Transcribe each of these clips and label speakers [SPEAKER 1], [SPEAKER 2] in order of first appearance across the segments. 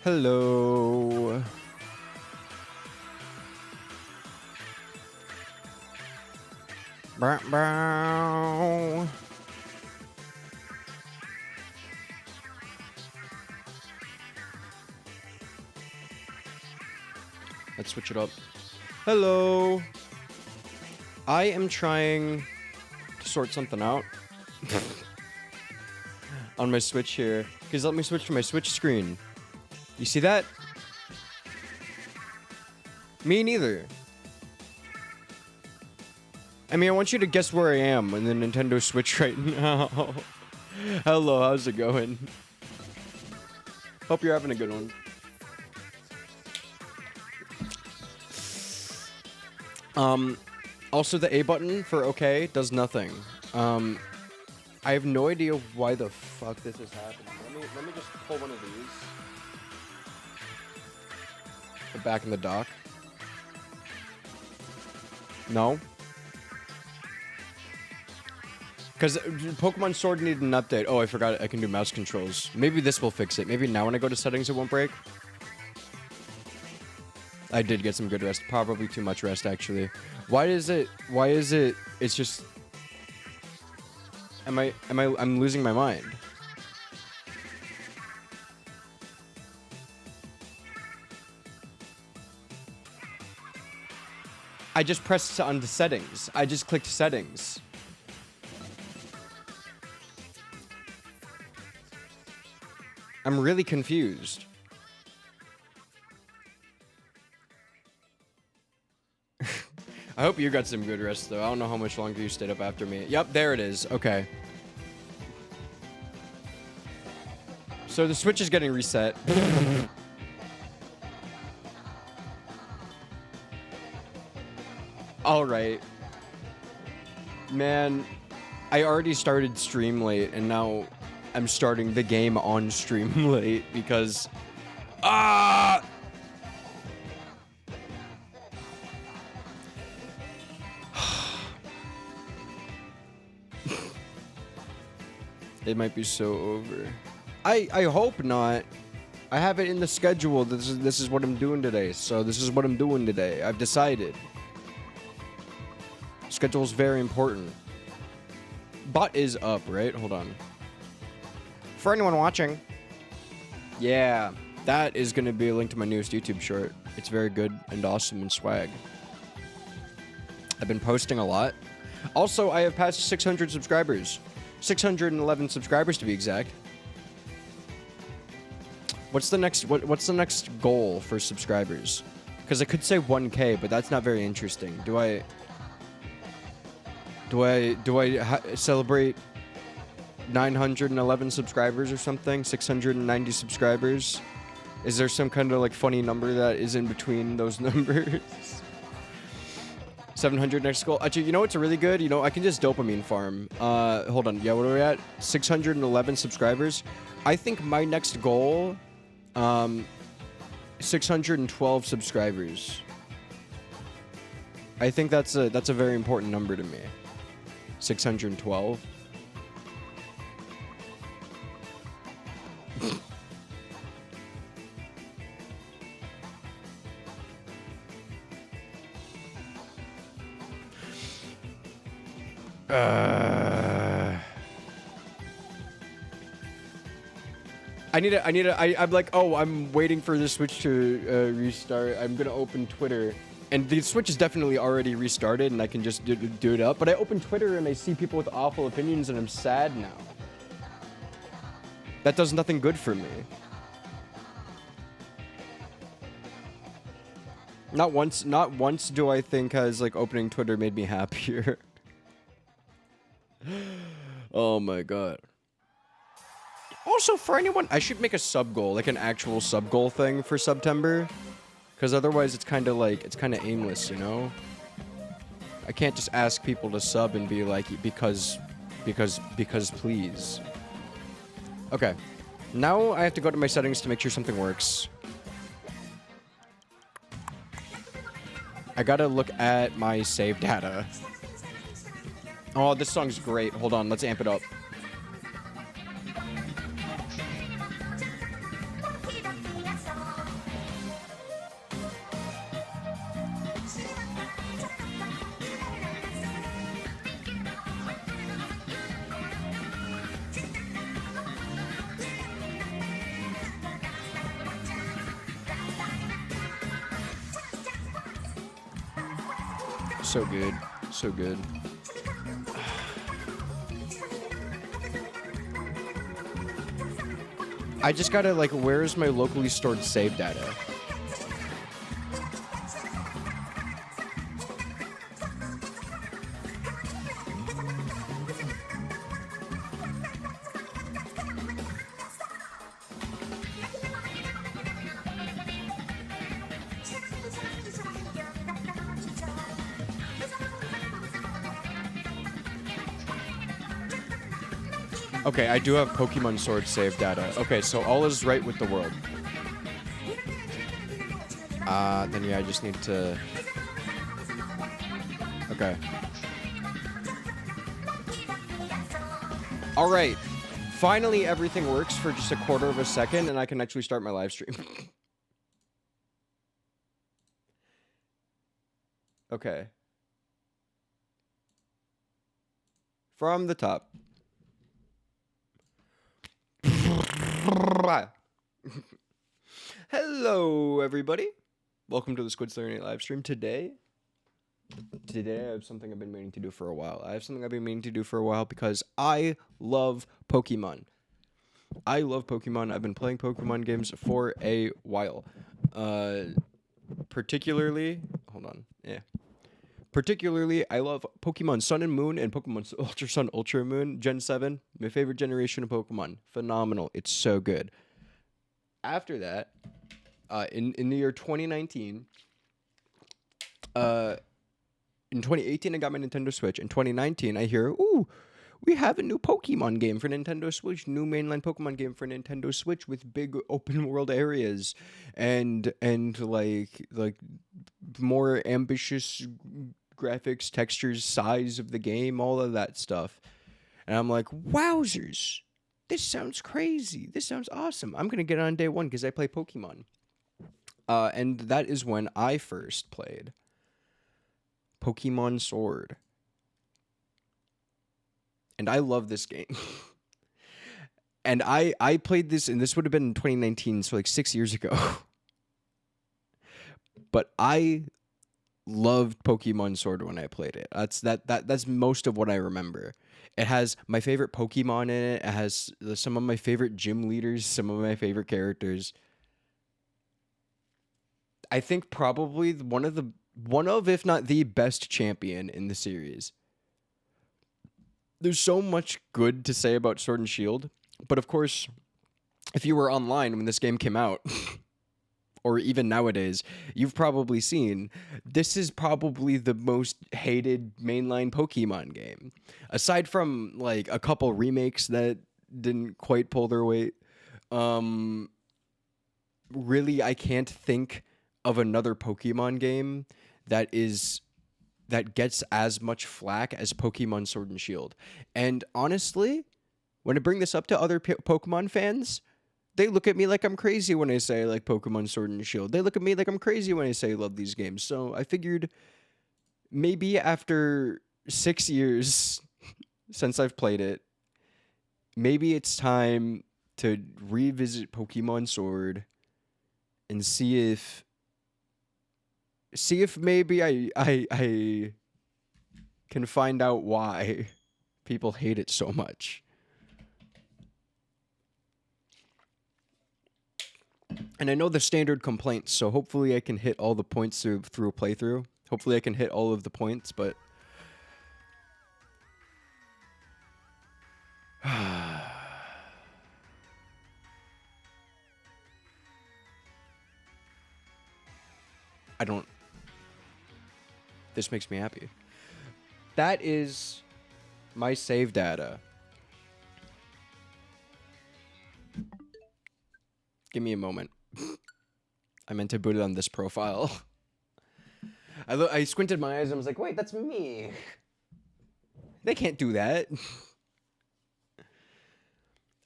[SPEAKER 1] Hello. Bow, bow. Let's switch it up. Hello. I am trying to sort something out on my Switch here. Because let me switch to my Switch screen. You see that? Me neither. I mean, I want you to guess where I am on the Nintendo Switch right now. Hello, how's it going? Hope you're having a good one. Also the A button for OK does nothing. I have no idea why the fuck this is happening. Let me just pull one of these. Put back in the dock. No. Because Pokemon Sword needed an update. Oh, I forgot I can do mouse controls. Maybe this will fix it. Maybe now when I go to settings it won't break. I did get some good rest. Probably too much rest, actually. Why is it, it's just... I'm losing my mind. I just pressed on the settings. I just clicked settings. I'm really confused. I hope you got some good rest, though. I don't know how much longer you stayed up after me. Yep, there it is. Okay. So the Switch is getting reset. Alright. Man, I already started stream late, and now I'm starting the game on stream late because... Ah! It might be so over. I hope not. I have it in the schedule. This is what I'm doing today. So this is what I'm doing today. I've decided. Schedule's very important. Bot is up, right? Hold on. For anyone watching. Yeah, that is going to be a link to my newest YouTube short. It's very good and awesome and swag. I've been posting a lot. Also, I have passed 600 subscribers. 611 subscribers to be exact. What's the next goal for subscribers? Because I could say 1K, but that's not very interesting. Do I celebrate 911 subscribers or something? 690 subscribers? Is there some kind of like funny number that is in between those numbers? 700 next goal. Actually, you know what's really good? You know, I can just dopamine farm. Hold on. Yeah, what are we at? 611 subscribers. I think my next goal, 612 subscribers. I think that's a very important number to me. 612. I'm like, oh, I'm waiting for the Switch to restart. I'm gonna open Twitter. And the Switch is definitely already restarted and I can just do it up. But I open Twitter and I see people with awful opinions and I'm sad now. That does nothing good for me. Not once do I think has like opening Twitter made me happier. Oh my god. Also, for anyone, I should make a sub goal, like an actual sub goal thing for September. Because otherwise it's kind of aimless, you know? I can't just ask people to sub and be like, because please. Okay. Now I have to go to my settings to make sure something works. I gotta look at my save data. Oh, this song's great. Hold on, let's amp it up. So good. So good. I just gotta, like, where's my locally stored save data? Okay, I do have Pokemon Sword save data. Okay, so all is right with the world. Then yeah, I just need to... Okay. Alright. Finally, everything works for just a quarter of a second, and I can actually start my live stream. Okay. From the top. Hello, everybody. Welcome to the Squid Slayer Night live stream. Today I have something I've been meaning to do for a while. Because I love Pokemon. I've been playing Pokemon games for a while. Particularly, I love Pokemon Sun and Moon and Pokemon Ultra Sun, Ultra Moon, Gen 7. My favorite generation of Pokemon. Phenomenal. It's so good. After that, in the year 2019, in 2018, I got my Nintendo Switch. In 2019, I hear, ooh, we have a new Pokemon game for Nintendo Switch, new mainline Pokemon game for Nintendo Switch with big open world areas and like more ambitious graphics, textures, size of the game, all of that stuff. And I'm like, wowzers, this sounds crazy. This sounds awesome. I'm going to get on day one because I play Pokemon. And that is when I first played Pokemon Sword. And I love this game. And I played this, and this would have been in 2019, so like 6 years ago. But I loved Pokemon Sword when I played it. That's most of what I remember. It has my favorite Pokemon in it. It has some of my favorite gym leaders, some of my favorite characters. I think probably one of if not the best champion in the series. There's so much good to say about Sword and Shield, but of course, if you were online when this game came out, or even nowadays, you've probably seen this is probably the most hated mainline Pokemon game. Aside from like a couple remakes that didn't quite pull their weight, really I can't think of another Pokemon game that gets as much flack as Pokemon Sword and Shield. And honestly, when I bring this up to other Pokemon fans, they look at me like I'm crazy when I say I like Pokemon Sword and Shield. They look at me like I'm crazy when I say I love these games. So I figured maybe after 6 years since I've played it, maybe it's time to revisit Pokemon Sword and see if maybe I can find out why people hate it so much. And I know the standard complaints, so hopefully I can hit all the points through a playthrough. Hopefully I can hit all of the points, but this makes me happy. That is my save data. Give me a moment. I meant to put it on this profile. I squinted my eyes and I was like, wait, that's me. They can't do that.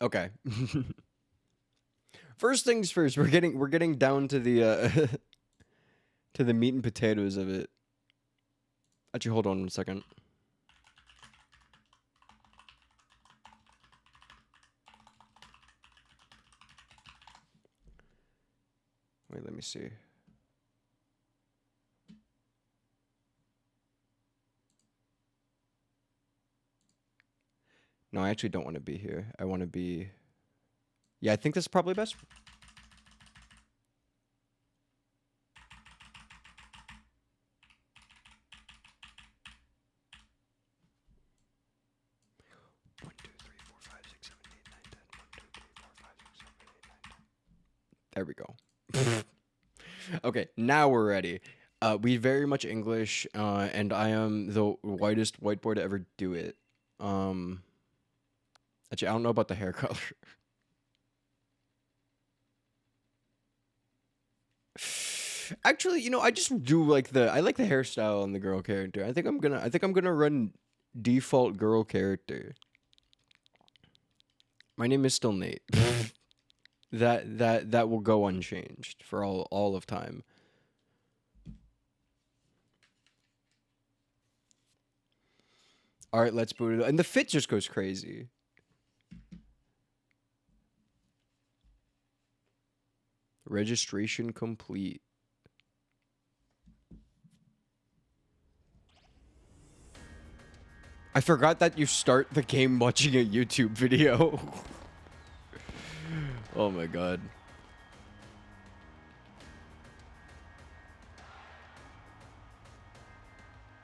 [SPEAKER 1] Okay. First things first, we're getting down to the to the meat and potatoes of it. Actually, hold on 1 second. Wait, let me see. No, I actually don't want to be here. I want to be... Yeah, I think this is probably best. There we go. Okay, now we're ready. We very much English, and I am the whitest whiteboard to ever do it. Actually, I don't know about the hair color. Actually, you know, I just do like I like the hairstyle on the girl character. I think I'm gonna run default girl character. My name is still Nate. That will go unchanged for all of time. All right, let's boot it up. And the fit just goes crazy. Registration complete. I forgot that you start the game watching a YouTube video. Oh my god.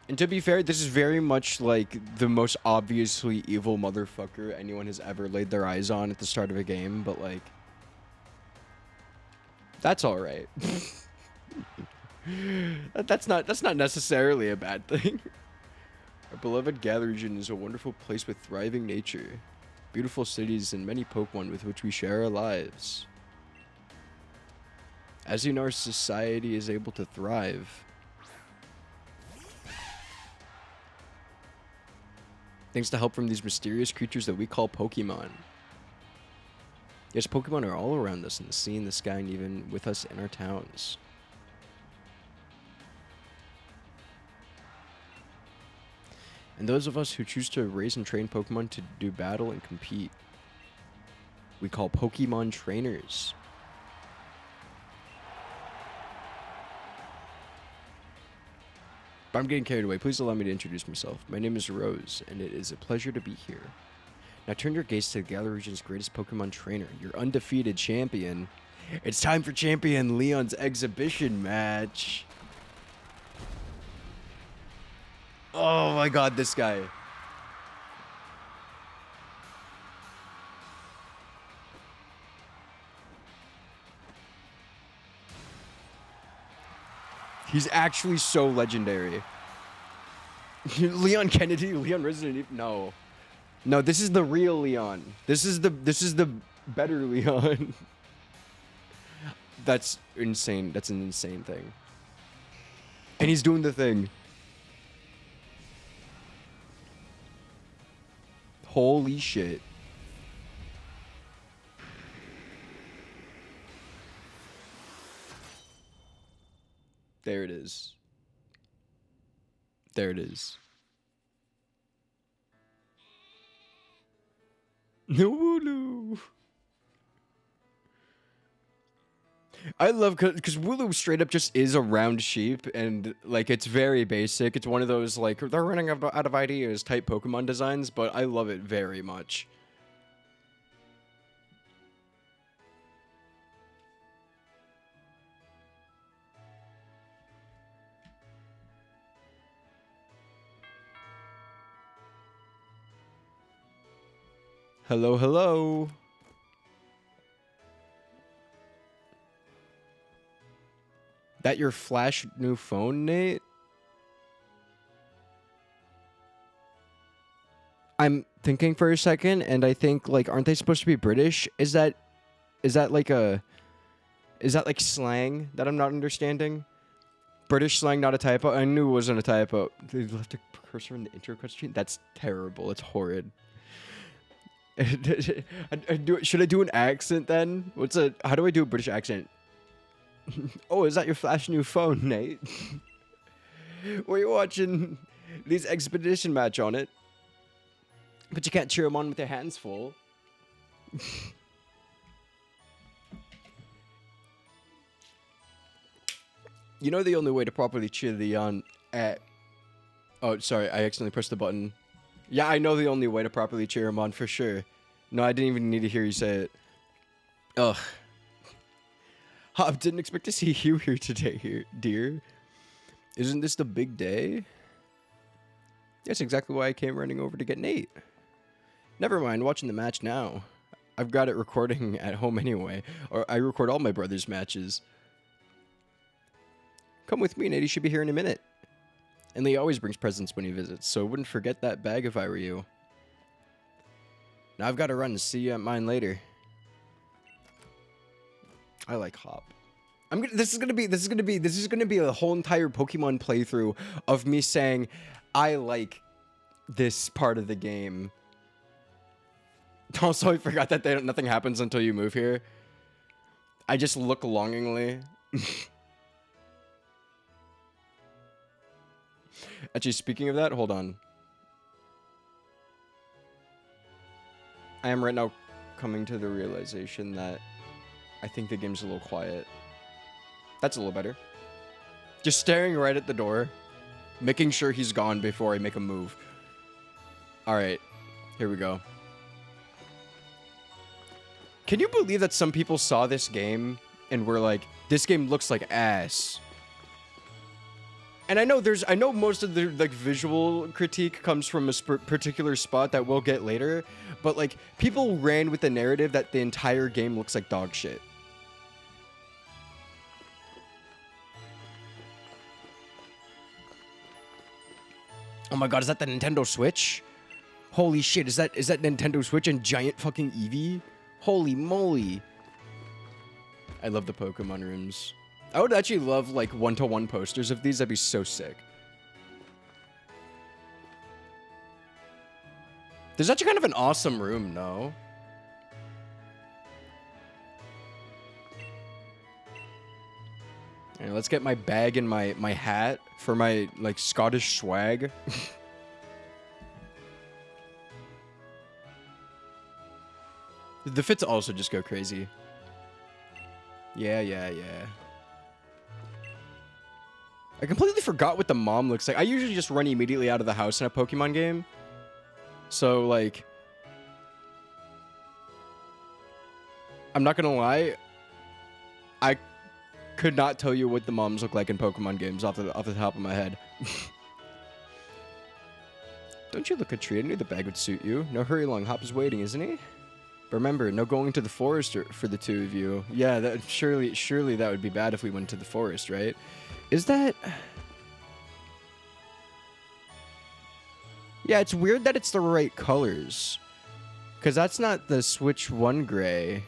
[SPEAKER 1] And to be fair, this is very much like the most obviously evil motherfucker anyone has ever laid their eyes on at the start of a game, but like... That's alright. That's not necessarily a bad thing. Our beloved Galar region is a wonderful place with thriving nature, beautiful cities, and many Pokemon with which we share our lives. As you know, our society is able to thrive thanks to help from these mysterious creatures that we call Pokemon. Yes, Pokemon are all around us in the sea, in the sky, and even with us in our towns. And those of us who choose to raise and train Pokemon to do battle and compete, we call Pokemon trainers. But I'm getting carried away. Please allow me to introduce myself. My name is Rose, and it is a pleasure to be here. Now turn your gaze to the Galar region's greatest Pokemon trainer, your undefeated champion. It's time for Champion Leon's exhibition match. Oh my god, this guy. He's actually so legendary. Leon Kennedy, Leon Resident Evil. No. No, this is the real Leon. This is the better Leon. That's insane. That's an insane thing. And he's doing the thing. Holy shit. There it is. There it is. No. I love because Wooloo straight up just is a round sheep, and like it's very basic. It's one of those like they're running out of ideas type Pokemon designs, but I love it very much. Hello, hello. That your flash new phone, Nate? I'm thinking for a second, and I think like, aren't they supposed to be British? Is that like slang that I'm not understanding? British slang, not a typo. I knew it wasn't a typo. They left a cursor in the intro question. That's terrible. It's horrid. Should I do an accent then? How do I do a British accent? Oh, is that your flash new phone, Nate? Were you watching these expedition match on it? But you can't cheer them on with your hands full. You know the only way to properly cheer the on at... Oh, sorry, I accidentally pressed the button. Yeah, I know the only way to properly cheer him on for sure. No, I didn't even need to hear you say it. Ugh. Hob, didn't expect to see you here today, dear. Isn't this the big day? That's exactly why I came running over to get Nate. Never mind, watching the match now. I've got it recording at home anyway, or I record all my brother's matches. Come with me, Nate, he should be here in a minute. And Lee always brings presents when he visits, so I wouldn't forget that bag if I were you. Now I've got to run and see you at mine later. I like Hop. This is gonna be a whole entire Pokemon playthrough of me saying I like this part of the game. Also, I forgot that nothing happens until you move here. I just look longingly. Actually, speaking of that, hold on. I am right now coming to the realization that I think the game's a little quiet. That's a little better. Just staring right at the door, making sure he's gone before I make a move. Alright, here we go. Can you believe that some people saw this game and were like, this game looks like ass? And I know most of the like visual critique comes from a particular spot that we'll get later, but like people ran with the narrative that the entire game looks like dog shit. Oh my god, is that the Nintendo Switch? Holy shit, is that Nintendo Switch and giant fucking Eevee? Holy moly. I love the Pokemon rooms. I would actually love like one-to-one posters of these. That'd be so sick. There's actually kind of an awesome room, no? Yeah, let's get my bag and my hat for my like Scottish swag. The fits also just go crazy. Yeah. I completely forgot what the mom looks like. I usually just run immediately out of the house in a Pokemon game. So, like... I'm not gonna lie. I could not tell you what the moms look like in Pokemon games off the top of my head. Don't you look a treat? I knew the bag would suit you. No hurry along. Hop is waiting, isn't he? But remember, no going to the forest for the two of you. Yeah, that surely that would be bad if we went to the forest, right? Is that... Yeah, it's weird that it's the right colors. Because that's not the Switch 1 gray.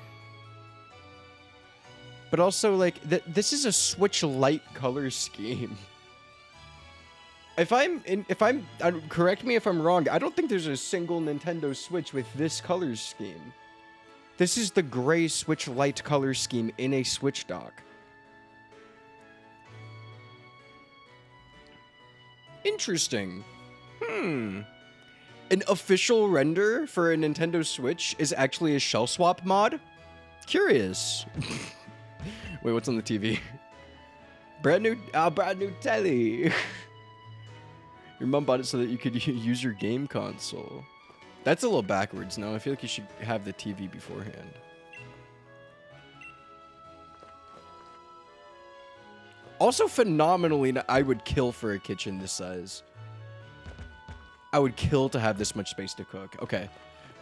[SPEAKER 1] But also, like, this is a Switch Lite color scheme. Correct me if I'm wrong, I don't think there's a single Nintendo Switch with this color scheme. This is the gray Switch Lite color scheme in a Switch dock. Interesting. An official render for a Nintendo Switch is actually a shell swap mod? Curious. Wait, what's on the TV? Brand new telly. Your mom bought it so that you could use your game console. That's a little backwards, no? I feel like you should have the TV beforehand. Also, phenomenally, I would kill for a kitchen this size. I would kill to have this much space to cook. Okay,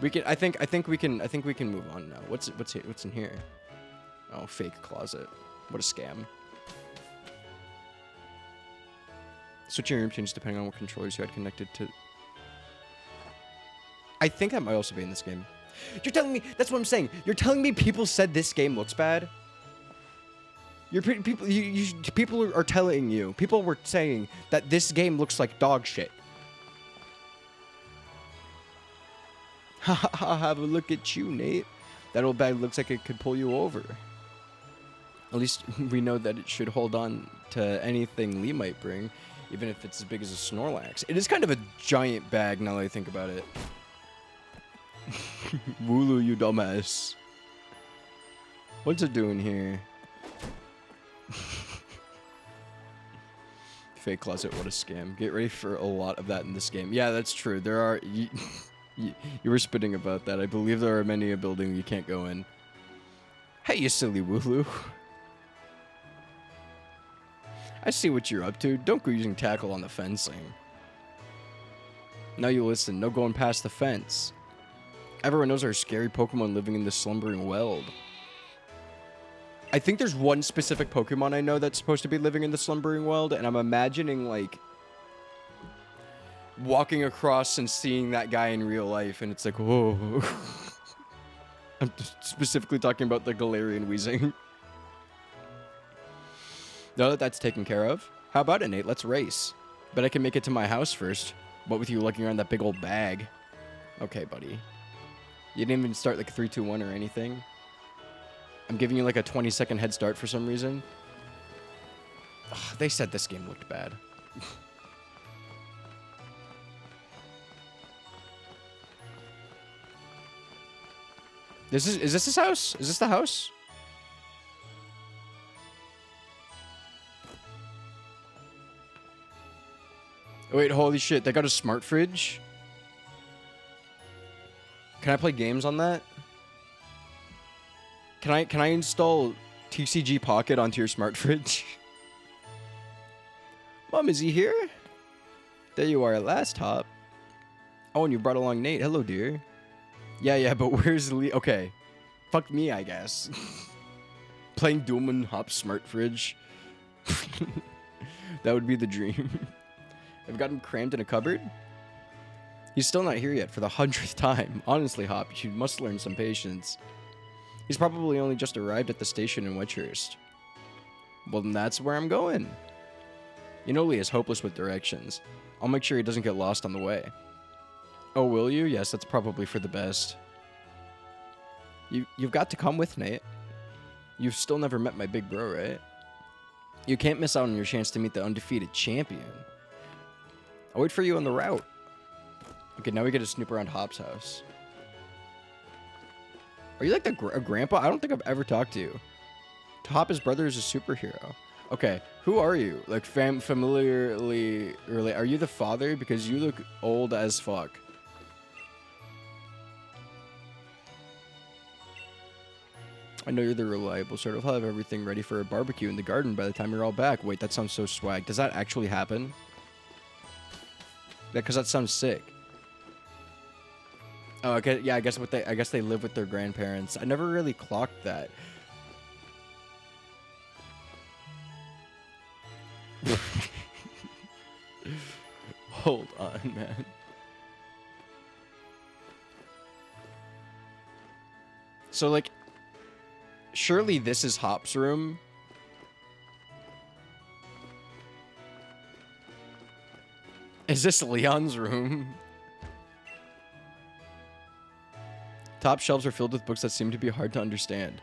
[SPEAKER 1] we can. I think we can move on now. What's here? What's in here? Oh, fake closet. What a scam. Switching room changes depending on what controllers you had connected to. I think that might also be in this game. You're telling me, that's what I'm saying. You're telling me people said this game looks bad? People are telling you. People were saying that this game looks like dog shit. Ha ha ha, have a look at you, Nate. That old bag looks like it could pull you over. At least we know that it should hold on to anything Lee might bring, even if it's as big as a Snorlax. It is kind of a giant bag now that I think about it. Wooloo, you dumbass. What's it doing here? Fake closet, what a scam. Get ready for a lot of that in this game. Yeah, that's true. There are... You were spitting about that. I believe there are many a building you can't go in. Hey, you silly Wooloo. I see what you're up to. Don't go using tackle on the fencing. Now you listen. No going past the fence. Everyone knows there are scary Pokemon living in the slumbering weld. I think there's one specific Pokemon I know that's supposed to be living in the slumbering weld, and I'm imagining, like, walking across and seeing that guy in real life, and it's like, whoa. I'm specifically talking about the Galarian Weezing. Now that that's taken care of, how about it, Nate? Let's race. Bet I can make it to my house first. What with you looking around that big old bag? Okay, buddy. You didn't even start like 3, 2, 1 or anything. I'm giving you like a 20-second head start for some reason. Ugh, they said this game looked bad. Is this his house? Is this the house? Oh, wait, holy shit, they got a smart fridge? Can I play games on that? Can I install TCG Pocket onto your smart fridge? Mom, is he here? There you are at last, Hop. Oh, and you brought along Nate. Hello, dear. Yeah, but where's Lee? Okay. Fuck me, I guess. Playing Doomon Hop's smart fridge. That would be the dream. I've got him crammed in a cupboard. He's still not here yet for the 100th time. Honestly, Hop, you must learn some patience. He's probably only just arrived at the station in Wedgehurst. Well, then that's where I'm going. You know Lee is hopeless with directions. I'll make sure he doesn't get lost on the way. Oh, will you? Yes, that's probably for the best. You've got to come with, Nate. You've still never met my big bro, right? You can't miss out on your chance to meet the undefeated champion. I'll wait for you on the route. Okay, now we get to snoop around Hop's house. Are you like a grandpa? I don't think I've ever talked to you. Hop, his brother, is a superhero. Okay, who are you? Like, familiarly... Are you the father? Because you look old as fuck. I know you're the reliable sort of. I'll have everything ready for a barbecue in the garden by the time you're all back. Wait, that sounds so swag. Does that actually happen? Yeah, because that sounds sick. Oh, okay. Yeah, I guess they live with their grandparents. I never really clocked that. Hold on, man. So, like, surely this is Hop's room. Is this Leon's room? Top shelves are filled with books that seem to be hard to understand.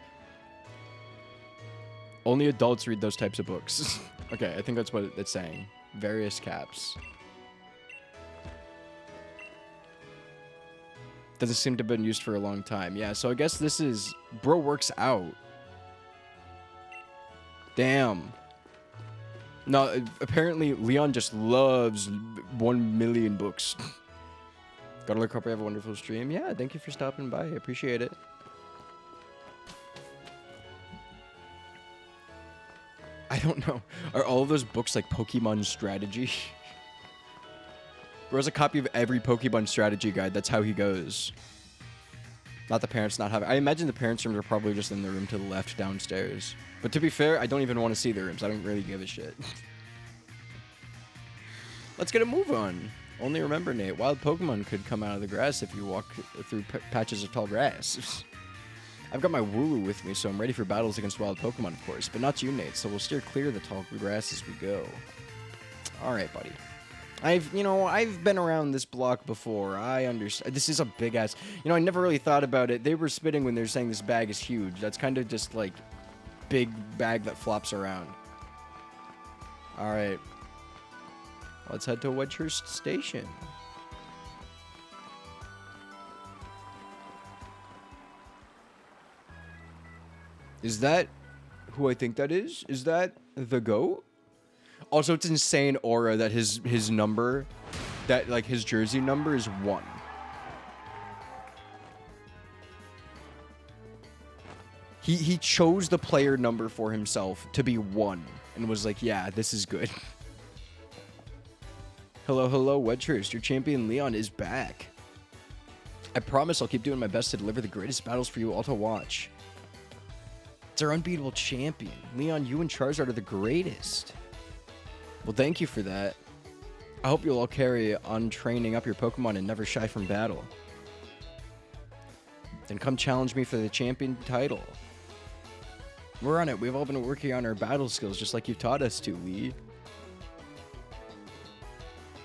[SPEAKER 1] Only adults read those types of books. Okay, I think that's what it's saying. Various caps. Doesn't seem to have been used for a long time. Yeah, so I guess this is... Bro works out. Damn. No, apparently Leon just loves 1 million books. Gotta look up. I have a wonderful stream. Yeah, thank you for stopping by. I appreciate it. I don't know. Are all of those books like Pokemon strategy? Bro's a copy of every Pokemon strategy guide. That's how he goes. Not the parents not having... I imagine the parents' rooms are probably just in the room to the left downstairs. But to be fair, I don't even want to see the rooms. I don't really give a shit. Let's get a move on. Only remember, Nate, wild Pokemon could come out of the grass if you walk through patches of tall grass. I've got my Wooloo with me, so I'm ready for battles against wild Pokemon, of course. But not you, Nate, so we'll steer clear of the tall grass as we go. Alright, buddy. I've been around this block before. I understand. This is a big ass... I never really thought about it. They were spitting when they were saying this bag is huge. That's kind of just, like, big bag that flops around. Alright. Let's head to Wedgehurst Station. Is that who I think that is? Is that the goat? Also, it's insane aura that his number, that like his jersey number is 1. He chose the player number for himself to be 1 and was like, yeah, this is good. Hello, hello, Wedgehurst. Your champion Leon is back. I promise I'll keep doing my best to deliver the greatest battles for you all to watch. It's our unbeatable champion. Leon, you and Charizard are the greatest. Well, thank you for that. I hope you'll all carry on training up your Pokemon and never shy from battle. Then come challenge me for the champion title. We're on it. We've all been working on our battle skills just like you taught us to, Lee.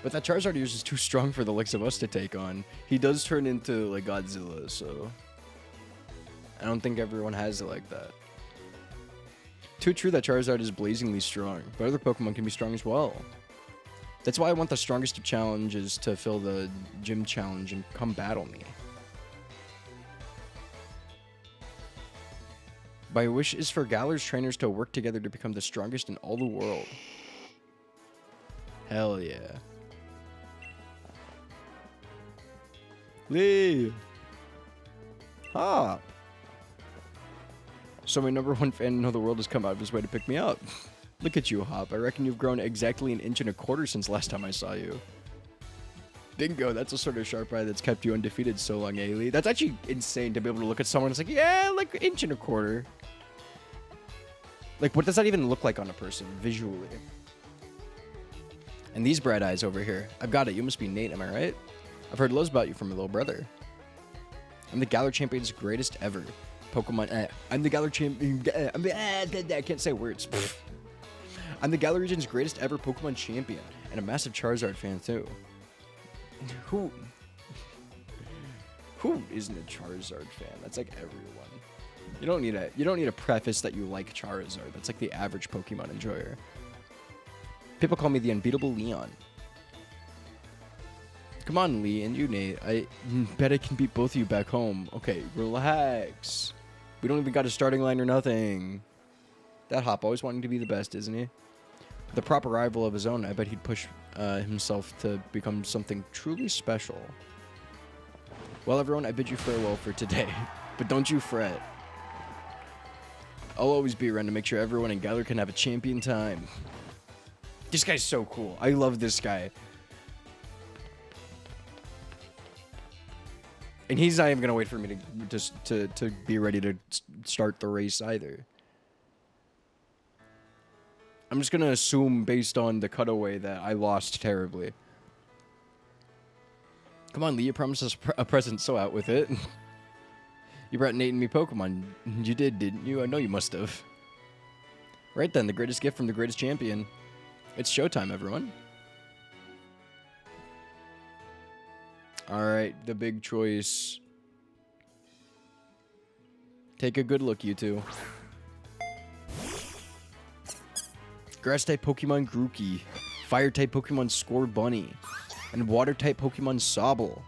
[SPEAKER 1] But that Charizard of yours is too strong for the likes of us to take on. He does turn into, like, Godzilla, so... I don't think everyone has it like that. Too true that Charizard is blazingly strong, but other Pokemon can be strong as well. That's why I want the strongest of challenges to fill the gym challenge and come battle me. My wish is for Galar's trainers to work together to become the strongest in all the world. Hell yeah. Lee! Hop! So my #1 fan in all the world has come out of his way to pick me up. Look at you, Hop. I reckon you've grown exactly 1.25 inches since last time I saw you. Bingo, that's a sort of sharp eye that's kept you undefeated so long, eh, Lee? That's actually insane to be able to look at someone and it's like, yeah, like 1.25 inches. Like, what does that even look like on a person, visually? And these bright eyes over here. I've got it. You must be Nate, am I right? I've heard loads about you from your little brother. I'm the Galar Champion's greatest ever. Pokemon. I'm the Galar Champion. I can't say words. I'm the Galar region's greatest ever Pokemon champion, and a massive Charizard fan too. Who isn't a Charizard fan? That's like everyone. You don't need a preface that you like Charizard. That's like the average Pokemon enjoyer. People call me the unbeatable Leon. Come on, Lee, and you, Nate. I bet I can beat both of you back home. Okay, relax. We don't even got a starting line or nothing. That Hop always wanting to be the best, isn't he? With a proper rival of his own, I bet he'd push himself to become something truly special. Well, everyone, I bid you farewell for today. But don't you fret. I'll always be around to make sure everyone in Galar can have a champion time. This guy's so cool. I love this guy. And he's not even gonna wait for me to be ready to start the race either. I'm just gonna assume based on the cutaway that I lost terribly. Come on, Lee, you promised us a present, so out with it. You brought Nate and me Pokemon. You did, didn't you? I know you must have. Right then, the greatest gift from the greatest champion. It's showtime, everyone. Alright, the big choice. Take a good look, you two. Grass-type Pokemon Grookey. Fire-type Pokemon Scorbunny. And Water-type Pokemon Sobble.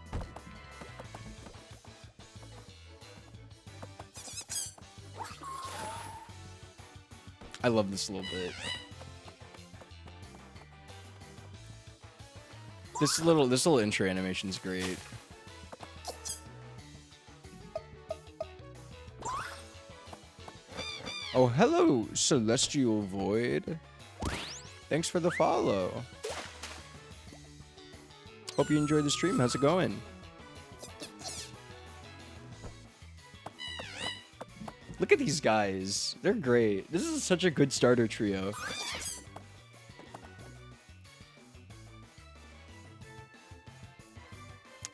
[SPEAKER 1] I love this a little bit. This little intro animation is great. Oh, hello, Celestial Void. Thanks for the follow. Hope you enjoyed the stream. How's it going? Look at these guys. They're great. This is such a good starter trio.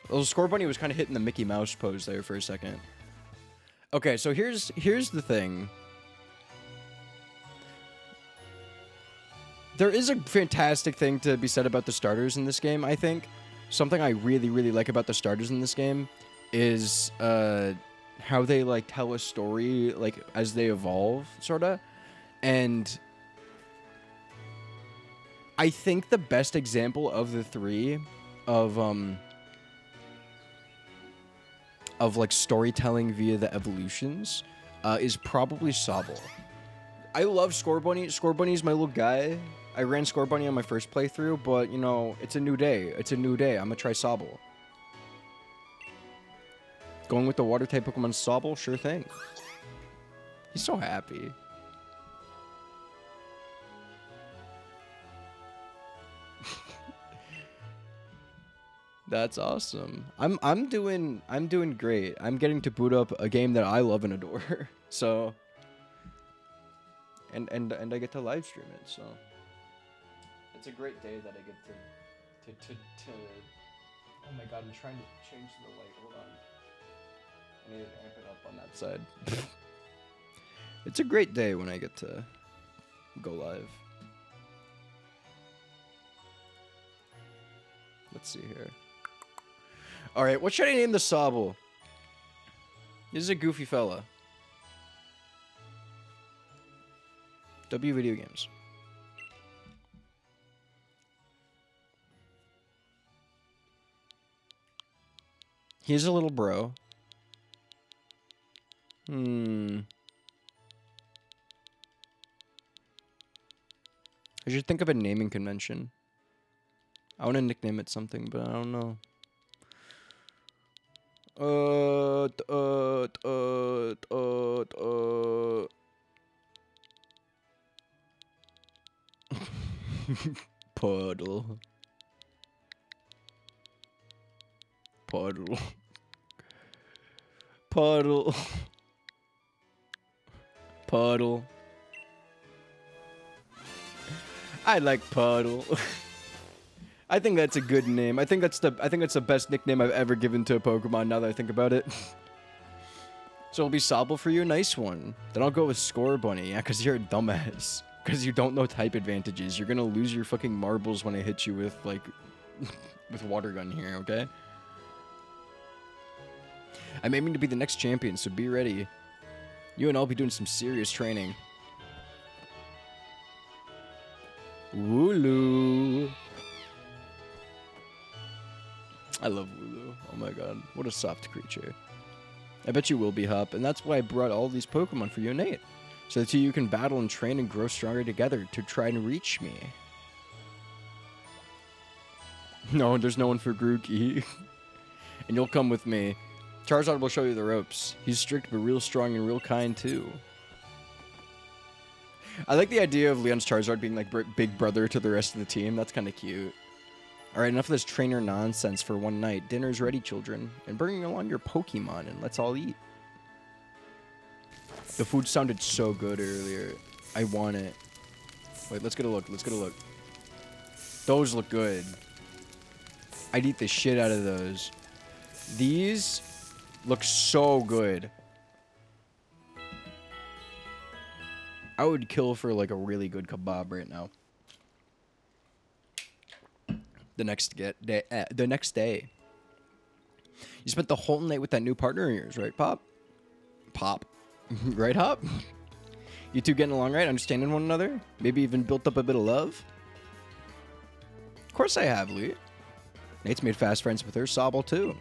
[SPEAKER 1] Well, Scorbunny was kind of hitting the Mickey Mouse pose there for a second. Okay, so here's the thing. There is a fantastic thing to be said about the starters in this game, I think. Something I really, really like about the starters in this game is how they, like, tell a story, like, as they evolve, sorta. And I think the best example of the three of like, storytelling via the evolutions is probably Sobble. I love Scorbunny. Scorbunny's my little guy. I ran Scorbunny on my first playthrough, but, you know, it's a new day. It's a new day. I'm gonna try Sobble. Going with the water-type Pokemon Sobble? Sure thing. He's so happy. That's awesome. I'm doing great. I'm getting to boot up a game that I love and adore. So and I get to live stream it. So it's a great day that I get to Oh my god, I'm trying to change the light. Hold on. I need to amp it up on that side. It's a great day when I get to go live. Let's see here. Alright, what should I name the Sobble? This is a goofy fella. W video games. He's a little bro. I should think of a naming convention. I want to nickname it something, but I don't know. Puddle. Puddle. Puddle. Puddle. I like Puddle. I think that's a good name. I think that's the best nickname I've ever given to a Pokemon now that I think about it. So it'll be Sobble for you, nice one. Then I'll go with Scorbunny, yeah, because you're a dumbass. Because you don't know type advantages. You're gonna lose your fucking marbles when I hit you with, like, with Water Gun here, okay? I'm aiming to be the next champion, so be ready. You and I'll be doing some serious training. Wooloo. I love Wooloo. Oh my god, what a soft creature. I bet you will be, Hop, and that's why I brought all these Pokemon for you and Nate. So that you can battle and train and grow stronger together to try and reach me. No, there's no one for Grookey. And you'll come with me. Charizard will show you the ropes. He's strict but real strong and real kind too. I like the idea of Leon's Charizard being like big brother to the rest of the team. That's kind of cute. Alright, enough of this trainer nonsense for one night. Dinner's ready, children. And bring along your Pokemon and let's all eat. The food sounded so good earlier. I want it. Wait, let's get a look. Let's get a look. Those look good. I'd eat the shit out of those. These look so good. I would kill for like a really good kebab right now. The next day. You spent the whole night with that new partner of yours, right, Pop? Pop. Right, Hop? You two getting along right? Understanding one another? Maybe even built up a bit of love? Of course I have, Lee. Nate's made fast friends with her. Sobble, too.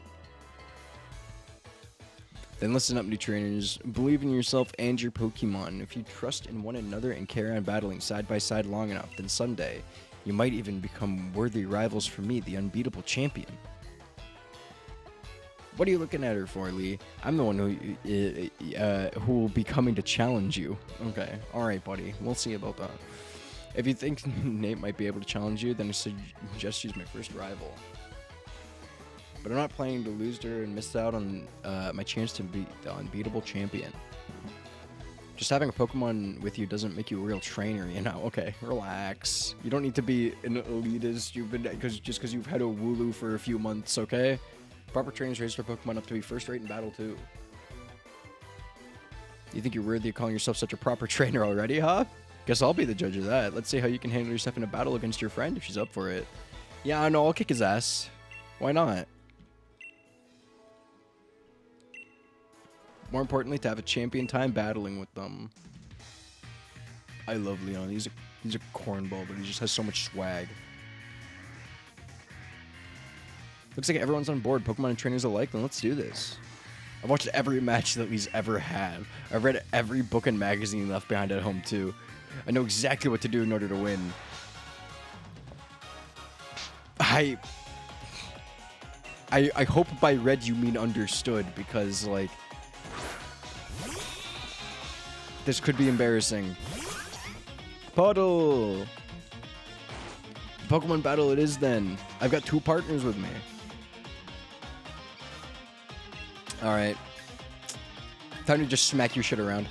[SPEAKER 1] Then listen up, new trainers. Believe in yourself and your Pokemon. If you trust in one another and carry on battling side by side long enough, then someday, you might even become worthy rivals for me, the unbeatable champion. What are you looking at her for, Lee? I'm the one who will be coming to challenge you. Okay, alright, buddy. We'll see about that. If you think Nate might be able to challenge you, then I suggest she's my first rival. But I'm not planning to lose to her and miss out on my chance to be the unbeatable champion. Just having a Pokemon with you doesn't make you a real trainer, you know? Okay, relax. You don't need to be an elitist just because you've had a Wooloo for a few months, okay? Proper trainers raise their Pokemon up to be first rate in battle, too. You think you're worthy of calling yourself such a proper trainer already, huh? Guess I'll be the judge of that. Let's see how you can handle yourself in a battle against your friend if she's up for it. Yeah, I know, I'll kick his ass. Why not? More importantly, to have a champion time battling with them. I love Leon. He's a cornball, but he just has so much swag. Looks like everyone's on board, Pokemon and trainers alike, then let's do this. I've watched every match that Lee's ever had. I've read every book and magazine left behind at home, too. I know exactly what to do in order to win. I hope by read you mean understood, because, like, this could be embarrassing. Puddle! Pokemon battle it is then. I've got 2 partners with me. Alright. Time to just smack your shit around.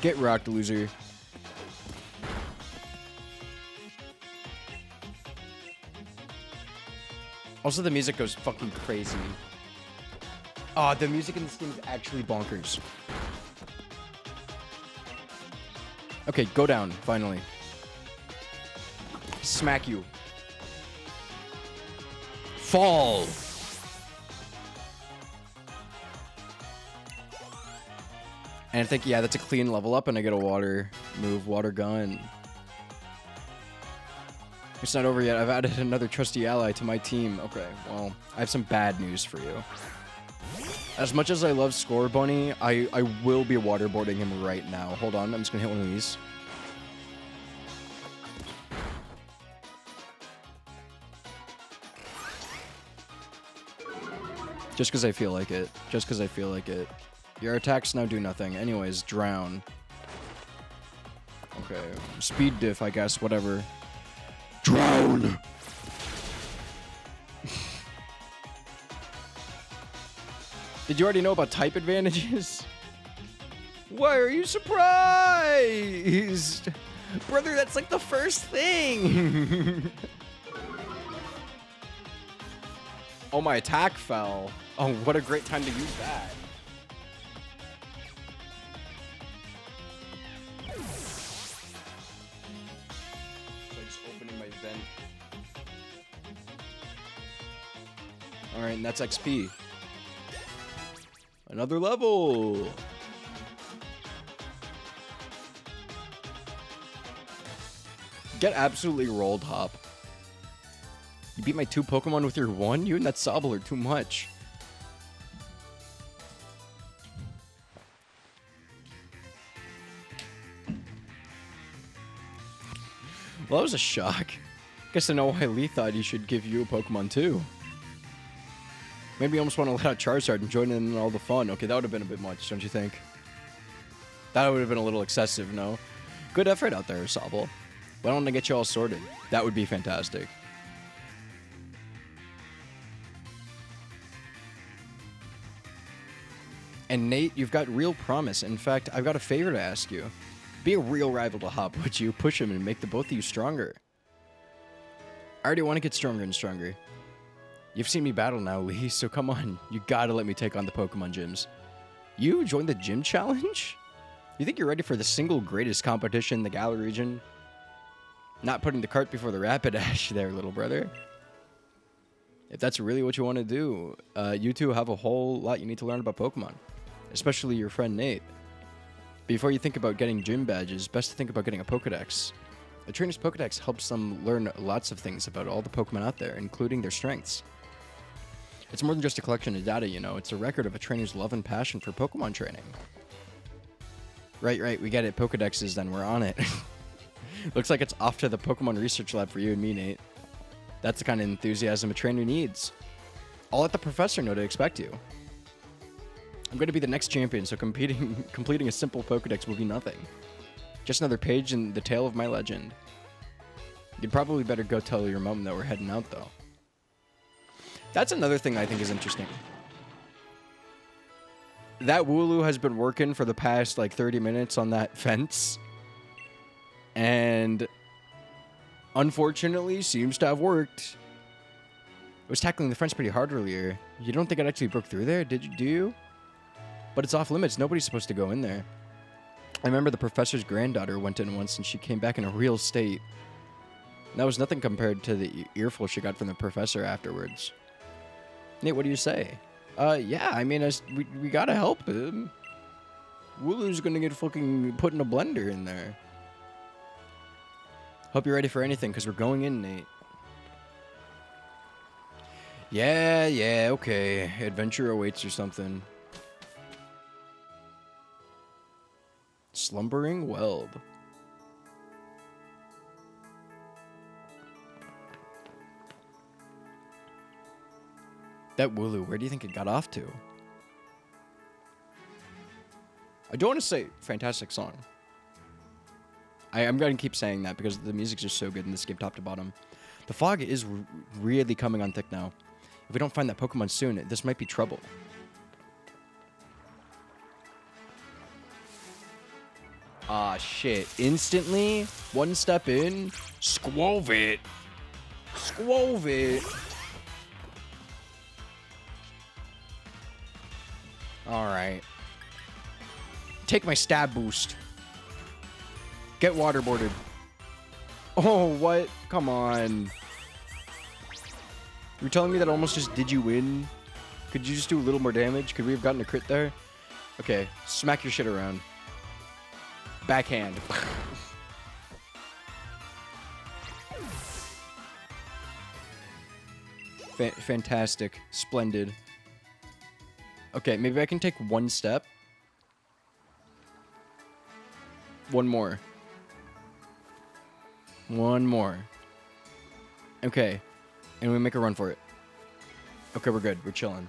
[SPEAKER 1] Get rocked, loser. Also, the music goes fucking crazy. Oh, the music in this game is actually bonkers. Okay, go down, finally. Smack you. Fall! And I think, yeah, that's a clean level up, and I get a water move, water gun. It's not over yet. I've added another trusty ally to my team. Okay, well, I have some bad news for you. As much as I love Score Bunny, I will be waterboarding him right now. Hold on, I'm just gonna hit one of these. Just because I feel like it. Just because I feel like it. Your attacks now do nothing. Anyways, drown. Okay, speed diff, I guess, whatever. Drown! Did you already know about type advantages? Why are you surprised? Brother, that's like the first thing! Oh, my attack fell. Oh, what a great time to use that. Alright, and that's XP. Another level! Get absolutely rolled, Hop. You beat my 2 Pokemon with your 1? You and that Sobble are too much. Well, that was a shock. Guess I know why Lee thought he should give you a Pokemon too. Maybe you almost want to let out Charizard and join in all the fun. Okay, that would have been a bit much, don't you think? That would have been a little excessive, no? Good effort out there, Sobble. Why don't I get you all sorted? That would be fantastic. And Nate, you've got real promise. In fact, I've got a favor to ask you. Be a real rival to Hop, would you? Push him and make the both of you stronger. I already want to get stronger and stronger. You've seen me battle now, Lee, so come on. You gotta let me take on the Pokemon gyms. You joined the gym challenge? You think you're ready for the single greatest competition in the Galar region? Not putting the cart before the Rapidash there, little brother. If that's really what you want to do, you two have a whole lot you need to learn about Pokemon. Especially your friend Nate. Before you think about getting gym badges, best to think about getting a Pokedex. A trainer's Pokedex helps them learn lots of things about all the Pokemon out there, including their strengths. It's more than just a collection of data, you know. It's a record of a trainer's love and passion for Pokemon training. Right, we get it. Pokedexes, then we're on it. Looks like it's off to the Pokemon Research Lab for you and me, Nate. That's the kind of enthusiasm a trainer needs. I'll let the professor know to expect you. I'm going to be the next champion, so completing a simple Pokedex will be nothing. Just another page in the tale of my legend. You'd probably better go tell your mom that we're heading out, though. That's another thing I think is interesting. That Wooloo has been working for the past, like, 30 minutes on that fence. And unfortunately, seems to have worked. I was tackling the fence pretty hard earlier. You don't think it actually broke through there? Do you? But it's off limits. Nobody's supposed to go in there. I remember the professor's granddaughter went in once and she came back in a real state. That was nothing compared to the earful she got from the professor afterwards. Nate, what do you say? Yeah, I mean, we gotta help him. Wooloo's gonna get fucking put in a blender in there. Hope you're ready for anything, because we're going in, Nate. Yeah, okay. Adventure awaits or something. Slumbering Whelp. That Wooloo, where do you think it got off to? I don't want to say fantastic song. I'm going to keep saying that because the music's just so good in this game top to bottom. The fog is really coming on thick now. If we don't find that Pokemon soon, this might be trouble. Ah, shit. Instantly, one step in, Skwovet. Skwovet. Alright. Take my stab boost. Get waterboarded. Oh, what? Come on. You're telling me that almost just did you win? Could you just do a little more damage? Could we have gotten a crit there? Okay, smack your shit around. Backhand. Fantastic. Splendid. Okay, maybe I can take one step. One more. One more. Okay. And we make a run for it. Okay, we're good. We're chilling.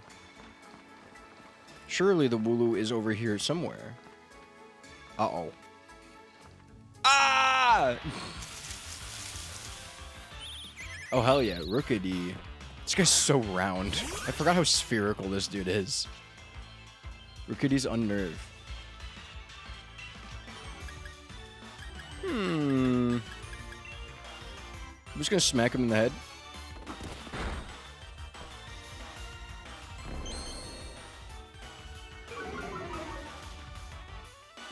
[SPEAKER 1] Surely the Wooloo is over here somewhere. Uh-oh. Ah! Oh, hell yeah. Rookidee. This guy's so round. I forgot how spherical this dude is. Rookidee's unnerved. I'm just gonna smack him in the head.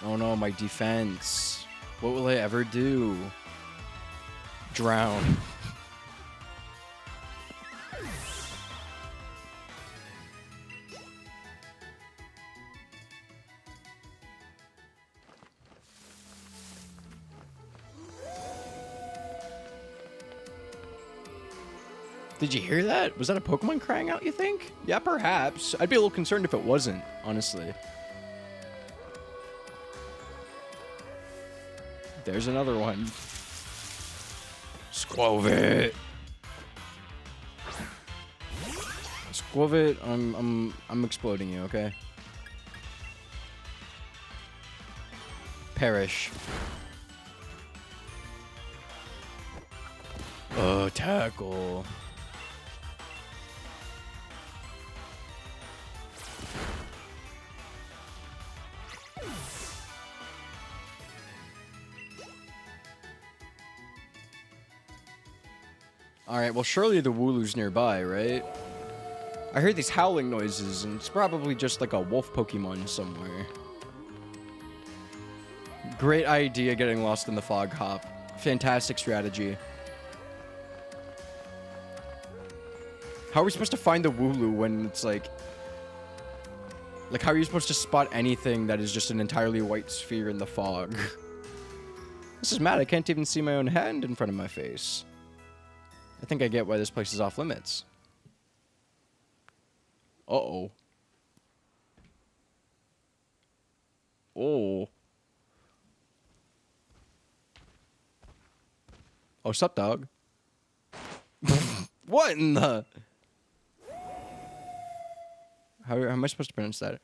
[SPEAKER 1] Oh no, my defense. What will I ever do? Drown. Did you hear that? Was that a Pokemon crying out, you think? Yeah, perhaps. I'd be a little concerned if it wasn't, honestly. There's another one. Skwovet. Skwovet, I'm exploding you, okay? Perish. Oh, tackle. Alright, well surely the Wooloo's nearby, right? I heard these howling noises, and it's probably just like a wolf Pokemon somewhere. Great idea getting lost in the fog hop. Fantastic strategy. How are we supposed to find the Wooloo when it's like... Like, how are you supposed to spot anything that is just an entirely white sphere in the fog? This is mad, I can't even see my own hand in front of my face. I think I get why this place is off limits. Uh-oh. Oh. Oh, sup, dog? What in the... How am I supposed to pronounce that?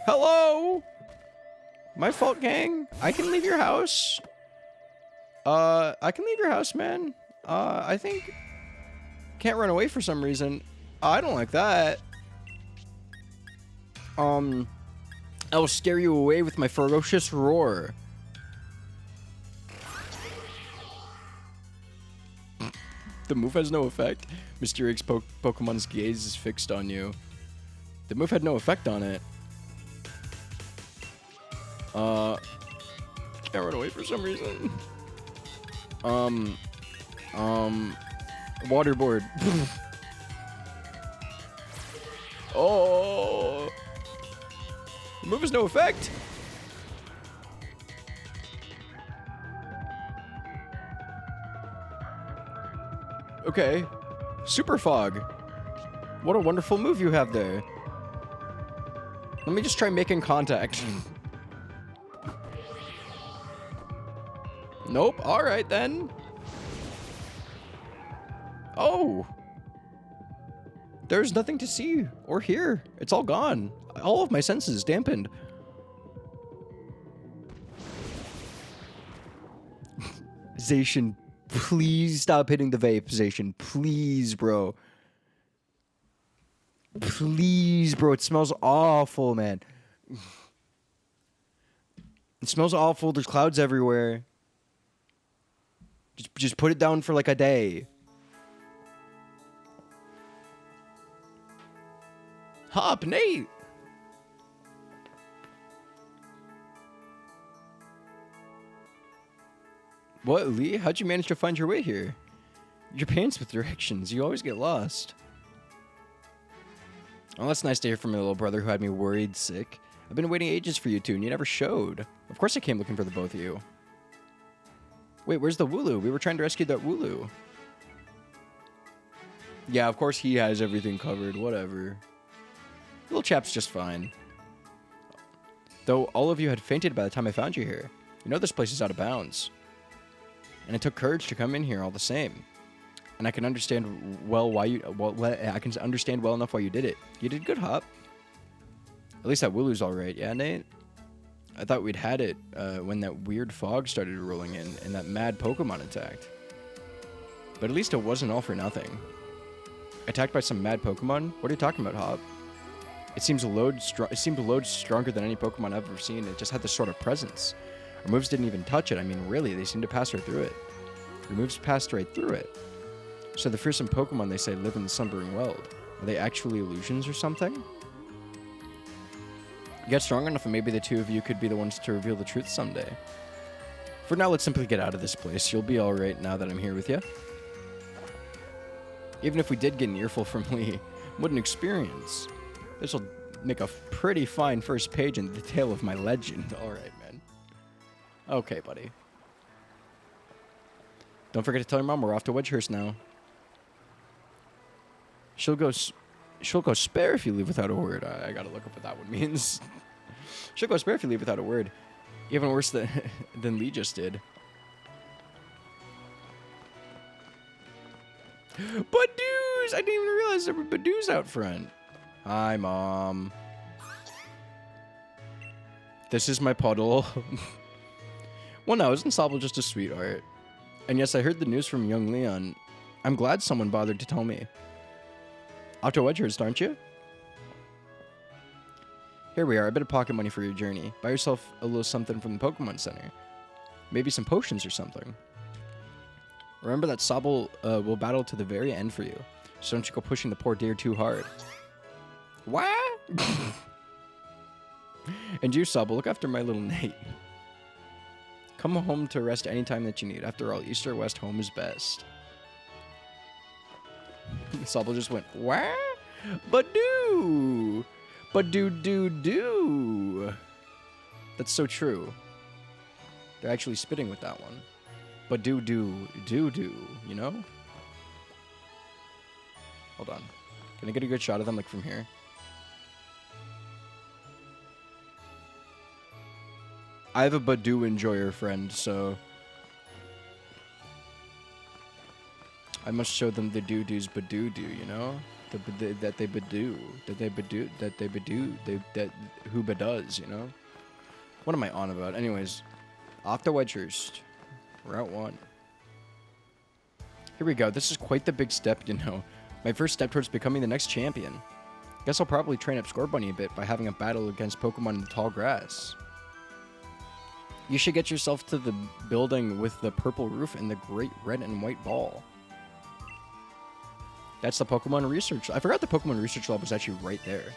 [SPEAKER 1] Hello? My fault, gang. I can leave your house. I can leave your house, man. I think... Can't run away for some reason. I don't like that. I will scare you away with my ferocious roar. The move has no effect. Mr. X's Pokemon's gaze is fixed on you. The move had no effect on it. Can't run away for some reason. Waterboard. Oh. The move has no effect. Okay. Super Fog. What a wonderful move you have there. Let me just try making contact. Nope. All right, then. Oh! There's nothing to see or hear. It's all gone. All of my senses dampened. Zacian, please stop hitting the vape, Zacian. Please, bro. Please, bro. It smells awful, man. It smells awful. There's clouds everywhere. Just put it down for like a day. Hop, Nate. What, Lee? How'd you manage to find your way here? Your pants with directions. You always get lost. Oh, that's nice to hear from my little brother who had me worried sick. I've been waiting ages for you two, and you never showed. Of course I came looking for the both of you. Wait, where's the Wooloo? We were trying to rescue that Wooloo. Yeah, of course he has everything covered. Whatever. Little chap's just fine. Though all of you had fainted by the time I found you here. You know this place is out of bounds. And it took courage to come in here all the same. And I can understand well why you... I can understand well enough why you did it. You did good, Hop. At least that Wooloo's alright, yeah, Nate? I thought we'd had it when that weird fog started rolling in and that mad Pokemon attacked. But at least it wasn't all for nothing. Attacked by some mad Pokemon? What are you talking about, Hop? It seemed load stronger than any Pokemon I've ever seen. It just had this sort of presence. Our moves didn't even touch it. I mean, really, they seemed to pass right through it. Your moves passed right through it. So the fearsome Pokemon, they say, live in the slumbering world. Are they actually illusions or something? Get strong enough and maybe the two of you could be the ones to reveal the truth someday. For now, let's simply get out of this place. You'll be alright now that I'm here with you. Even if we did get an earful from Lee, what an experience. This will make a pretty fine first page in the tale of my legend. Alright, man. Okay, buddy. Don't forget to tell your mom we're off to Wedgehurst now. She'll go spare if you leave without a word. I gotta look up what that one means. She'll go spare if you leave without a word. Even worse than Lee just did. Badoos! I didn't even realize there were Badoos out front. Hi, Mom. This is my puddle. Well, no, isn't Sobble just a sweetheart? And yes, I heard the news from young Leon. I'm glad someone bothered to tell me. Off to Wedgehurst, aren't you? Here we are, a bit of pocket money for your journey. Buy yourself a little something from the Pokemon Center. Maybe some potions or something. Remember that Sobble will battle to the very end for you. So don't you go pushing the poor deer too hard. What? And you, Sobble, look after my little Nate. Come home to rest anytime that you need. After all, East or West, home is best. Sobble just went, what? Badoo! Badoo-doo-doo! That's so true. They're actually spitting with that one. Badoo-doo-doo-doo, you know? Hold on. Can I get a good shot of them, like, from here? I have a Badoo enjoyer friend, so... I must show them the doo-doos Badoo-doo, you know? That they Badoo. That who Badoes, you know? What am I on about? Anyways, off to Wedgehurst. Route 1. Here we go. This is quite the big step, you know. My first step towards becoming the next champion. Guess I'll probably train up Scorbunny a bit by having a battle against Pokemon in the tall grass. You should get yourself to the building with the purple roof and the great red and white ball. That's the Pokemon Research. I forgot the Pokemon Research Lab was actually right there.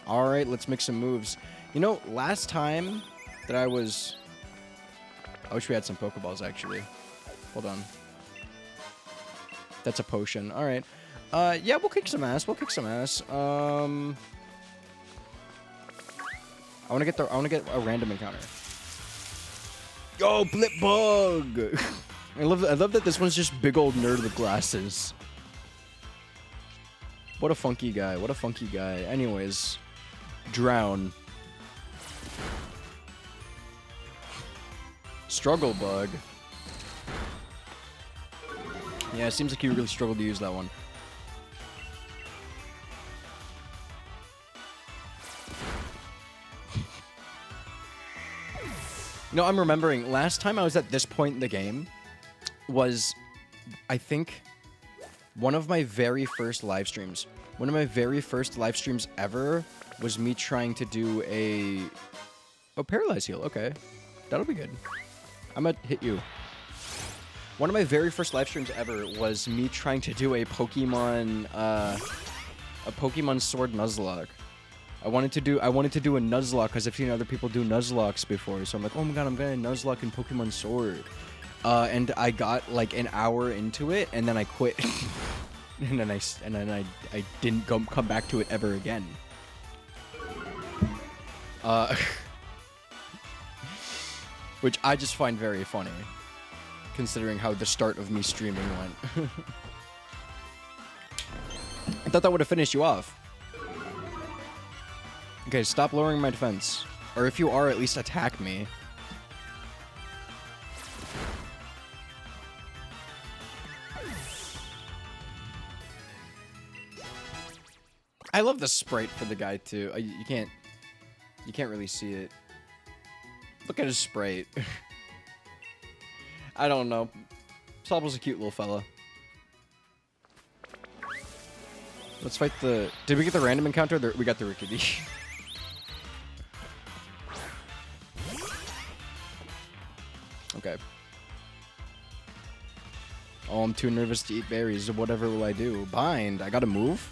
[SPEAKER 1] Alright, let's make some moves. You know, last time that I was... I wish we had some Pokeballs, actually. Hold on. That's a potion. Alright. Yeah, we'll kick some ass. We'll kick some ass. I want to get a random encounter. Yo, Blipbug! I love that this one's just big old nerd with glasses. What a funky guy. What a funky guy. Anyways, Drown. Struggle Bug. Yeah, it seems like you really struggled to use that one. No, I'm remembering last time I was at this point in the game was, I think, one of my very first live streams. One of my very first live streams ever was me trying to do a... Oh, Paralyze Heal. Okay. That'll be good. I'm gonna hit you. One of my very first live streams ever was me trying to do a Pokemon Sword Nuzlocke. I wanted to do a Nuzlocke because I've seen other people do Nuzlocks before. So I'm like, oh my god, I'm gonna Nuzlocke in Pokemon Sword. And I got like an hour into it, and then I quit. and then I didn't come back to it ever again. Which I just find very funny, considering how the start of me streaming went. I thought that would have finished you off. Okay, stop lowering my defense. Or if you are, at least attack me. I love the sprite for the guy too. You can't really see it. Look at his sprite. I don't know. Sobble's a cute little fella. Let's fight the... Did we get the random encounter? We got the Rickety. Okay. Oh, I'm too nervous to eat berries. Whatever will I do? Bind. I gotta move?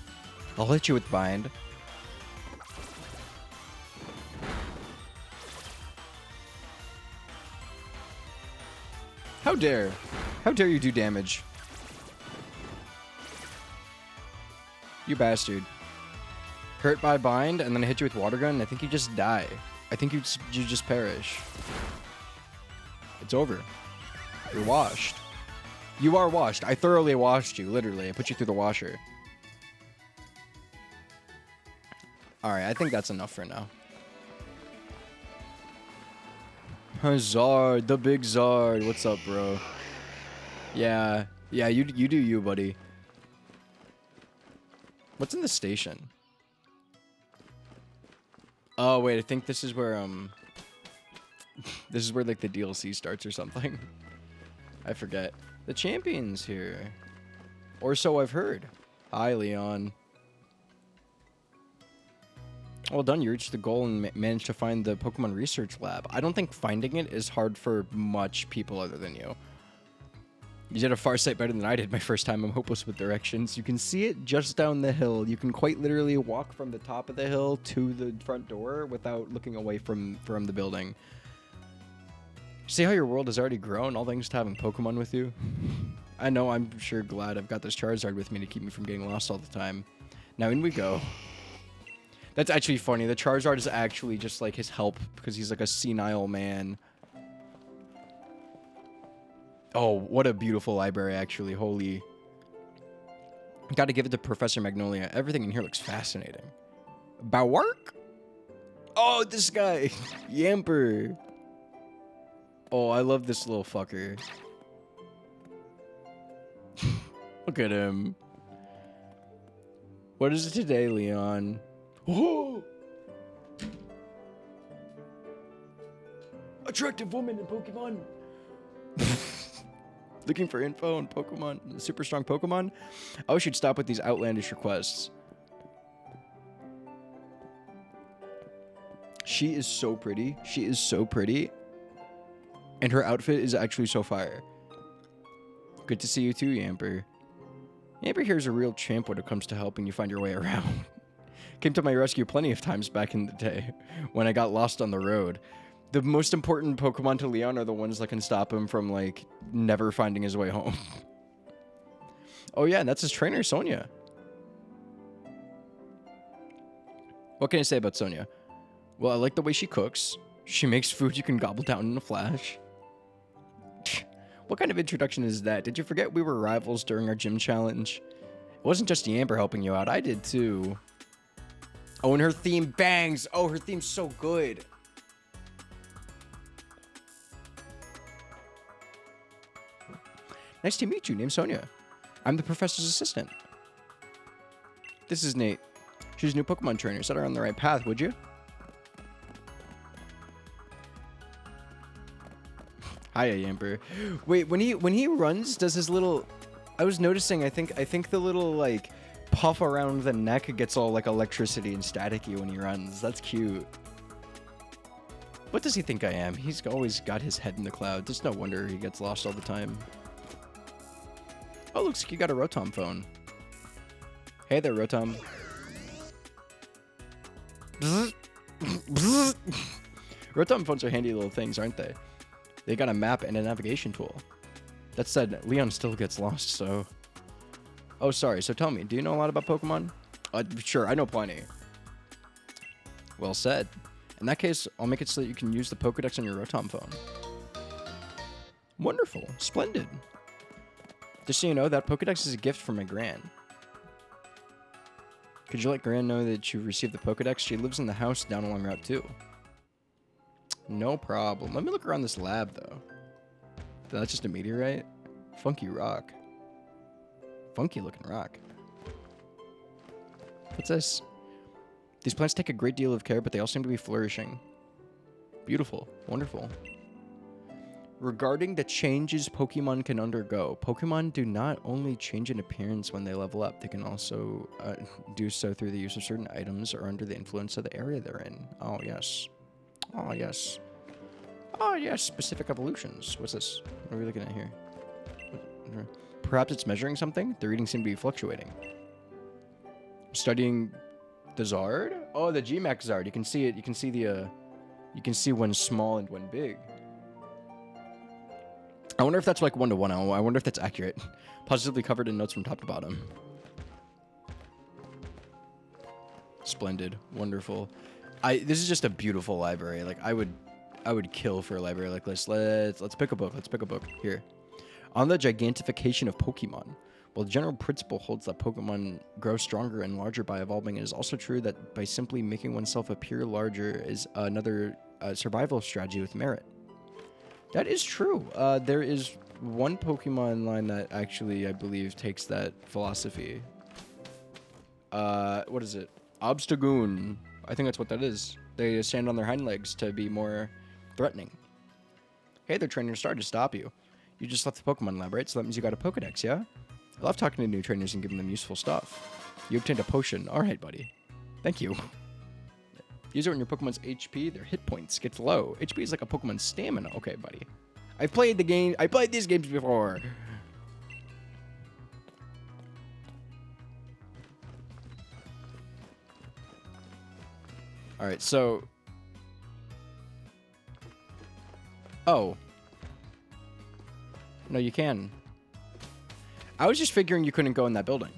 [SPEAKER 1] I'll hit you with Bind. How dare? How dare you do damage? You bastard. Hurt by Bind, and then I hit you with Water Gun, I think you just die. I think you just perish. It's over. You're washed. You are washed. I thoroughly washed you, literally. I put you through the washer. Alright, I think that's enough for now. Zard, the big Zard. What's up, bro? Yeah. Yeah, you do you, buddy. What's in the station? Oh, wait, I think this is where, this is where, like, the DLC starts or something. I forget. The champion's here. Or so I've heard. Hi, Leon. Well done, you reached the goal and managed to find the Pokemon Research Lab. I don't think finding it is hard for much people other than you. You did a far sight better than I did my first time. I'm hopeless with directions. You can see it just down the hill. You can quite literally walk from the top of the hill to the front door without looking away from the building. See how your world has already grown, all thanks to having Pokemon with you? I know, I'm sure glad I've got this Charizard with me to keep me from getting lost all the time. Now in we go. That's actually funny. The Charizard is actually just like his help because he's like a senile man. Oh, what a beautiful library, actually. Holy. Gotta give it to Professor Magnolia. Everything in here looks fascinating. Bawark? Oh, this guy. Yamper. Oh, I love this little fucker. Look at him. What is it today, Leon? Oh! Attractive woman in Pokemon. Looking for info on Pokemon, super strong Pokemon? I should stop with these outlandish requests. She is so pretty. She is so pretty. And her outfit is actually so fire. Good to see you too, Yamper. Yamper here is a real champ when it comes to helping you find your way around. Came to my rescue plenty of times back in the day when I got lost on the road. The most important Pokemon to Leon are the ones that can stop him from, like, never finding his way home. Oh yeah, and that's his trainer, Sonia. What can I say about Sonia? Well, I like the way she cooks. She makes food you can gobble down in a flash. What kind of introduction is that? Did you forget we were rivals during our gym challenge? It wasn't just Yamper helping you out, I did too. Oh, and her theme bangs. Oh, her theme's so good. Nice to meet you. Name's Sonia. I'm the professor's assistant. This is Nate. She's a new Pokemon trainer. Set her on the right path, would you? Hiya, Yamper. Wait, when he runs, does his little... I was noticing, I think the little, like, puff around the neck gets all, like, electricity and staticky when he runs. That's cute. What does he think I am? He's always got his head in the clouds. It's no wonder he gets lost all the time. Oh, looks like you got a Rotom phone. Hey there, Rotom. Rotom phones are handy little things, aren't they? They got a map and a navigation tool. That said, Leon still gets lost, so... Oh, sorry. So tell me, do you know a lot about Pokemon? Sure, I know plenty. Well said. In that case, I'll make it so that you can use the Pokedex on your Rotom phone. Wonderful. Splendid. Just so you know, that Pokedex is a gift from my Gran. Could you let Gran know that you received the Pokedex? She lives in the house down along Route 2. No problem. Let me look around this lab, though. That's just a meteorite? Funky rock. Funky looking rock. What's this? These plants take a great deal of care, but they all seem to be flourishing. Beautiful. Wonderful. Regarding the changes Pokemon can undergo, Pokemon do not only change in appearance when they level up, they can also do so through the use of certain items or under the influence of the area they're in. Oh, yes. Oh, yes. Oh, yes. Specific evolutions. What's this? What are we looking at here? Perhaps it's measuring something? The readings seem to be fluctuating. Studying the Zard? Oh, the Gmax Zard. You can see it. You can see the, you can see when small and when big. I wonder if that's like 1-to-1. I wonder if that's accurate. Positively covered in notes from top to bottom. Splendid. Wonderful. This is just a beautiful library. Like I would kill for a library like this. Let's pick a book. Let's pick a book here. On the gigantification of Pokemon. While the general principle holds that Pokemon grow stronger and larger by evolving, it is also true that by simply making oneself appear larger is another survival strategy with merit. That is true. There is one Pokemon line that actually, I believe, takes that philosophy. What is it? Obstagoon. I think that's what that is. They stand on their hind legs to be more threatening. Hey, they're training Star to stop you. You just left the Pokemon lab, right? So that means you got a Pokedex, yeah? I love talking to new trainers and giving them useful stuff. You obtained a potion. All right, buddy. Thank you. Use it when your Pokemon's HP, their hit points, gets low. HP is like a Pokemon's stamina. Okay, buddy. I played these games before. All right, so... Oh. No, you can. I was just figuring you couldn't go in that building.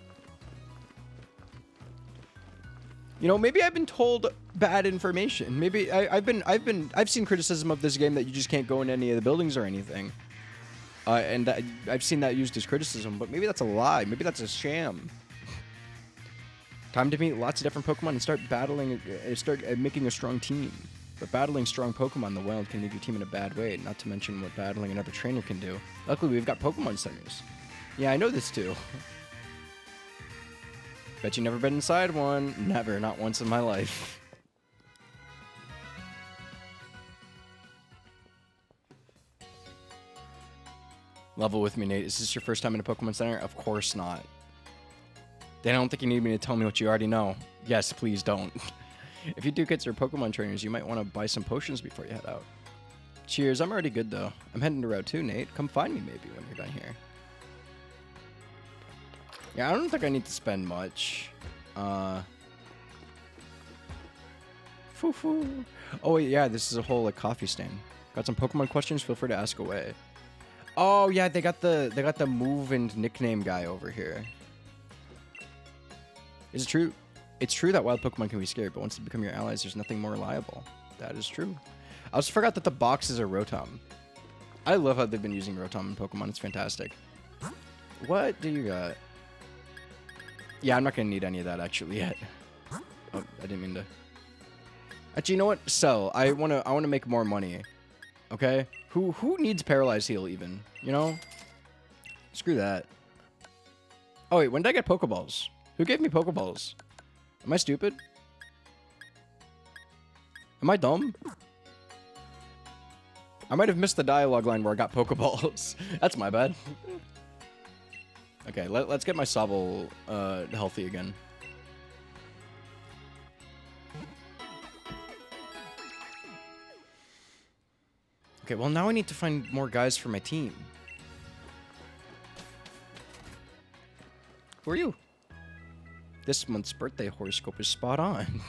[SPEAKER 1] You know, maybe I've been told bad information. Maybe I've seen criticism of this game that you just can't go in any of the buildings or anything. And I've seen that used as criticism, but maybe that's a lie. Maybe that's a sham. Time to meet lots of different Pokemon and start battling, start making a strong team. But battling strong Pokemon in the wild can leave your team in a bad way, not to mention what battling another trainer can do. Luckily, we've got Pokemon centers. Yeah, I know this too. Bet you never been inside one. Never, not once in my life. Level with me, Nate. Is this your first time in a Pokemon Center? Of course not. Then I don't think you need me to tell me what you already know. Yes, please don't. If you do consider Pokemon trainers, you might want to buy some potions before you head out. Cheers, I'm already good though. I'm heading to Route 2, Nate. Come find me maybe when you're done here. Yeah, I don't think I need to spend much. Foo-foo. Oh wait, yeah, this is a whole like coffee stand. Got some Pokemon questions? Feel free to ask away. Oh yeah, they got the move and nickname guy over here. Is it true? It's true that wild Pokemon can be scary, but once they become your allies, there's nothing more reliable. That is true. I also forgot that the box is a Rotom. I love how they've been using Rotom in Pokemon. It's fantastic. What do you got? Yeah, I'm not gonna need any of that actually yet. Oh, I didn't mean to. Actually, you know what? Sell. I wanna make more money. Okay? Who needs Paralyzed Heal even? You know? Screw that. Oh wait, when did I get Pokeballs? Who gave me Pokeballs? Am I stupid? Am I dumb? I might have missed the dialogue line where I got Pokeballs. That's my bad. Okay, let's get my Sobble healthy again. Okay, well now I need to find more guys for my team. Who are you? This month's birthday horoscope is spot on. Do you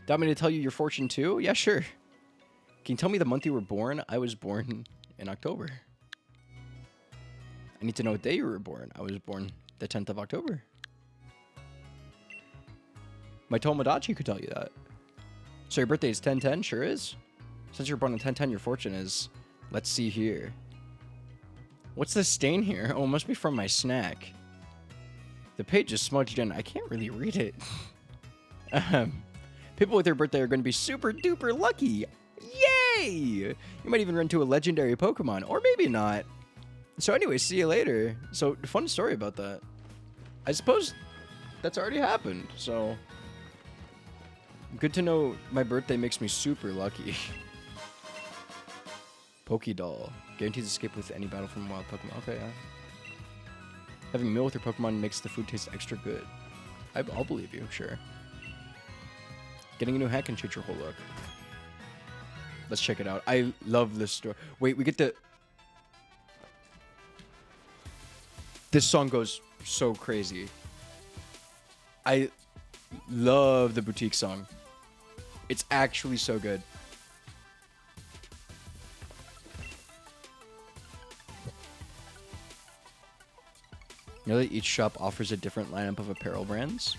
[SPEAKER 1] want me to tell you your fortune too? Yeah, sure. Can you tell me the month you were born? I was born in October. I need to know what day you were born. I was born the 10th of October. My Tomodachi could tell you that. So your birthday is 10/10? Sure is. Since you're born on 10/10, your fortune is... Let's see here. What's this stain here? Oh, it must be from my snack. The page is smudged in. I can't really read it. People with their birthday are going to be super duper lucky. Yay! You might even run into a legendary Pokemon. Or maybe not. So anyway, see you later. So, fun story about that. I suppose that's already happened, so... Good to know my birthday makes me super lucky. Pokédoll. Guarantees escape with any battle from wild Pokemon. Okay, yeah. Having a meal with your Pokemon makes the food taste extra good. I'll believe you, sure. Getting a new hat can change your whole look. Let's check it out. I love this story. Wait, we get the... This song goes so crazy. I love the boutique song. It's actually so good. You know that each shop offers a different lineup of apparel brands?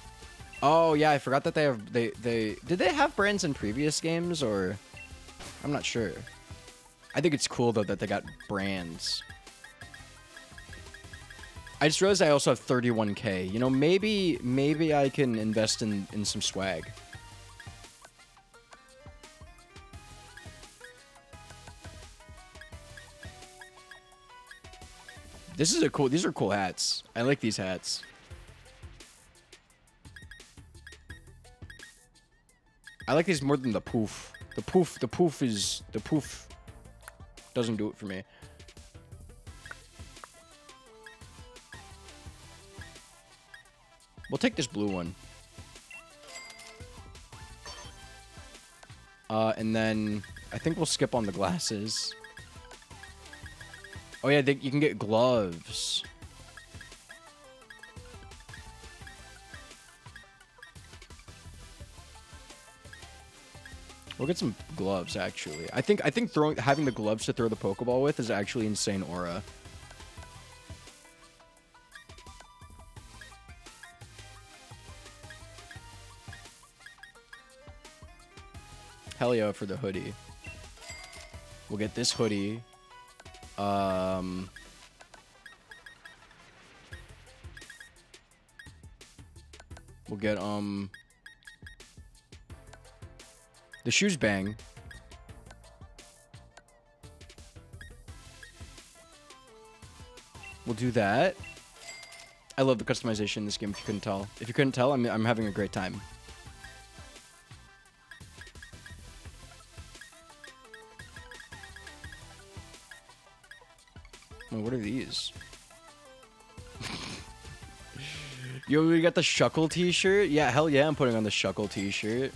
[SPEAKER 1] Oh yeah, I forgot that they have did they have brands in previous games, or I'm not sure. I think it's cool though that they got brands. I just realized I also have 31K. You know, maybe I can invest in some swag. These are cool hats. I like these hats. I like these more than the poof. The poof doesn't do it for me. We'll take this blue one. And then I think we'll skip on the glasses. Oh yeah, you can get gloves. We'll get some gloves actually. I think having the gloves to throw the Pokeball with is actually insane aura. Hell yeah for the hoodie. We'll get this hoodie. We'll get the shoes bang. We'll do that. I love the customization in this game. If you couldn't tell, I'm having a great time. Oh, what are these? Yo, we got the Shuckle t-shirt. Yeah, hell yeah, I'm putting on the Shuckle t-shirt.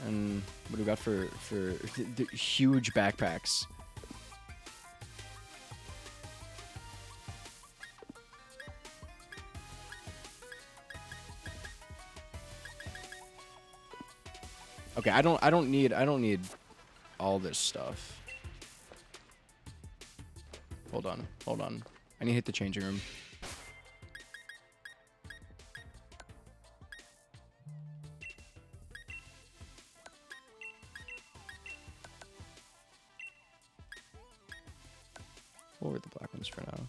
[SPEAKER 1] And what do we got for the huge backpacks? Okay, I don't need all this stuff. Hold on. I need to hit the changing room. We'll wear the black ones for now.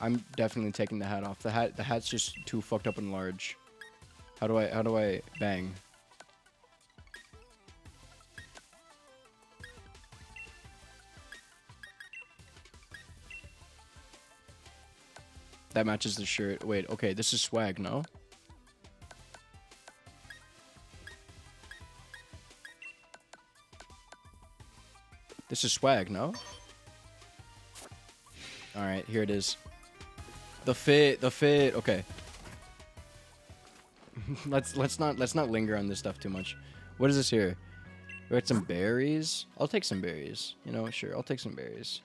[SPEAKER 1] I'm definitely taking the hat off. The hat's just too fucked up and large. How do I bang? That matches the shirt. Wait, okay, this is swag, no? This is swag, no? Alright, here it is. The fit, okay. let's not linger on this stuff too much. What is this here? We got some berries. I'll take some berries. You know, sure, I'll take some berries.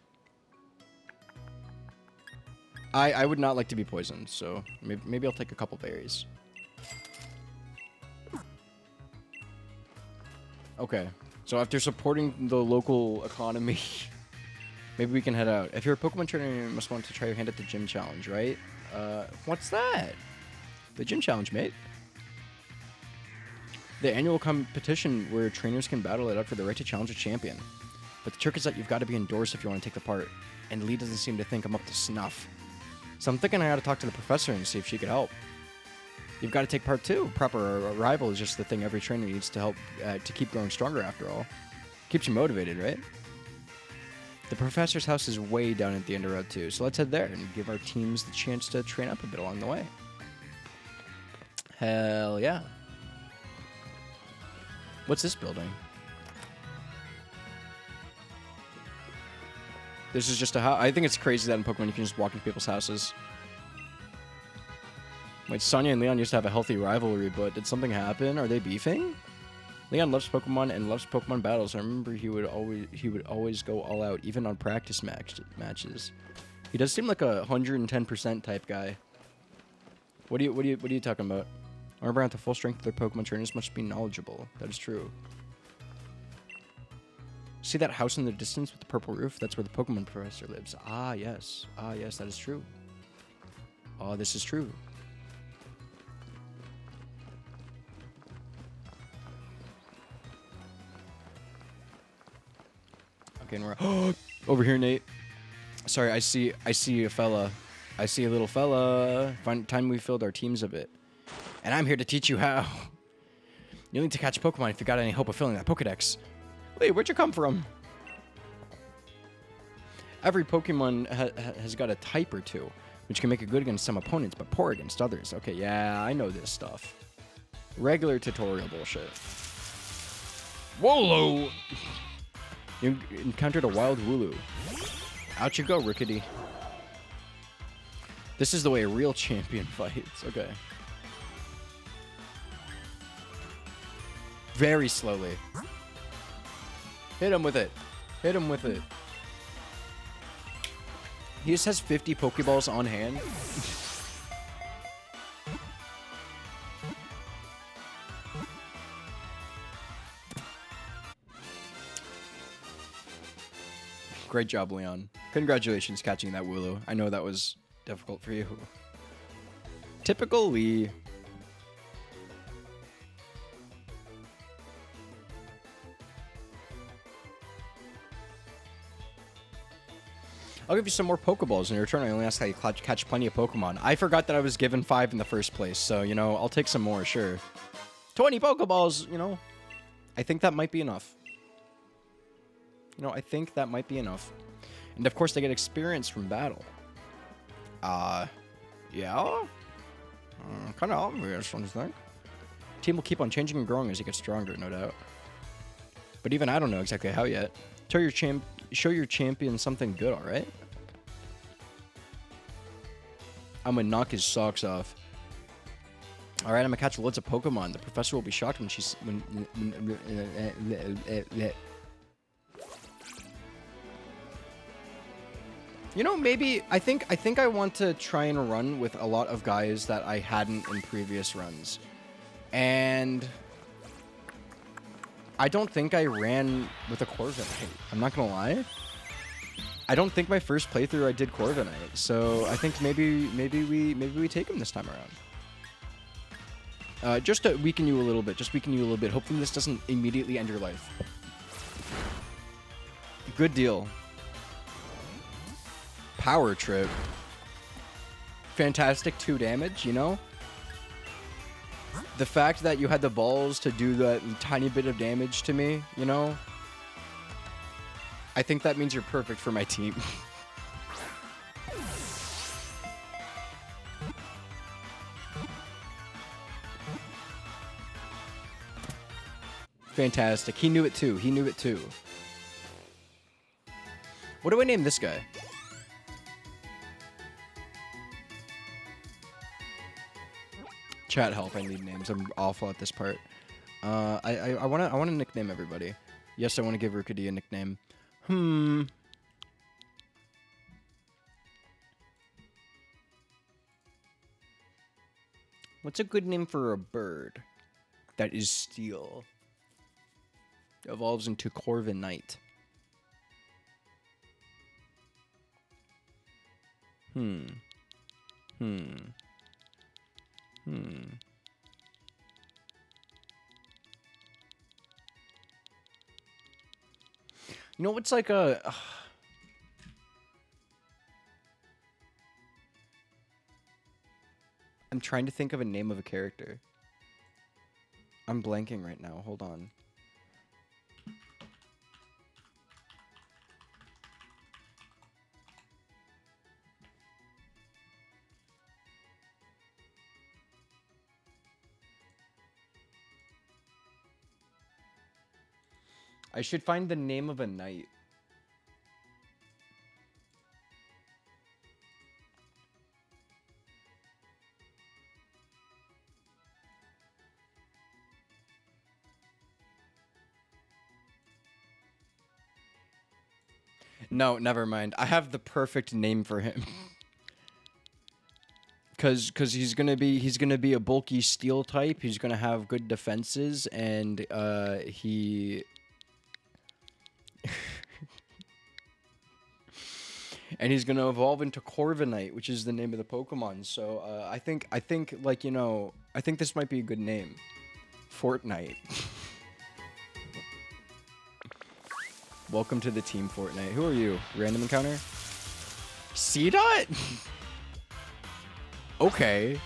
[SPEAKER 1] I would not like to be poisoned, so maybe I'll take a couple berries. Okay, so after supporting the local economy, maybe we can head out. If you're a Pokemon trainer, you must want to try your hand at the gym challenge, right? What's that? The gym challenge, mate. The annual competition where trainers can battle it out for the right to challenge a champion. But the trick is that you've got to be endorsed if you want to take the part. And Lee doesn't seem to think I'm up to snuff. So I'm thinking I gotta talk to the professor and see if she could help. You've got to take part too. Proper arrival is just the thing every trainer needs to help to keep growing stronger after all. Keeps you motivated, right? The professor's house is way down at the end of Route 2, so let's head there and give our teams the chance to train up a bit along the way. Hell yeah. What's this building? This is just a house. I think it's crazy that in Pokemon you can just walk into people's houses. Wait, Sonia and Leon used to have a healthy rivalry, but did something happen? Are they beefing? Leon loves Pokemon and loves Pokemon battles. I remember he would always go all out, even on practice matches. He does seem like a 110% type guy. What are you talking about? Remember, at the full strength of their Pokemon trainers must be knowledgeable. That is true. See that house in the distance with the purple roof? That's where the Pokemon professor lives. Ah, yes. Ah, yes, that is true. Oh, this is true. Okay, and we're over here, Nate. Sorry, I see a fella. I see a little fella. Time we filled our teams a bit. And I'm here to teach you how. You'll need to catch Pokemon if you got any hope of filling that Pokedex. Wait, where'd you come from? Every Pokemon has got a type or two, which can make it good against some opponents, but poor against others. Okay, yeah, I know this stuff. Regular tutorial bullshit. Wooloo! You encountered a wild Wooloo. Out you go, Rickety. This is the way a real champion fights. Okay. Very slowly. Hit him with it. Hit him with it. He just has 50 Pokeballs on hand. Great job, Leon. Congratulations catching that Wooloo. I know that was difficult for you. Typical Lee. I'll give you some more Pokeballs in return. I only ask how you catch plenty of Pokemon. I forgot that I was given 5 in the first place, so, you know, I'll take some more, sure. 20 Pokeballs, you know. I think that might be enough. You know, I think that might be enough. And, of course, they get experience from battle. Yeah? Kind of obvious, don't you think? Team will keep on changing and growing as you get stronger, no doubt. But even I don't know exactly how yet. Show your champion something good, alright? I'm gonna knock his socks off. Alright, I'm gonna catch loads of Pokemon. The professor will be shocked when she's... You know, maybe... I think I want to try and run with a lot of guys that I hadn't in previous runs. And... I don't think I ran with a Corviknight. I'm not gonna lie. I don't think my first playthrough I did Corviknight. So I think maybe we take him this time around. Just to weaken you a little bit. Just weaken you a little bit. Hopefully this doesn't immediately end your life. Good deal. Power Trip. Fantastic 2 damage, you know? The fact that you had the balls to do that tiny bit of damage to me, you know? I think that means you're perfect for my team. Fantastic. He knew it too. He knew it too. What do I name this guy? Chat help. I need names. I'm awful at this part. I wanna nickname everybody. Yes, I want to give Rookity a nickname. What's a good name for a bird that is steel? Evolves into Corviknight. You know what's like a... I'm trying to think of a name of a character. I'm blanking right now. Hold on. I should find the name of a knight. No, never mind. I have the perfect name for him. Cause he's gonna be a bulky steel type. He's gonna have good defenses, and he and he's gonna evolve into Corviknight, which is the name of the Pokemon. So I think like, you know, I think this might be a good name. Fortnite. Welcome to the team, Fortnite. Who are you? Random encounter? C-Dot? Okay.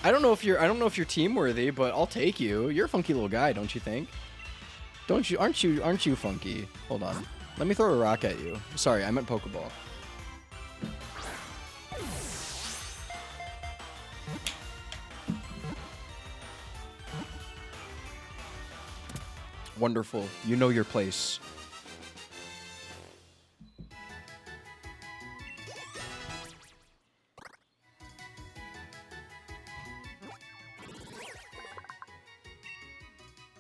[SPEAKER 1] I don't know if you're team worthy, but I'll take you. You're a funky little guy, don't you think? Aren't you funky? Hold on. Let me throw a rock at you. Sorry, I meant Pokeball. Wonderful. You know your place.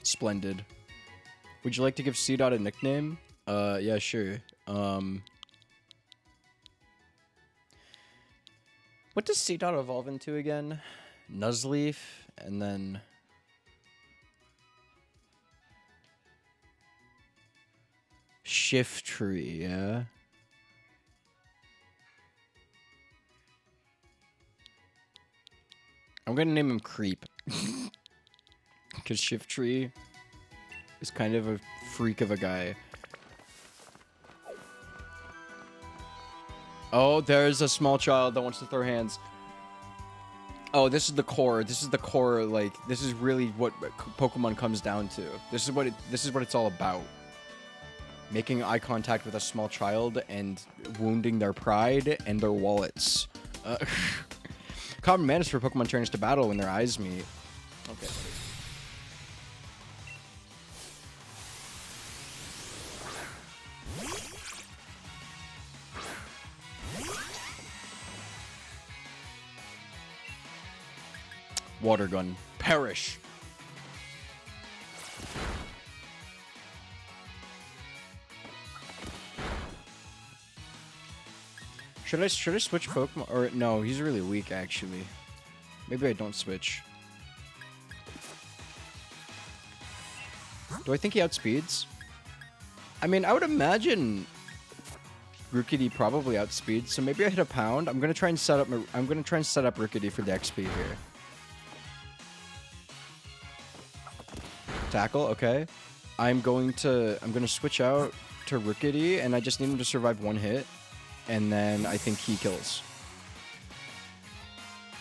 [SPEAKER 1] Splendid. Would you like to give C-Dot a nickname? Yeah, sure. What does C-Dot evolve into again? Nuzleaf, and then... Shiftry, yeah? I'm gonna name him Creep. Because Shiftry is kind of a freak of a guy. Oh, there's a small child that wants to throw hands. Oh, this is the core. This is the core, like, this is really what Pokemon comes down to. This is what it's all about. Making eye contact with a small child and wounding their pride and their wallets. Common manners for Pokemon trainers to battle when their eyes meet. Okay. Water gun. Perish. Should I switch Pokemon? Or no, he's really weak actually. Maybe I don't switch. Do I think he outspeeds? I mean, I would imagine Rookity probably outspeeds, so maybe I hit a pound. I'm gonna try and set up Rookity for the XP here. Tackle, okay. I'm gonna switch out to Rookity, and I just need him to survive one hit, and then I think he kills.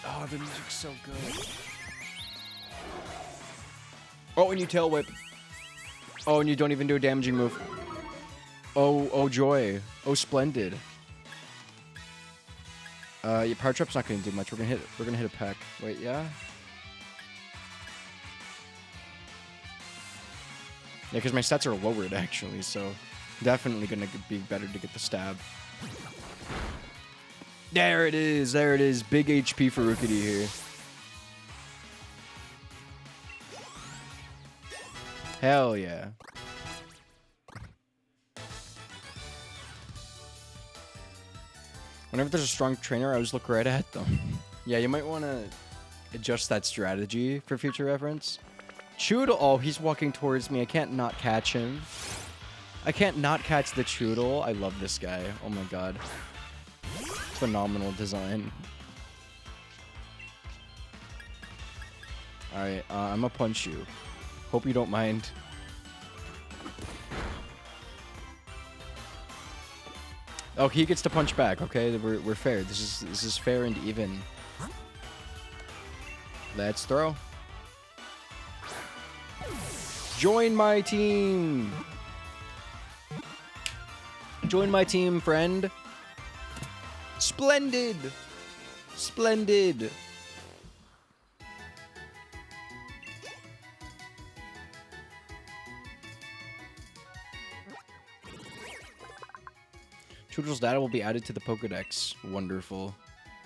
[SPEAKER 1] Oh, the music's so good. Oh, and you tail whip. Oh, and you don't even do a damaging move. Oh, joy. Oh, splendid. Yeah, Power Trap's not gonna do much. We're gonna hit a peck. Wait, yeah? Yeah, because my stats are lowered, actually, so definitely going to be better to get the stab. There it is. There it is. Big HP for Rookity here. Hell yeah. Whenever there's a strong trainer, I always look right at them. Yeah, you might want to adjust that strategy for future reference. Choodle. Oh, he's walking towards me. I can't not catch him. I can't not catch the Choodle. I love this guy. Oh my god. Phenomenal design. Alright, I'm gonna punch you. Hope you don't mind. Oh, he gets to punch back. Okay, we're fair. This is fair and even. Let's throw. Join my team. Join my team, friend. Splendid. Splendid. Choodle's data will be added to the Pokedex. Wonderful.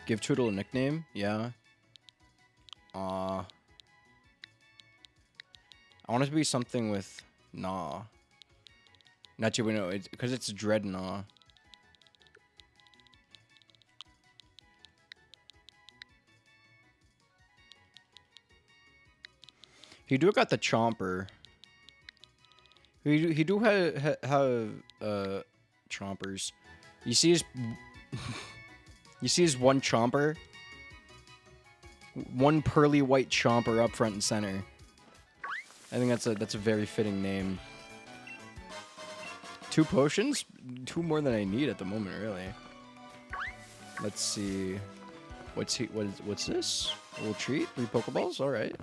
[SPEAKER 1] Give Choodle a nickname? Yeah. I want it to be something with Nah. Not you, no, it's because it's Dreadnought. He do got the Chomper. He do have Chompers. You see his you see his one Chomper? One pearly white Chomper up front and center. I think that's a very fitting name. 2 potions? 2 more than I need at the moment, really. Let's see. What's this? A little treat? 3 Pokeballs? Alright.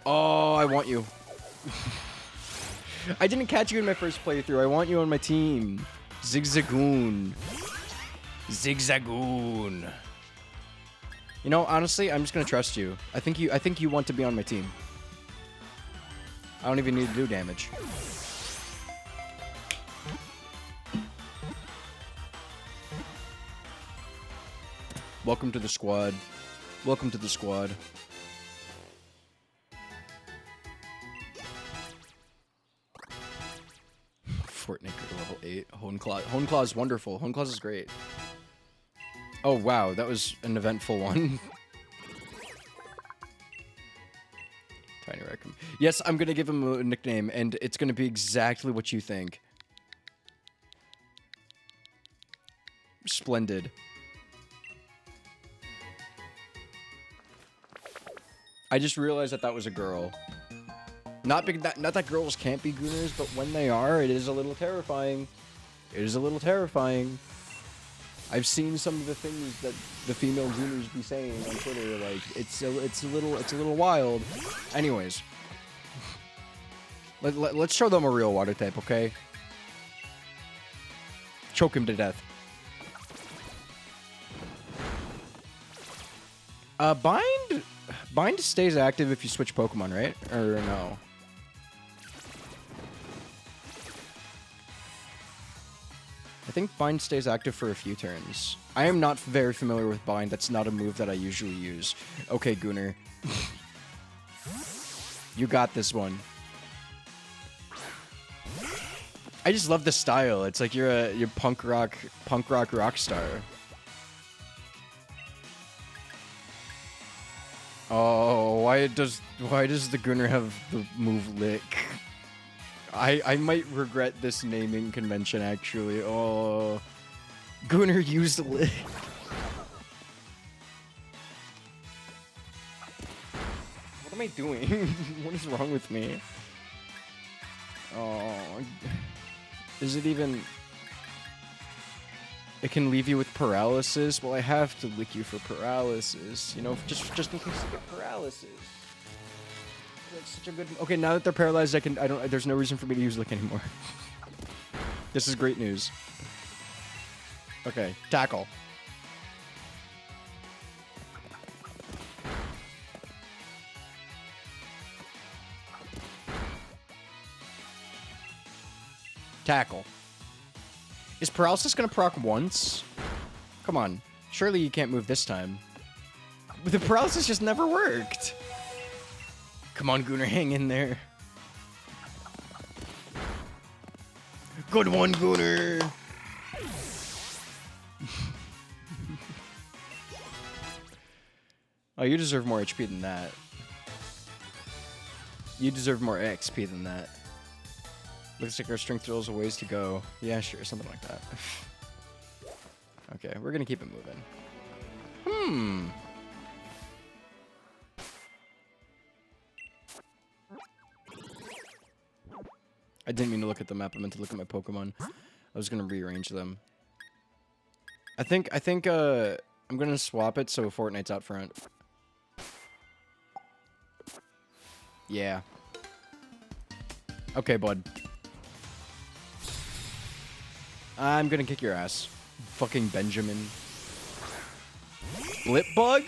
[SPEAKER 1] Oh, I want you. I didn't catch you in my first playthrough. I want you on my team. Zigzagoon. Zigzagoon. You know, honestly, I'm just gonna trust you. I think you want to be on my team. I don't even need to do damage. Welcome to the squad. Welcome to the squad. Fortnite level 8. Honeclaw. Honeclaw is wonderful. Honeclaw is great. Oh, wow. That was an eventful one. Tiny Raccoon. Yes, I'm going to give him a nickname, and it's going to be exactly what you think. Splendid. I just realized that was a girl. Not that girls can't be Gooners, but when they are, it is a little terrifying. It is a little terrifying. I've seen some of the things that the female Gooners be saying on Twitter. Like it's a little wild. Anyways, let's show them a real water type, okay? Choke him to death. Bind stays active if you switch Pokemon, right? Or no? I think Bind stays active for a few turns. I am not very familiar with Bind. That's not a move that I usually use. Okay, Gooner. You got this one. I just love the style. It's like you're punk rock rock star. Oh, why does the Gooner have the move Lick? I might regret this naming convention, actually. Oh, Gooner used Lick. What am I doing? What is wrong with me? Oh, is it even... It can leave you with paralysis? Well, I have to lick you for paralysis. You know, just in case you get paralysis. That's such a good... Okay, now that they're paralyzed, there's no reason for me to use Lick anymore. This is great news. Okay, tackle. Tackle. Is paralysis gonna proc once? Come on. Surely you can't move this time. The paralysis just never worked. Come on, Gunnar, hang in there. Good one, Gunnar. Oh, you deserve more HP than that. You deserve more XP than that. Looks like our strength drills a ways to go. Yeah, sure, something like that. Okay, we're gonna keep it moving. I didn't mean to look at the map. I meant to look at my Pokemon. I was gonna rearrange them. I think I'm gonna swap it so Fortnite's out front. Yeah. Okay, bud. I'm gonna kick your ass. Fucking Benjamin. Blip Bug?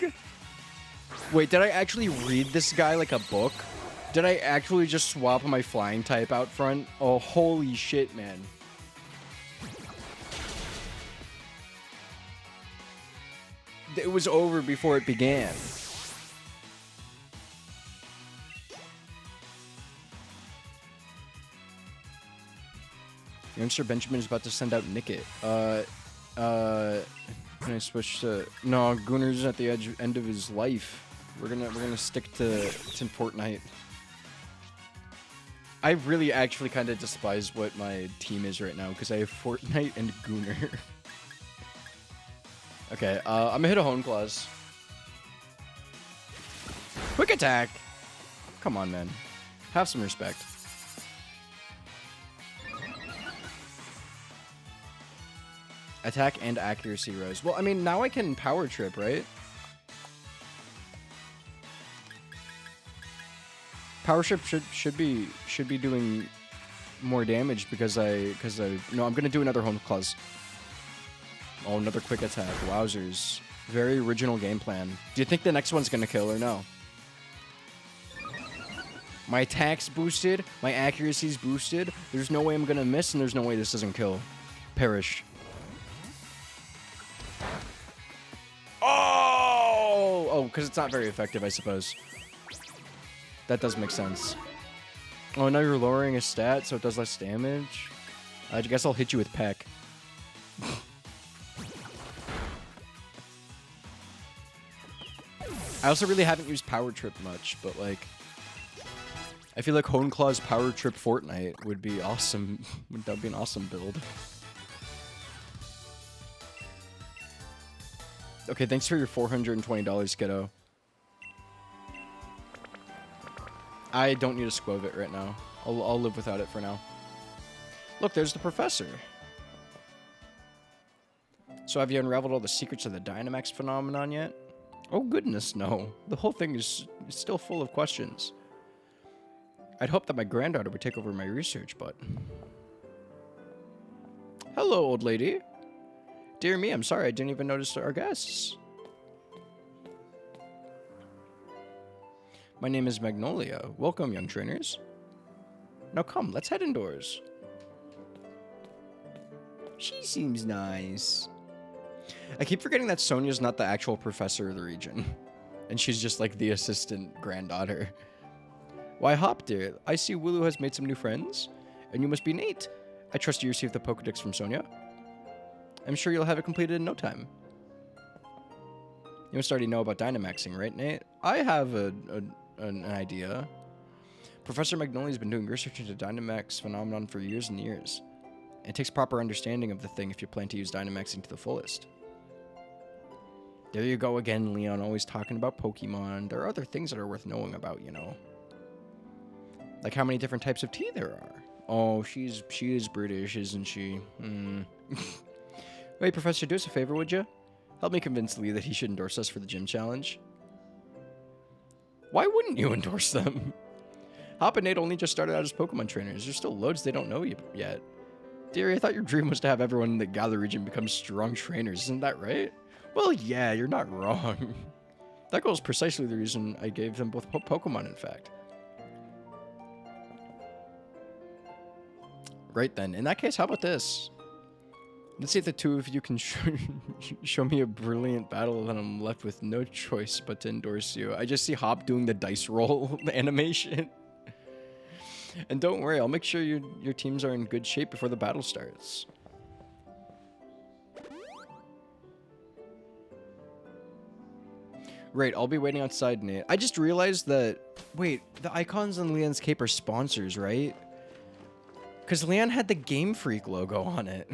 [SPEAKER 1] Wait, did I actually read this guy like a book? Did I actually just swap my flying type out front? Oh, holy shit, man. It was over before it began. Youngster Benjamin is about to send out Nickit. Can I switch to... No, Gunnar's at the end of his life. We're gonna stick to Fortnite. I really actually kind of despise what my team is right now because I have Fortnite and Gunnar. Okay, I'm gonna hit a Hone Claws. Quick attack! Come on, man. Have some respect. Attack and accuracy rose. Well, I mean, now I can power trip, right? Power trip should be doing more damage because no, I'm gonna do another Hone Claws. Oh, another quick attack. Wowzers. Very original game plan. Do you think the next one's gonna kill or no? My attack's boosted. My accuracy's boosted. There's no way I'm gonna miss, and there's no way this doesn't kill. Perish. Oh, because it's not very effective, I suppose. That does make sense. Oh, now you're lowering a stat, so it does less damage. I guess I'll hit you with Peck. I also really haven't used Power Trip much, but like, I feel like Hone Claws Power Trip Fortnite would be awesome. That would be an awesome build. Okay, thanks for your $420, kiddo. I don't need a Squovit right now. I'll live without it for now. Look, there's the professor. So have you unraveled all the secrets of the Dynamax phenomenon yet? Oh goodness, no. The whole thing is still full of questions. I'd hoped that my granddaughter would take over my research, but... Hello, old lady. Dear me, I'm sorry, I didn't even notice our guests. My name is Magnolia. Welcome, young trainers. Now come, let's head indoors. She seems nice. I keep forgetting that Sonia's not the actual professor of the region. And she's just like the assistant granddaughter. Why, Hop, dear. I see Wooloo has made some new friends. And you must be Nate. I trust you received the Pokedex from Sonia. I'm sure you'll have it completed in no time. You must already know about Dynamaxing, right, Nate? I have an idea. Professor Magnolia's been doing research into Dynamax phenomenon for years and years. It takes proper understanding of the thing if you plan to use Dynamaxing to the fullest. There you go again, Leon, always talking about Pokemon. There are other things that are worth knowing about, you know. Like how many different types of tea there are. Oh, she is British, isn't she? Wait, Professor, do us a favor, would you? Help me convince Lee that he should endorse us for the gym challenge. Why wouldn't you endorse them? Hop and Nate only just started out as Pokemon trainers. There's still loads they don't know yet. Dearie, I thought your dream was to have everyone in the Galar region become strong trainers. Isn't that right? Well, yeah, you're not wrong. That goal is precisely the reason I gave them both Pokemon, in fact. Great then. In that case, how about this? Let's see if the two of you can show me a brilliant battle, then I'm left with no choice but to endorse you. I just see Hop doing the dice roll animation. And don't worry, I'll make sure your teams are in good shape before the battle starts. Right, I'll be waiting outside, Nate. I just realized that... Wait, the icons on Leon's cape are sponsors, right? Because Leon had the Game Freak logo on it.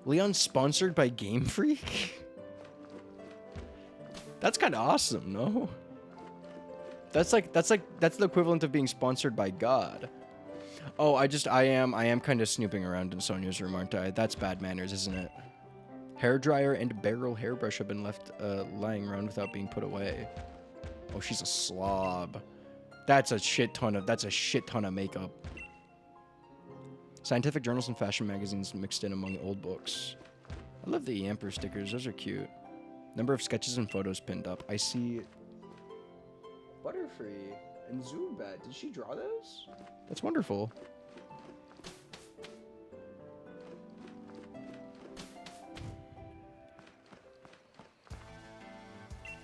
[SPEAKER 1] Leon's sponsored by Game Freak? That's kind of awesome, no? That's the equivalent of being sponsored by God. Oh, I am kind of snooping around in Sonia's room, aren't I? That's bad manners, isn't it? Hairdryer and barrel hairbrush have been left lying around without being put away. Oh, she's a slob. That's a shit ton of makeup. Scientific journals and fashion magazines mixed in among old books. I love the Yamper stickers. Those are cute. Number of sketches and photos pinned up. I see Butterfree and Zubat. Did she draw those? That's wonderful.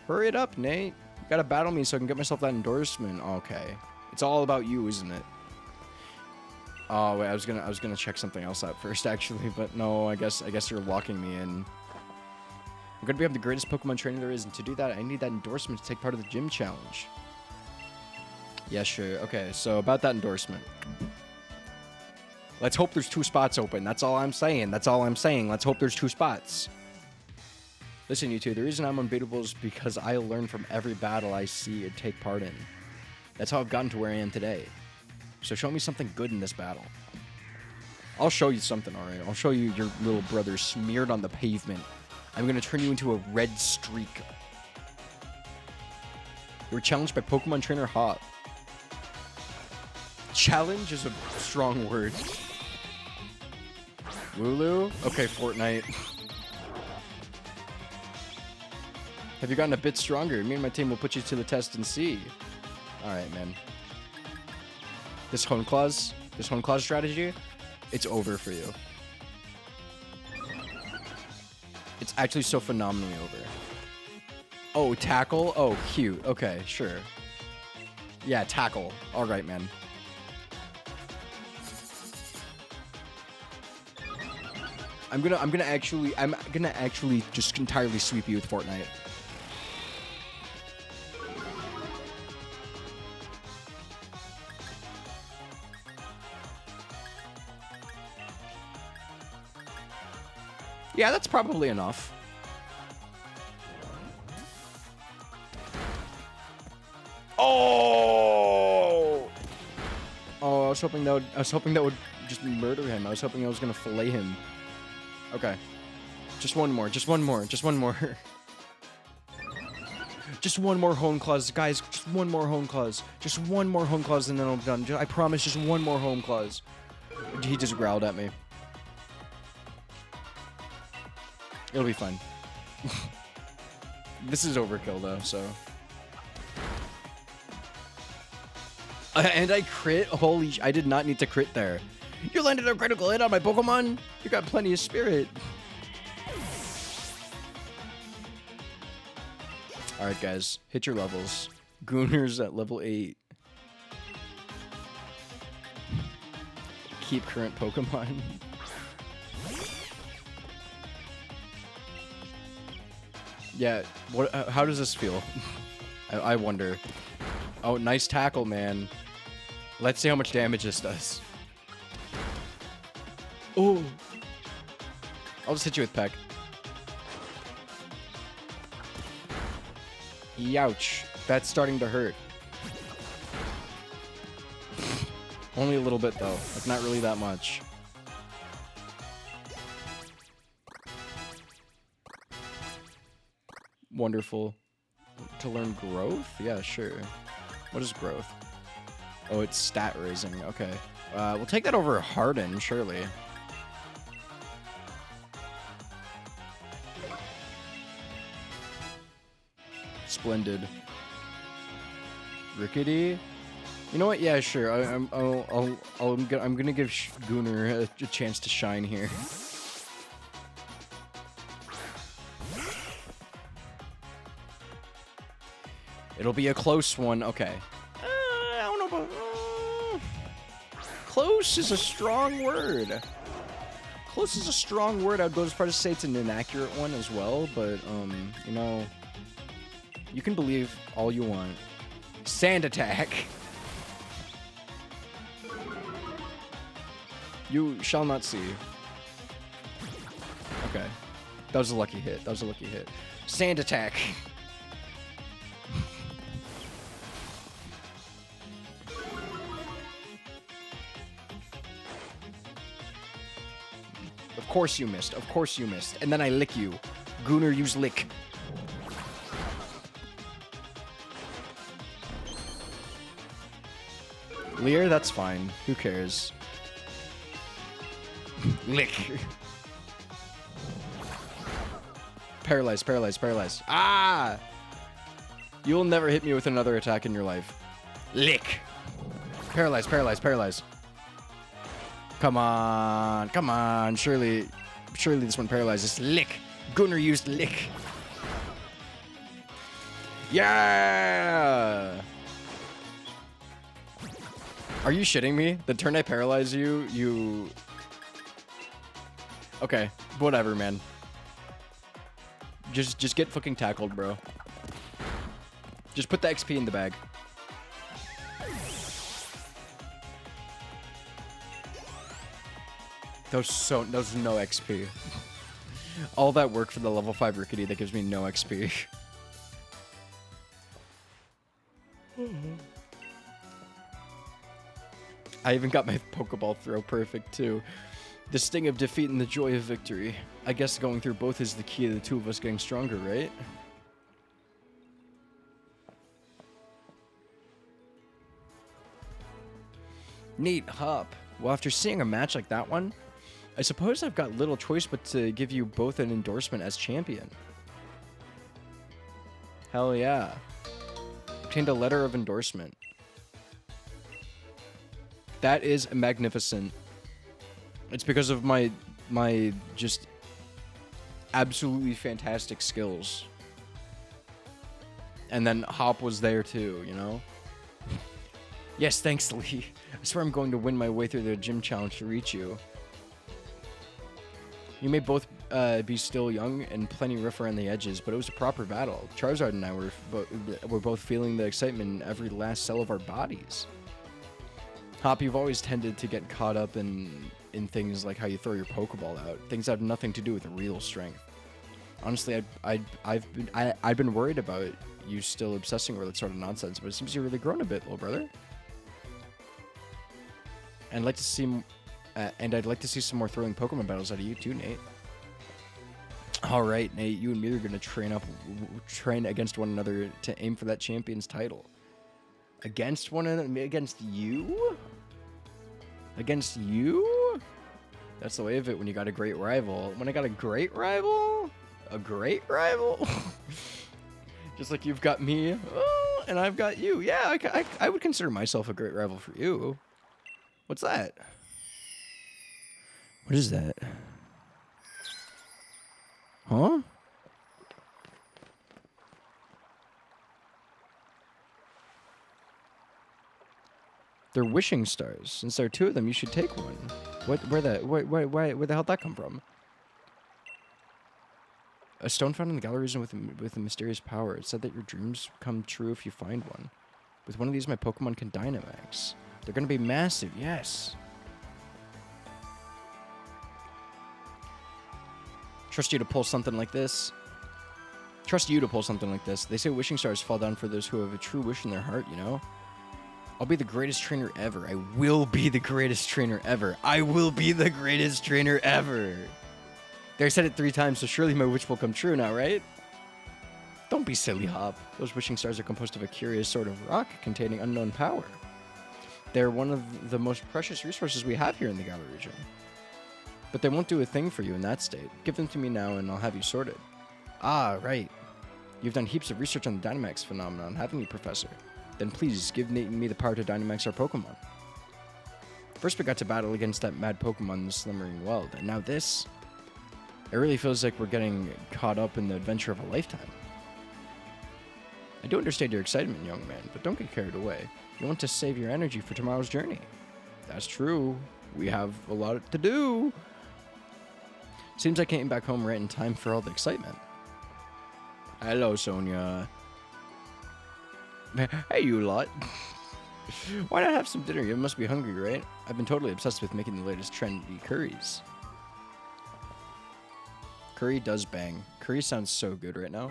[SPEAKER 1] Hurry it up, Nate. You gotta battle me so I can get myself that endorsement. Okay. It's all about you, isn't it? Oh wait, I was gonna check something else out first actually, but no, I guess you're locking me in. I'm gonna become the greatest Pokemon trainer there is, and to do that, I need that endorsement to take part of the gym challenge. Yeah, sure. Okay, so about that endorsement. Let's hope there's 2 spots open. That's all I'm saying. Let's hope there's 2 spots. Listen, you two, the reason I'm unbeatable is because I learn from every battle I see and take part in. That's how I've gotten to where I am today. So show me something good in this battle. I'll show you something, alright? I'll show you your little brother smeared on the pavement. I'm gonna turn you into a red streak. You were challenged by Pokemon Trainer Hop. Challenge is a strong word. Wooloo? Okay, Fortnite. Have you gotten a bit stronger? Me and my team will put you to the test and see. Alright, man. This Honeclaws strategy, it's over for you. It's actually so phenomenally over. Oh, tackle? Oh, cute. Okay, sure. Yeah, tackle. Alright, man. I'm gonna actually just entirely sweep you with Fortnite. Yeah, that's probably enough. Oh! Oh, I was hoping that would just murder him. I was hoping I was gonna fillet him. Okay. Just one more. Just one more. Just one more. Just one more Honeclaws, guys. Just one more Honeclaws. Just one more Honeclaws and then I'm done. I promise, just one more Honeclaws. He just growled at me. It'll be fine. This is overkill though, so. And I crit? Holy I did not need to crit there. You landed a critical hit on my Pokemon? You got plenty of spirit. Alright guys, hit your levels. Gooner's at level 8. Keep current Pokemon. Yeah, what? How does this feel? I wonder. Oh, nice tackle, man. Let's see how much damage this does. Oh. I'll just hit you with Peck. Youch. That's starting to hurt. Only a little bit, though. Like, not really that much. Wonderful. To learn growth? Yeah, sure. What is growth? Oh, it's stat raising. Okay. We'll take that over Harden, surely. Splendid. Rickety? You know what? Yeah, sure. I'm gonna give Gunnar a chance to shine here. It'll be a close one. Okay. I don't know about... close is a strong word. Close is a strong word. I'd go as far as to say it's an inaccurate one as well, but, you know, you can believe all you want. Sand attack. You shall not see. Okay. That was a lucky hit. That was a lucky hit. Sand attack. Of course you missed. Of course you missed. And then I lick you. Gunnar, use lick. Lear, that's fine. Who cares? Lick. Paralyze, paralyze, paralyze. Ah! You will never hit me with another attack in your life. Lick. Paralyze, paralyze, paralyze. Come on, come on. Surely this one paralyzes. Lick. Gunnar used lick. Yeah! Are you shitting me? The turn I paralyze you, you... Okay, whatever, man. Just get fucking tackled, bro. Just put the XP in the bag. That was no XP. All that work for the level 5 Rickety that gives me no XP. I even got my Pokeball throw perfect too. The sting of defeat and the joy of victory. I guess going through both is the key to the two of us getting stronger, right? Neat, Hop. Well, after seeing a match like that one, I suppose I've got little choice but to give you both an endorsement as champion. Hell yeah. Obtained a letter of endorsement. That is magnificent. It's because of my just absolutely fantastic skills. And then Hop was there too, you know? Yes, thanks, Lee. I swear I'm going to win my way through the gym challenge to reach you. You may both be still young and plenty rough around the edges, but it was a proper battle. Charizard and I were both feeling the excitement in every last cell of our bodies. Hop, you've always tended to get caught up in things like how you throw your Pokeball out. Things that have nothing to do with real strength. Honestly, I've been worried about you still obsessing over that sort of nonsense, but it seems you've really grown a bit, little brother. And I'd like to see some more thrilling Pokemon battles out of you too, Nate. All right, Nate, you and me are gonna train against one another to aim for that champion's title. Against you? Against you? That's the way of it when you got a great rival. When I got a great rival? A great rival? Just like you've got me, and I've got you. Yeah, I would consider myself a great rival for you. What's that? What is that? Huh? They're wishing stars. Since there are two of them, you should take one. Where the hell did that come from? A stone found in the galleries with a mysterious power. It said that your dreams come true if you find one. With one of these, my Pokemon can Dynamax. They're gonna be massive, yes. Trust you to pull something like this. Trust you to pull something like this. They say wishing stars fall down for those who have a true wish in their heart, you know? I'll be the greatest trainer ever. I will be the greatest trainer ever. I will be the greatest trainer ever. There, I said it 3 times, so surely my wish will come true now, right? Don't be silly, Hop. Those wishing stars are composed of a curious sort of rock containing unknown power. They're one of the most precious resources we have here in the Galar region. But they won't do a thing for you in that state. Give them to me now and I'll have you sorted. Ah, right. You've done heaps of research on the Dynamax phenomenon, haven't you, Professor? Then please give Nate and me the power to Dynamax our Pokemon. First we got to battle against that mad Pokemon in the Slumbering Weld, and now this. It really feels like we're getting caught up in the adventure of a lifetime. I do understand your excitement, young man, but don't get carried away. You want to save your energy for tomorrow's journey. That's true. We have a lot to do. Seems I came back home right in time for all the excitement. Hello, Sonia. Hey, you lot. Why not have some dinner? You must be hungry, right? I've been totally obsessed with making the latest trendy curries. Curry does bang. Curry sounds so good right now.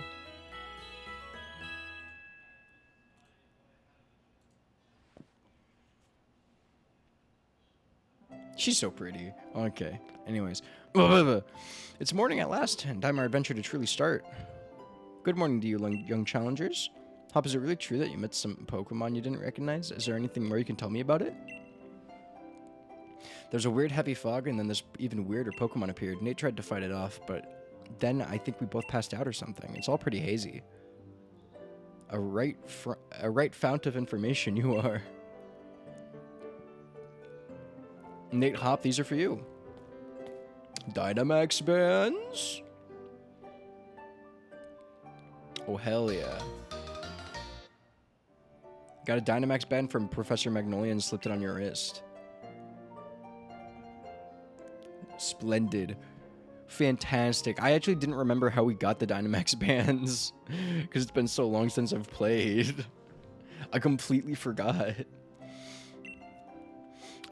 [SPEAKER 1] She's so pretty. Okay. Anyways. It's morning at last, and time our adventure to truly start. Good morning to you, young challengers. Hop, is it really true that you met some Pokemon you didn't recognize? Is there anything more you can tell me about it? There's a weird heavy fog, and then this even weirder Pokemon appeared. Nate tried to fight it off, but then I think we both passed out or something. It's all pretty hazy. A right fount of information you are. Nate, Hop, these are for you. Dynamax bands? Oh, hell yeah. Got a Dynamax band from Professor Magnolia and slipped it on your wrist. Splendid. Fantastic. I actually didn't remember how we got the Dynamax bands because it's been so long since I've played. I completely forgot.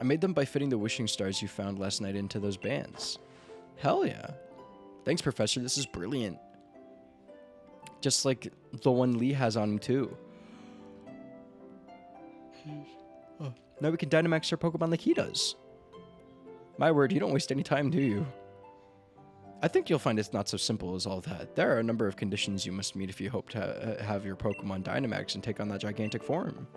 [SPEAKER 1] I made them by fitting the wishing stars you found last night into those bands. Hell yeah. Thanks, Professor. This is brilliant. Just like the one Lee has on him, too. Oh, now we can Dynamax our Pokemon like he does. My word, you don't waste any time, do you? I think you'll find it's not so simple as all that. There are a number of conditions you must meet if you hope to have your Pokemon Dynamax and take on that gigantic form.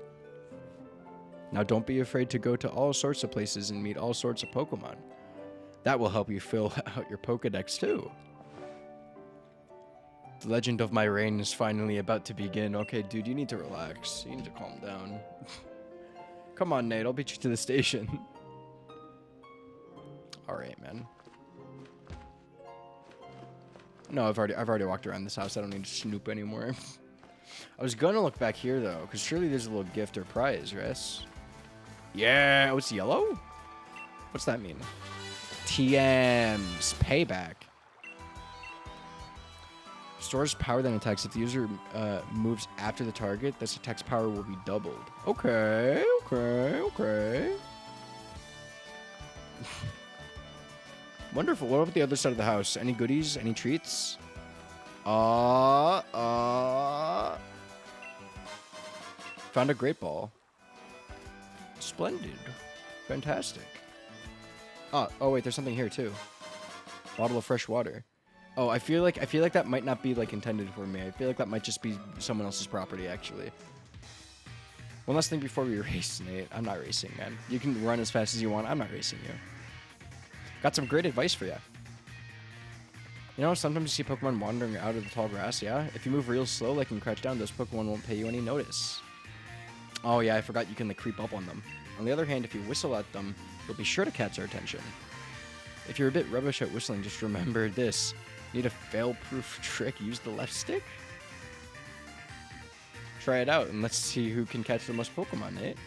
[SPEAKER 1] Now don't be afraid to go to all sorts of places and meet all sorts of Pokemon. That will help you fill out your Pokedex too. The legend of my reign is finally about to begin. Okay, dude, you need to relax. You need to calm down. Come on, Nate, I'll beat you to the station. Alright, man. No, I've already walked around this house. I don't need to snoop anymore. I was gonna look back here though, because surely there's a little gift or prize, right? Yeah, oh, it's yellow? What's that mean? TM's payback. Stores power then attacks. If the user moves after the target, this attack's power will be doubled. Okay. Wonderful. What about the other side of the house? Any goodies? Any treats? Found a great ball. Splendid. Fantastic. Oh wait, there's something here too. Bottle of fresh water. Oh, I feel like that might not be like intended for me. I feel like that might just be someone else's property actually. One last thing before we race, Nate. I'm not racing, man. You can run as fast as you want. I'm not racing you. Got some great advice for you. You know, sometimes you see Pokemon wandering out of the tall grass, yeah? If you move real slow, like and crouch down, those Pokemon won't pay you any notice. Oh yeah, I forgot you can like creep up on them. On the other hand, if you whistle at them, you'll be sure to catch their attention. If you're a bit rubbish at whistling, just remember this. Need a fail-proof trick? Use the left stick? Try it out, and let's see who can catch the most Pokemon, Nate.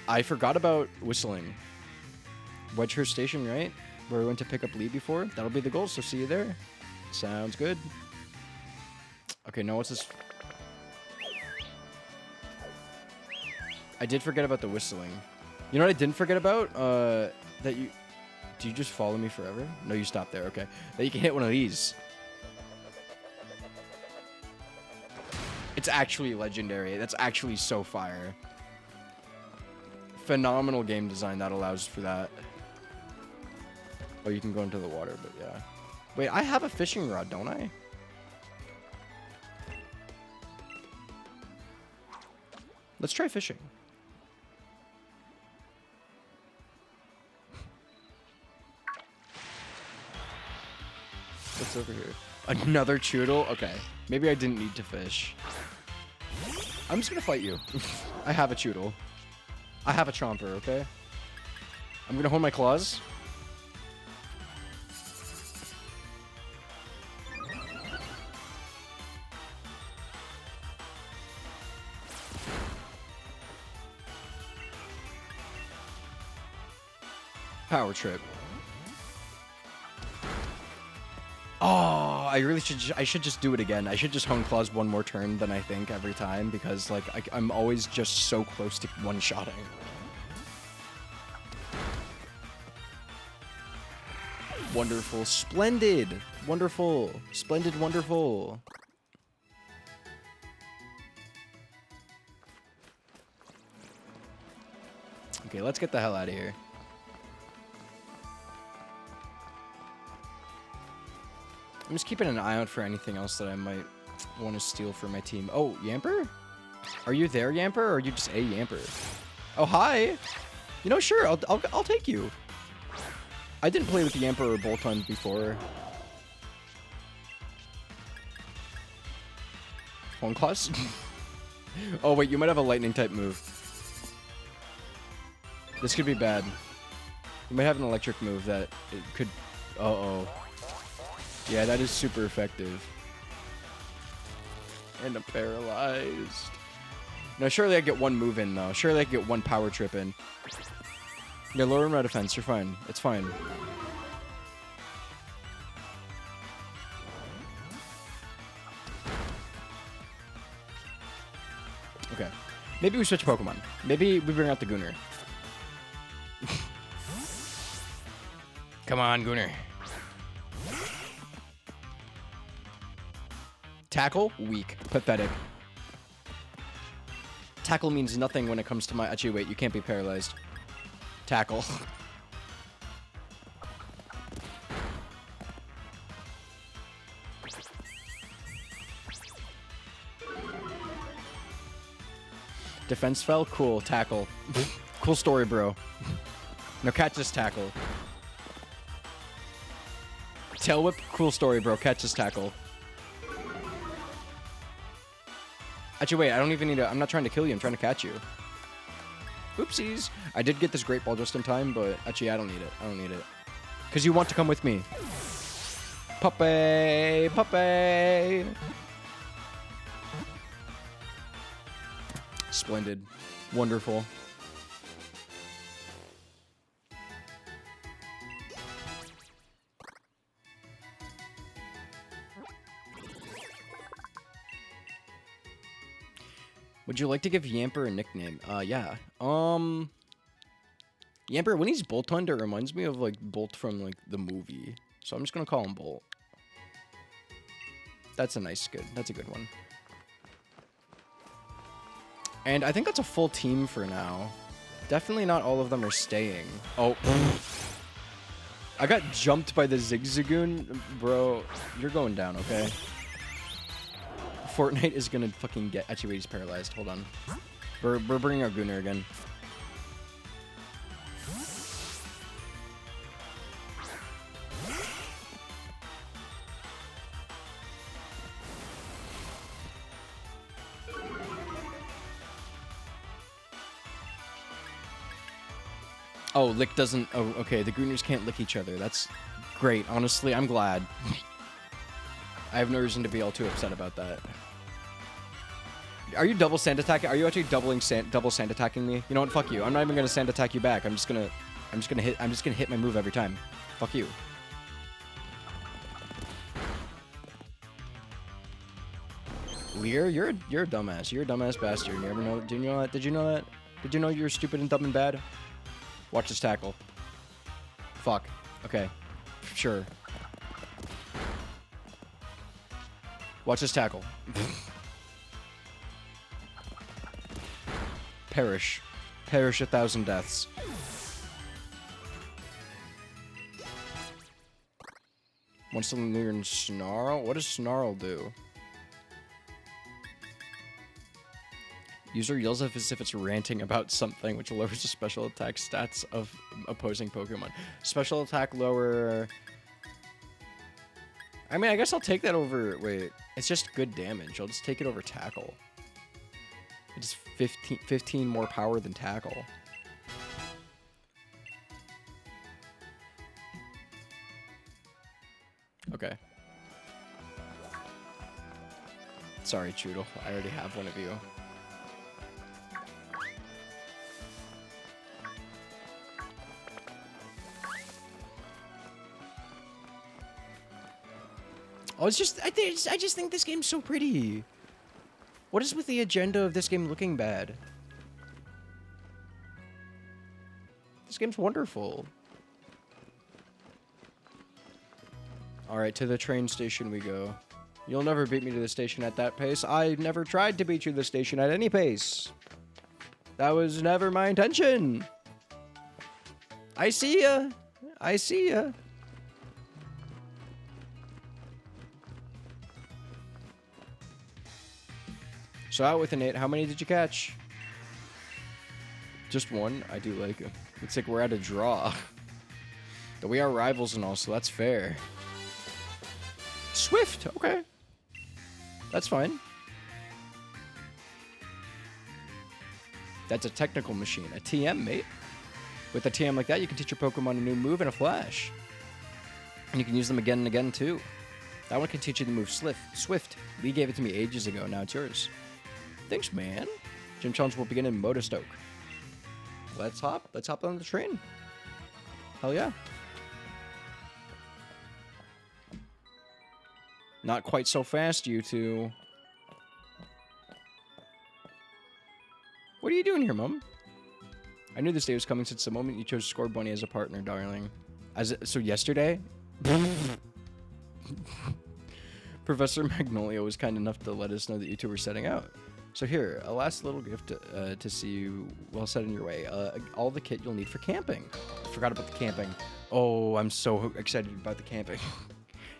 [SPEAKER 1] I forgot about whistling. Wedgehurst Station, right? Where we went to pick up Lee before. That'll be the goal, so see you there. Sounds good. Okay, now what's this? I did forget about the whistling. You know what I didn't forget about? That you... Do you just follow me forever? No, you stopped there, okay. That you can hit one of these. It's actually legendary. That's actually so fire. Phenomenal game design that allows for that. Oh, you can go into the water, but yeah. Wait, I have a fishing rod, don't I? Let's try fishing. What's over here? Another Choodle? Okay. Maybe I didn't need to fish. I'm just gonna fight you. I have a Choodle. I have a Chomper, okay? I'm gonna hold my claws. Power Trip. Oh, I should just do it again. I should just Hone Claws one more turn than I think every time because like I'm always just so close to one-shotting. Wonderful, splendid, wonderful, splendid, wonderful. Okay, let's get the hell out of here. I'm just keeping an eye out for anything else that I might want to steal for my team. Oh, Yamper? Are you there, Yamper, or are you just a Yamper? Oh, hi. You know, sure, I'll take you. I didn't play with the Yamper or Boltund before. Hone Claws? Oh, wait, you might have a lightning type move. This could be bad. You might have an electric move that it could... Uh-oh. Yeah, that is super effective. And I'm paralyzed. No, surely I get one move in, though. Surely I get one power trip in. Yeah, lower my defense. You're fine. It's fine. Okay. Maybe we switch Pokemon. Maybe we bring out the Gunner. Come on, Gunner. Tackle? Weak. Pathetic. Tackle means nothing when it comes to my... Actually, wait. You can't be paralyzed. Tackle. Defense fell? Cool. Tackle. Cool story, bro. No, catch this tackle. Tail whip? Cool story, bro. Catch this tackle. Actually, wait, I don't even need to... I'm not trying to kill you. I'm trying to catch you. Oopsies. I did get this Great Ball just in time, but actually, I don't need it. I don't need it. Because you want to come with me. Puppy! Puppy! Splendid. Wonderful. Would you like to give Yamper a nickname? Yeah. Yamper, when he's Boltund, it reminds me of, like, Bolt from, like, the movie. So I'm just gonna call him Bolt. That's a good one. And I think that's a full team for now. Definitely not all of them are staying. Oh. I got jumped by the Zigzagoon. Bro, you're going down, okay? Fortnite is gonna fucking get... Actually, wait, he's paralyzed. Hold on. We're bringing our Gunner again. Oh, lick doesn't... Oh, okay. The Gunners can't lick each other. That's great. Honestly, I'm glad. I have no reason to be all too upset about that. Are you double sand attacking? Are you actually double sand attacking me? You know what? Fuck you. I'm not even gonna sand attack you back. I'm just gonna hit my move every time. Fuck you. Lear, you're a dumbass. You're a dumbass bastard. You ever know? Did you know that? Did you know that? Did you know you're stupid and dumb and bad? Watch this tackle. Fuck. Okay. Sure. Watch this tackle. Perish. Perish 1,000 deaths. Wants to learn Snarl? What does Snarl do? User yells as if it's ranting about something, which lowers the special attack stats of opposing Pokemon. Special attack lower... I mean, I guess I'll take that over... Wait, it's just good damage. I'll just take it over Tackle. It's 15 more power than tackle. Okay. Sorry, Choodle. I already have one of you. Oh, it's just I just think this game's so pretty. What is with the agenda of this game looking bad? This game's wonderful. All right, to the train station we go. You'll never beat me to the station at that pace. I never tried to beat you to the station at any pace. That was never my intention. I see ya. I see ya. So out with an 8. How many did you catch? Just one? I do like it. Looks like we're at a draw. But we are rivals and all, so that's fair. Swift, okay. That's fine. That's a technical machine. A TM, mate. With a TM like that, you can teach your Pokemon a new move in a flash. And you can use them again and again, too. That one can teach you the move Swift. Lee gave it to me ages ago. Now it's yours. Thanks, man. Gym challenge will begin in Motostoke. Let's hop. Let's hop on the train. Hell yeah. Not quite so fast, you two. What are you doing here, Mom? I knew this day was coming since the moment you chose Scorbunny as a partner, darling. So yesterday? Professor Magnolia was kind enough to let us know that you two were setting out. So here, a last little gift to see you well set in your way. All the kit you'll need for camping. I forgot about the camping. Oh, I'm so excited about the camping.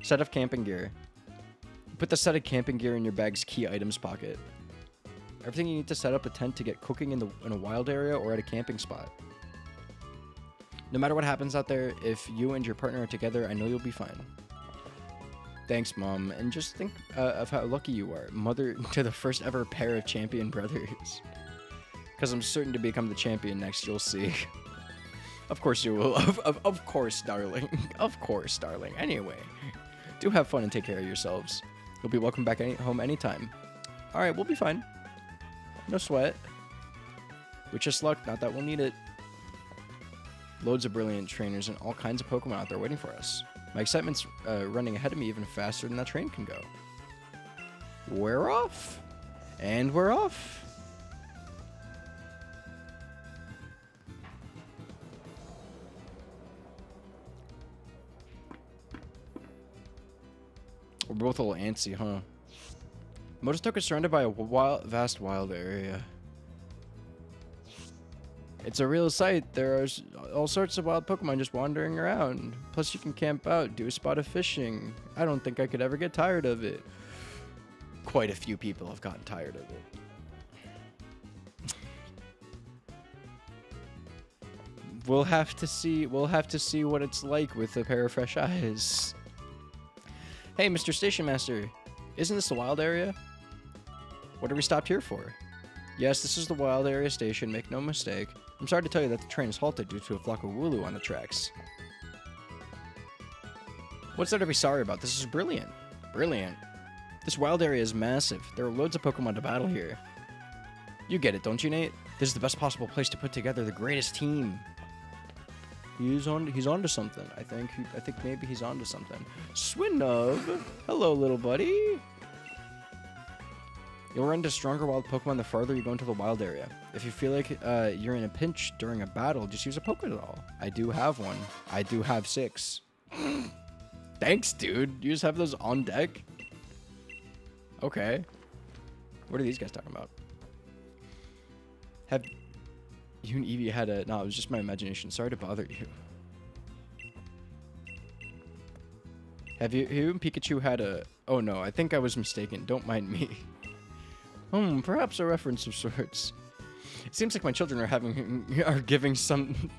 [SPEAKER 1] Set of camping gear. Put the set of camping gear in your bag's key items pocket. Everything you need to set up a tent to get cooking in a wild area or at a camping spot. No matter what happens out there, if you and your partner are together, I know you'll be fine. Thanks, Mom. And just think of how lucky you are. Mother to the first ever pair of champion brothers. Because I'm certain to become the champion next, you'll see. Of course you will. Of course, darling. Of course, darling. Anyway, do have fun and take care of yourselves. You'll be welcome back home anytime. Alright, we'll be fine. No sweat. With just luck, not that we'll need it. Loads of brilliant trainers and all kinds of Pokemon out there waiting for us. My excitement's running ahead of me even faster than that train can go. We're off. And we're off. We're both a little antsy, huh? Motostoke is surrounded by a vast wild area. It's a real sight. There are all sorts of wild Pokemon just wandering around. Plus you can camp out, do a spot of fishing. I don't think I could ever get tired of it. Quite a few people have gotten tired of it. We'll have to see what it's like with a pair of fresh eyes. Hey, Mr. Station Master. Isn't this the wild area? What are we stopped here for? Yes, this is the wild area station, make no mistake. I'm sorry to tell you that the train is halted due to a flock of Wooloo on the tracks. What's there to be sorry about? This is brilliant. Brilliant. This wild area is massive. There are loads of Pokemon to battle here. You get it, don't you, Nate? This is the best possible place to put together the greatest team. He's onto something. I think maybe he's onto something. Swinub! Hello, little buddy. You'll run into stronger wild Pokemon the farther you go into the wild area. If you feel like you're in a pinch during a battle, just use a Pokédoll. I do have one. I do have 6. Thanks, dude. You just have those on deck? Okay. What are these guys talking about? Have you and Eevee had a... No, it was just my imagination. Sorry to bother you. Have you and Pikachu had a... Oh, no. I think I was mistaken. Don't mind me. Perhaps a reference of sorts. It seems like my children are giving some...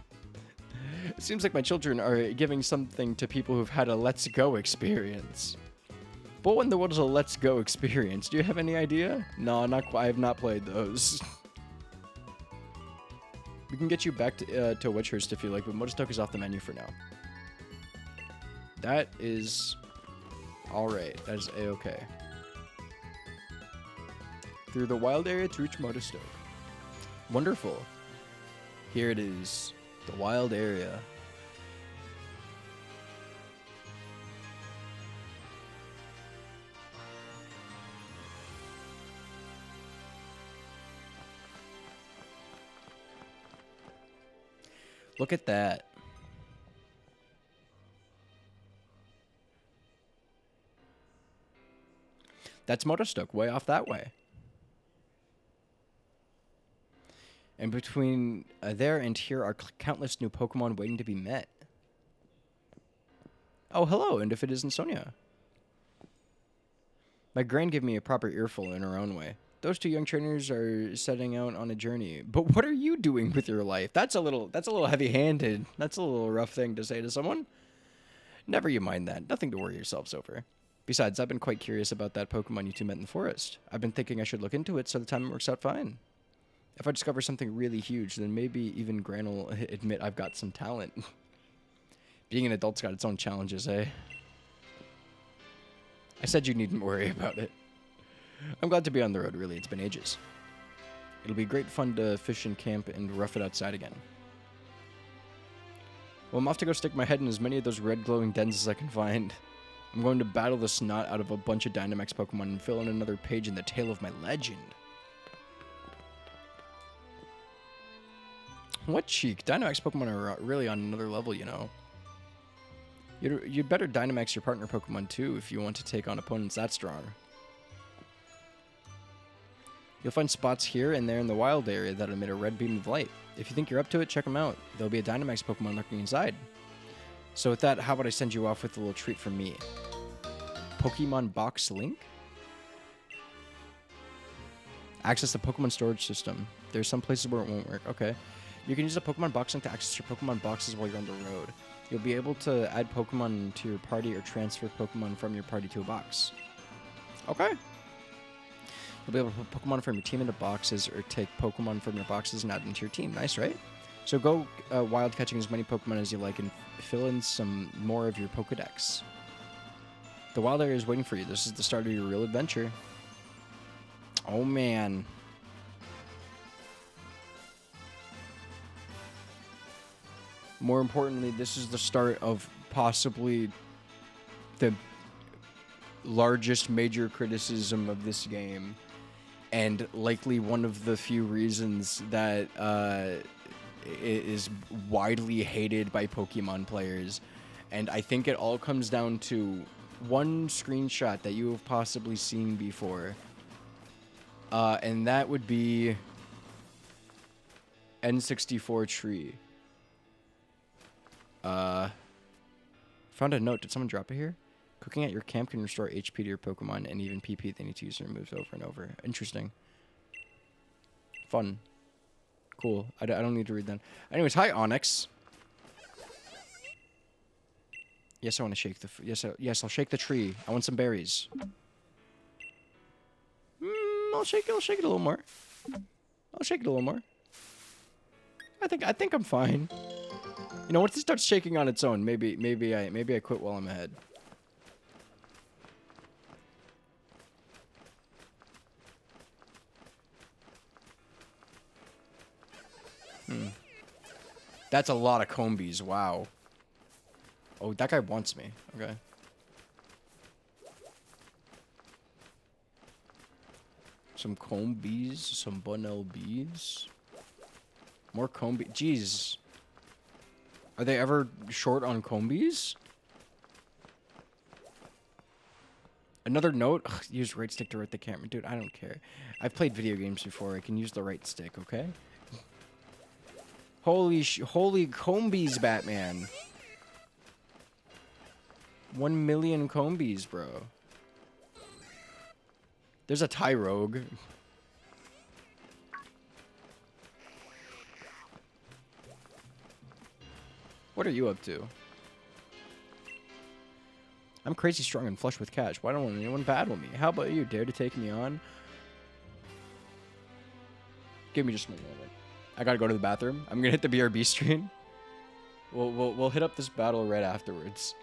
[SPEAKER 1] It seems like my children are giving something to people who've had a Let's Go experience. What one was a Let's Go experience? Do you have any idea? No, I have not played those. We can get you back to Witchhurst if you like, but Motostoke is off the menu for now. That is alright. That is a-okay. Through the wild area to reach Motostoke. Wonderful. Here it is. The wild area. Look at that. That's Motostoke, way off that way. And between there and here are countless new Pokemon waiting to be met. Oh, hello, and if it isn't Sonia. My gran gave me a proper earful in her own way. Those two young trainers are setting out on a journey. But what are you doing with your life? That's a little heavy-handed. That's a little rough thing to say to someone. Never you mind that. Nothing to worry yourselves over. Besides, I've been quite curious about that Pokemon you two met in the forest. I've been thinking I should look into it so the timing works out fine. If I discover something really huge, then maybe even Gran will admit I've got some talent. Being an adult's got its own challenges, eh? I said you needn't worry about it. I'm glad to be on the road, really. It's been ages. It'll be great fun to fish and camp and rough it outside again. Well, I'm off to go stick my head in as many of those red glowing dens as I can find. I'm going to battle the snot out of a bunch of Dynamax Pokemon and fill in another page in the tale of my legend. What cheek? Dynamax Pokemon are really on another level, you know. You'd better Dynamax your partner Pokemon too if you want to take on opponents that strong. You'll find spots here and there in the wild area that emit a red beam of light. If you think you're up to it, check them out. There'll be a Dynamax Pokemon lurking inside. So with that, how about I send you off with a little treat from me? Pokemon Box Link? Access the Pokemon storage system. There's some places where it won't work. Okay. You can use the Pokemon Box Link to access your Pokemon boxes while you're on the road. You'll be able to add Pokemon to your party or transfer Pokemon from your party to a box. Okay. You'll be able to put Pokemon from your team into boxes or take Pokemon from your boxes and add them to your team. Nice, right? So go wild catching as many Pokemon as you like and fill in some more of your Pokedex. The wild area is waiting for you. This is the start of your real adventure. Oh, man. More importantly, this is the start of possibly the largest major criticism of this game, and likely one of the few reasons that it is widely hated by Pokemon players. And I think it all comes down to one screenshot that you have possibly seen before, and that would be N64 Tree. Found a note. Did someone drop it here? Cooking at your camp can restore HP to your Pokemon and even PP they need to use and removes over and over. Interesting. Fun. Cool. I don't need to read that. Anyways, hi Onyx. Yes, I want to shake the... Yes, I'll shake the tree. I want some berries. I'll shake it a little more. I'll shake it a little more. I think I'm fine. You know, once it starts shaking on its own, maybe I quit while I'm ahead. That's a lot of Combees. Wow. Oh, that guy wants me. Okay. Some Combees, some Bunnell beads. More Combees. Jeez. Are they ever short on Combees? Another note. Ugh, use right stick to right the camera. Dude, I don't care. I've played video games before. I can use the right stick, okay? Holy Combees, Batman. 1 million Combees, bro. There's a Tyrogue. What are you up to? I'm crazy strong and flush with cash. Why don't anyone battle me? How about you? Dare to take me on? Give me just a moment. I gotta go to the bathroom. I'm gonna hit the BRB screen. We'll hit up this battle right afterwards.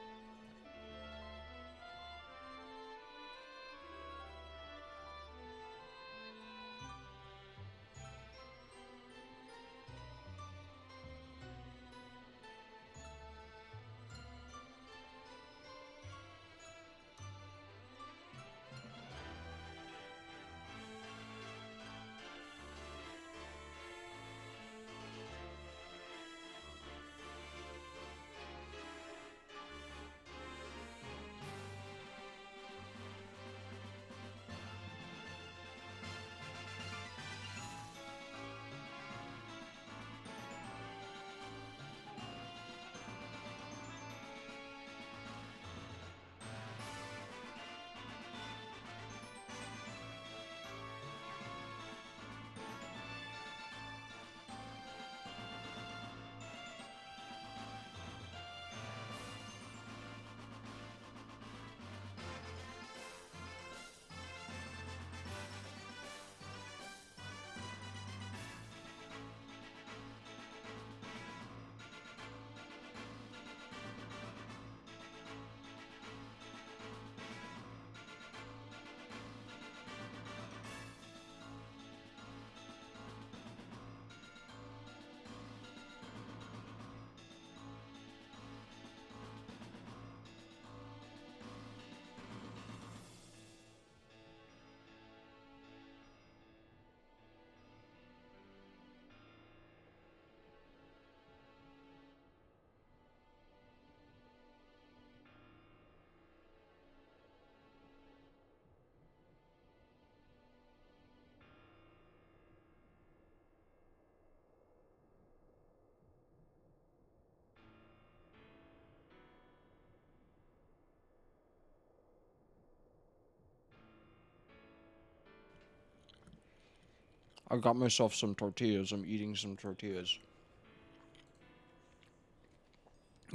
[SPEAKER 1] I got myself some tortillas. I'm eating some tortillas.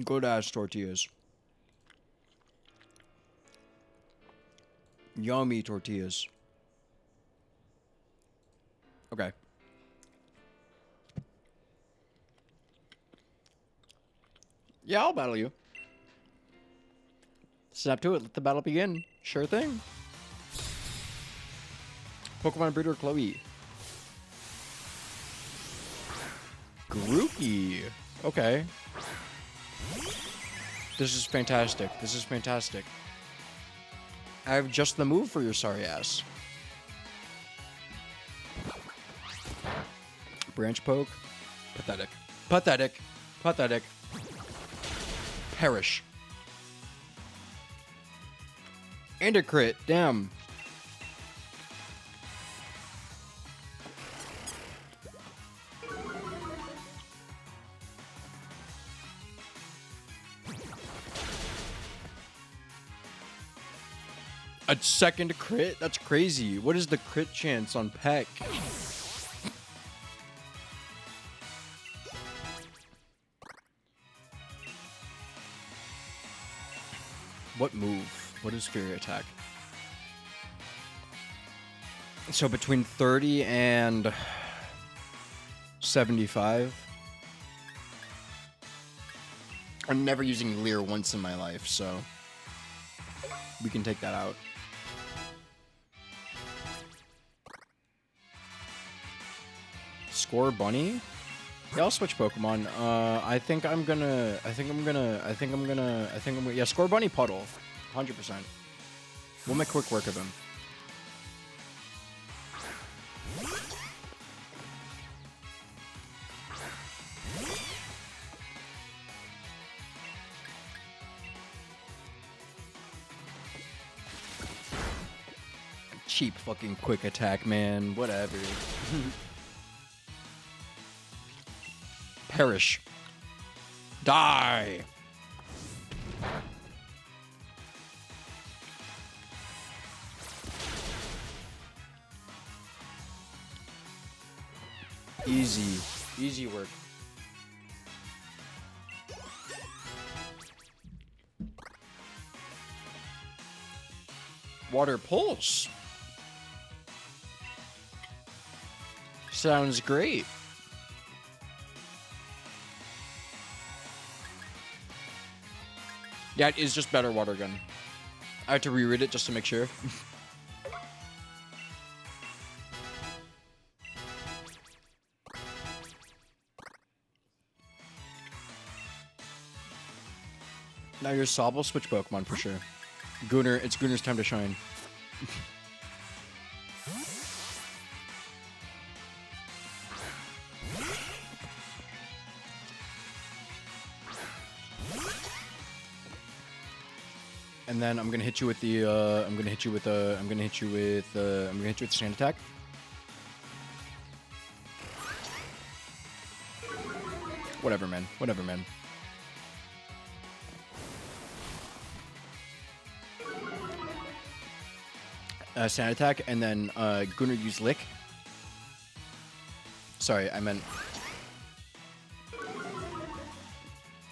[SPEAKER 1] Good ass tortillas. Yummy tortillas. Okay. Yeah, I'll battle you. Snap to it. Let the battle begin. Sure thing. Pokemon breeder Chloe. Grookey. Okay. This is fantastic. This is fantastic. I have just the move for your sorry ass. Branch poke. Pathetic. Pathetic. Pathetic. Perish. And a crit. Damn. A second crit? That's crazy. What is the crit chance on Peck? What move? What is Fury Attack? So between 30 and 75. I'm never using Leer once in my life, so we can take that out. Score Bunny? Yeah, I'll switch Pokemon. Yeah, Score Bunny Puddle. 100%. We'll make quick work of him. Cheap fucking quick attack, man. Whatever. Perish. Die. Easy. Easy work. Water pulse. Sounds great. Yeah, it is just better water gun. I had to reread it just to make sure. Now your Sobble switch Pokemon for sure. Gunnar, it's Gunnar's time to shine. And then I'm gonna hit you with the I'm gonna hit you with sand attack. Whatever, man. Whatever, man. Sand attack, and then Gunnar use lick. Sorry, I meant.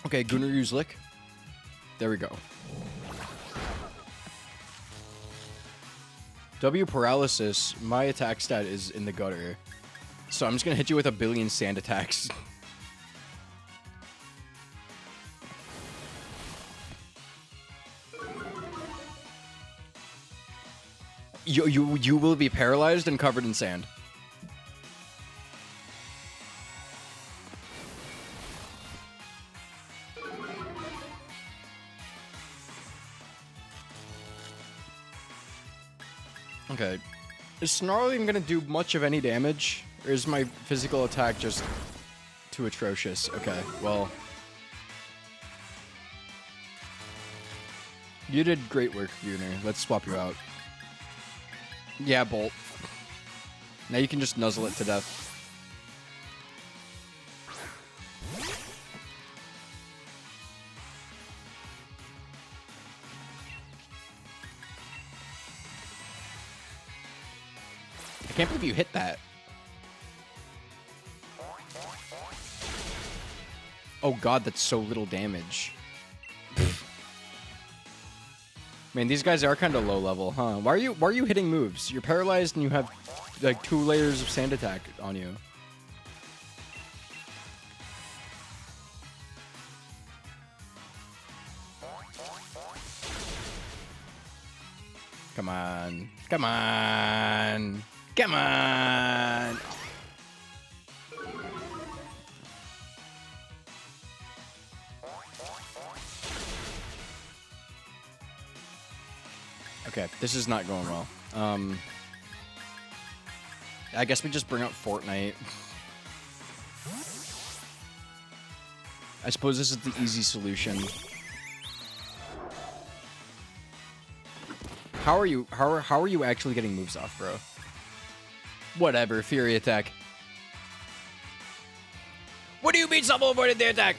[SPEAKER 1] Okay, Gunnar use lick. There we go. W paralysis, my attack stat is in the gutter. So I'm just gonna hit you with a billion sand attacks. You will be paralyzed and covered in sand. Okay. Is Snarling gonna do much of any damage? Or is my physical attack just too atrocious? Okay, well. You did great work, Gunnar. Let's swap you out. Yeah, Bolt. Now you can just nuzzle it to death. I can't believe you hit that. Oh god, that's so little damage. Man, these guys are kind of low level, huh? Why are you hitting moves? You're paralyzed and you have like 2 layers of sand attack on you. Come on. Come on. Come on. Okay, this is not going well. I guess we just bring up Fortnite. I suppose this is the easy solution. How are you actually getting moves off, bro? Whatever, Fury attack. What do you mean Sobble avoided the attack?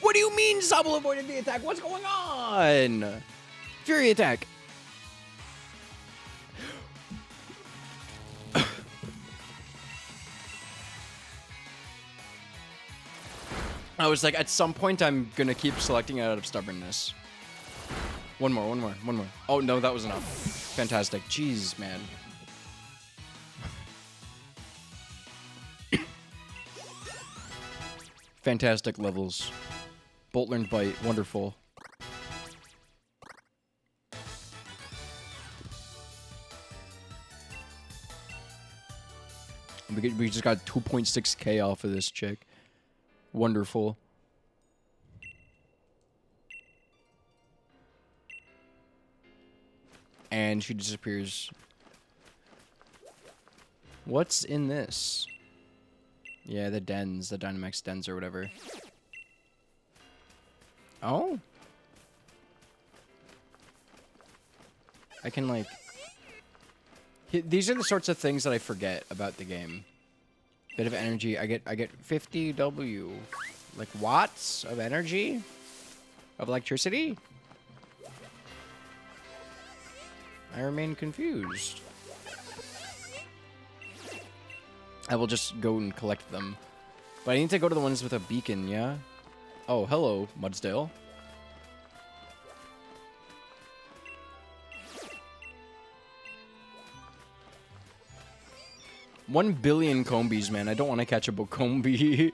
[SPEAKER 1] What do you mean Sobble avoided the attack? What's going on? Fury attack. I was like, at some point, I'm gonna keep selecting out of stubbornness. One more. Oh, no, that was enough. Fantastic. Jeez, man. Fantastic levels. Bolt learned bite. Wonderful. We just got 2.6k off of this chick. Wonderful. And she disappears. What's in this? Yeah, the dens, the Dynamax dens or whatever. Oh? I can like... These are the sorts of things that I forget about the game. Bit of energy. I get 50 W. Like watts of energy? Of electricity? I remain confused. I will just go and collect them. But I need to go to the ones with a beacon, yeah? Oh, hello, Mudsdale. 1 billion Combies, man. I don't want to catch a Combi.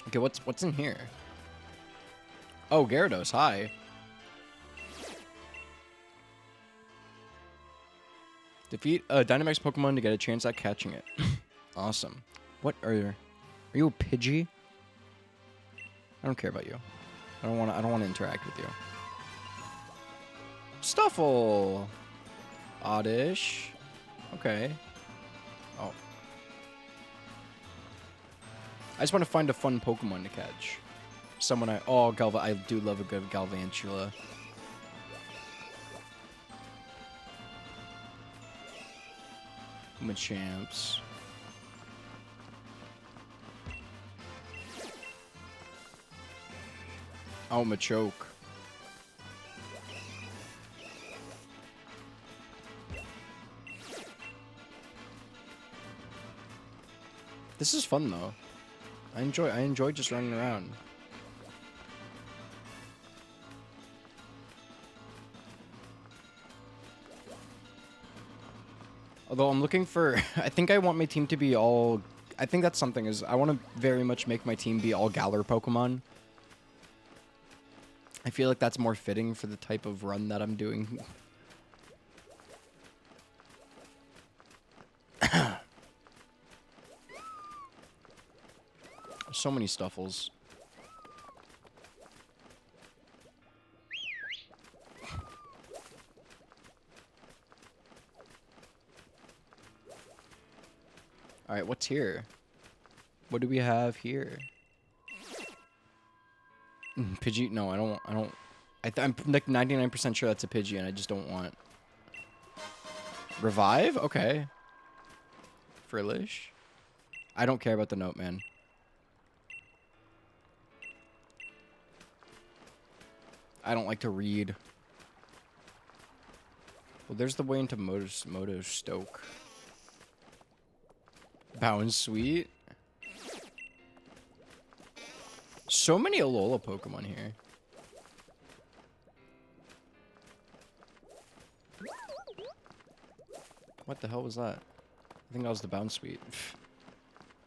[SPEAKER 1] Okay, what's in here? Oh, Gyarados, hi. Defeat a Dynamax Pokemon to get a chance at catching it. Awesome. What are you? Are you a Pidgey? I don't care about you. I don't want to interact with you. Stuffle. Oddish. Okay. Oh. I just want to find a fun Pokemon to catch. Someone I do love a good Galvantula. Machamps. Oh, Machoke. This is fun though. I enjoy just running around. Although I'm looking for, I think I want my team to be all, I think that's something is, I want to very much make my team be all Galar Pokemon. I feel like that's more fitting for the type of run that I'm doing. So many Stuffles. Alright, what's here? What do we have here? Pidgey? No, I don't. I'm like 99% sure that's a Pidgey, and I just don't want. Revive? Okay. Frillish? I don't care about the note, man. I don't like to read. Well, there's the way into Moto Stoke. Bounce Sweet. So many Alola Pokemon here. What the hell was that? I think that was the Bounce Sweet.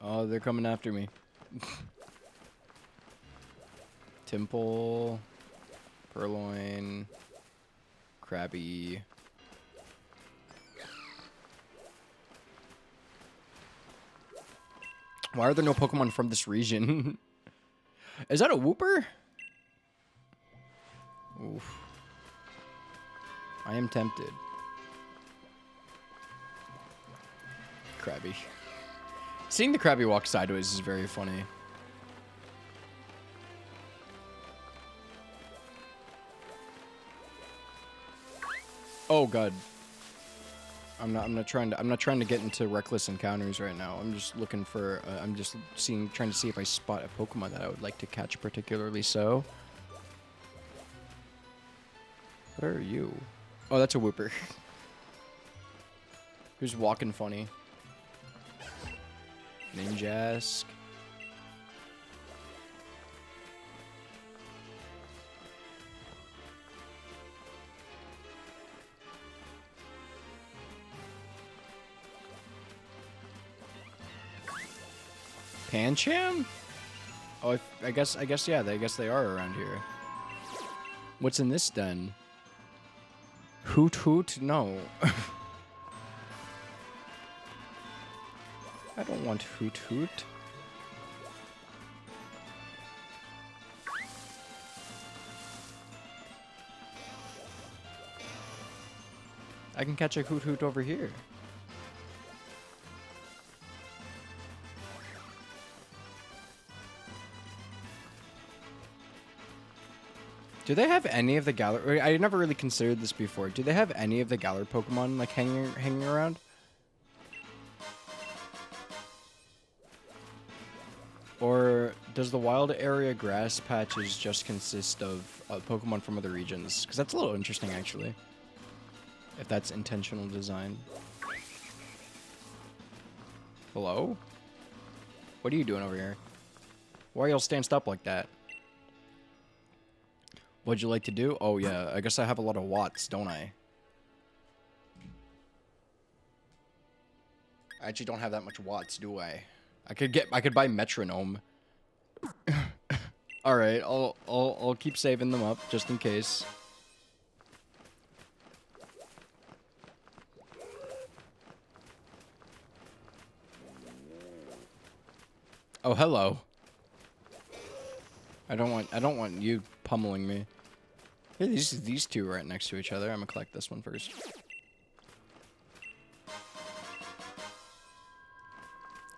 [SPEAKER 1] Oh, they're coming after me. Temple. Purloin. Krabby. Why are there no Pokemon from this region? Is that a Wooper? Oof. I am tempted. Krabby. Seeing the Krabby walk sideways is very funny. Oh god. I'm not trying to get into reckless encounters right now. I'm just looking for I'm just trying to see if I spot a Pokemon that I would like to catch particularly so. What are you? Oh, that's a Wooper. Who's walking funny? Ninjask. Pancham? Oh, I guess yeah. I guess they are around here. What's in this den? Hoot Hoot? No. I don't want Hoot Hoot. I can catch a Hoot Hoot over here. Do they have any of the Galar? I never really considered this before. Do they have any of the Galar Pokemon like hanging around? Or does the wild area grass patches just consist of Pokemon from other regions? Because that's a little interesting, actually. If that's intentional design. Hello? What are you doing over here? Why are y'all stanced up like that? What'd you like to do? Oh, yeah. I guess I have a lot of watts, don't I? I actually don't have that much watts, do I? I could buy metronome. All right, I'll keep saving them up just in case. Oh, hello. I don't want you pummeling me. Here, these two right next to each other. I'm gonna collect this one first.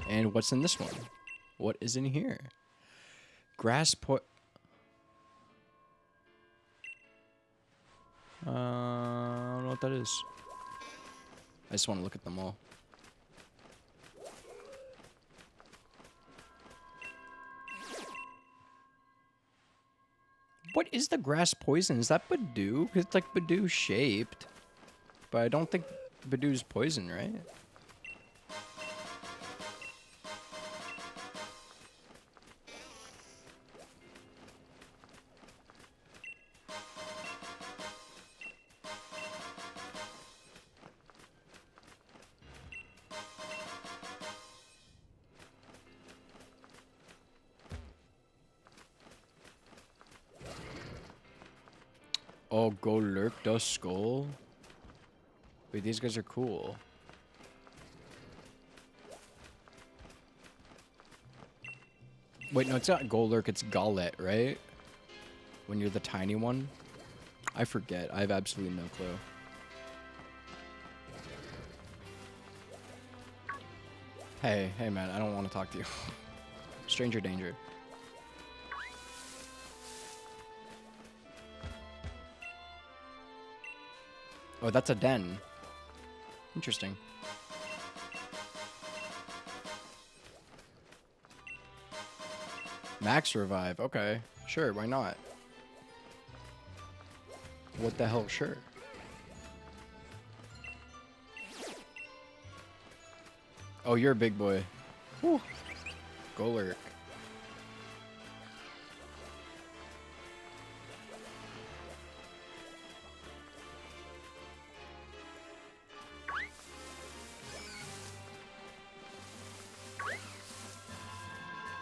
[SPEAKER 1] And what's in this one? What is in here? Grass I don't know what that is. I just want to look at them all. What is the grass poison? Is that Badoo? It's like Badoo shaped. But I don't think Badoo's poison, right? Oh, go lurk the skull. Wait, these guys are cool. Wait, no, it's not Golurk, it's Golett, right? When you're the tiny one. I forget. I have absolutely no clue. Hey, man, I don't want to talk to you. Stranger danger. Oh, that's a den. Interesting. Max revive. Okay. Sure, why not? What the hell? Sure. Oh, you're a big boy. Whew. Golurk.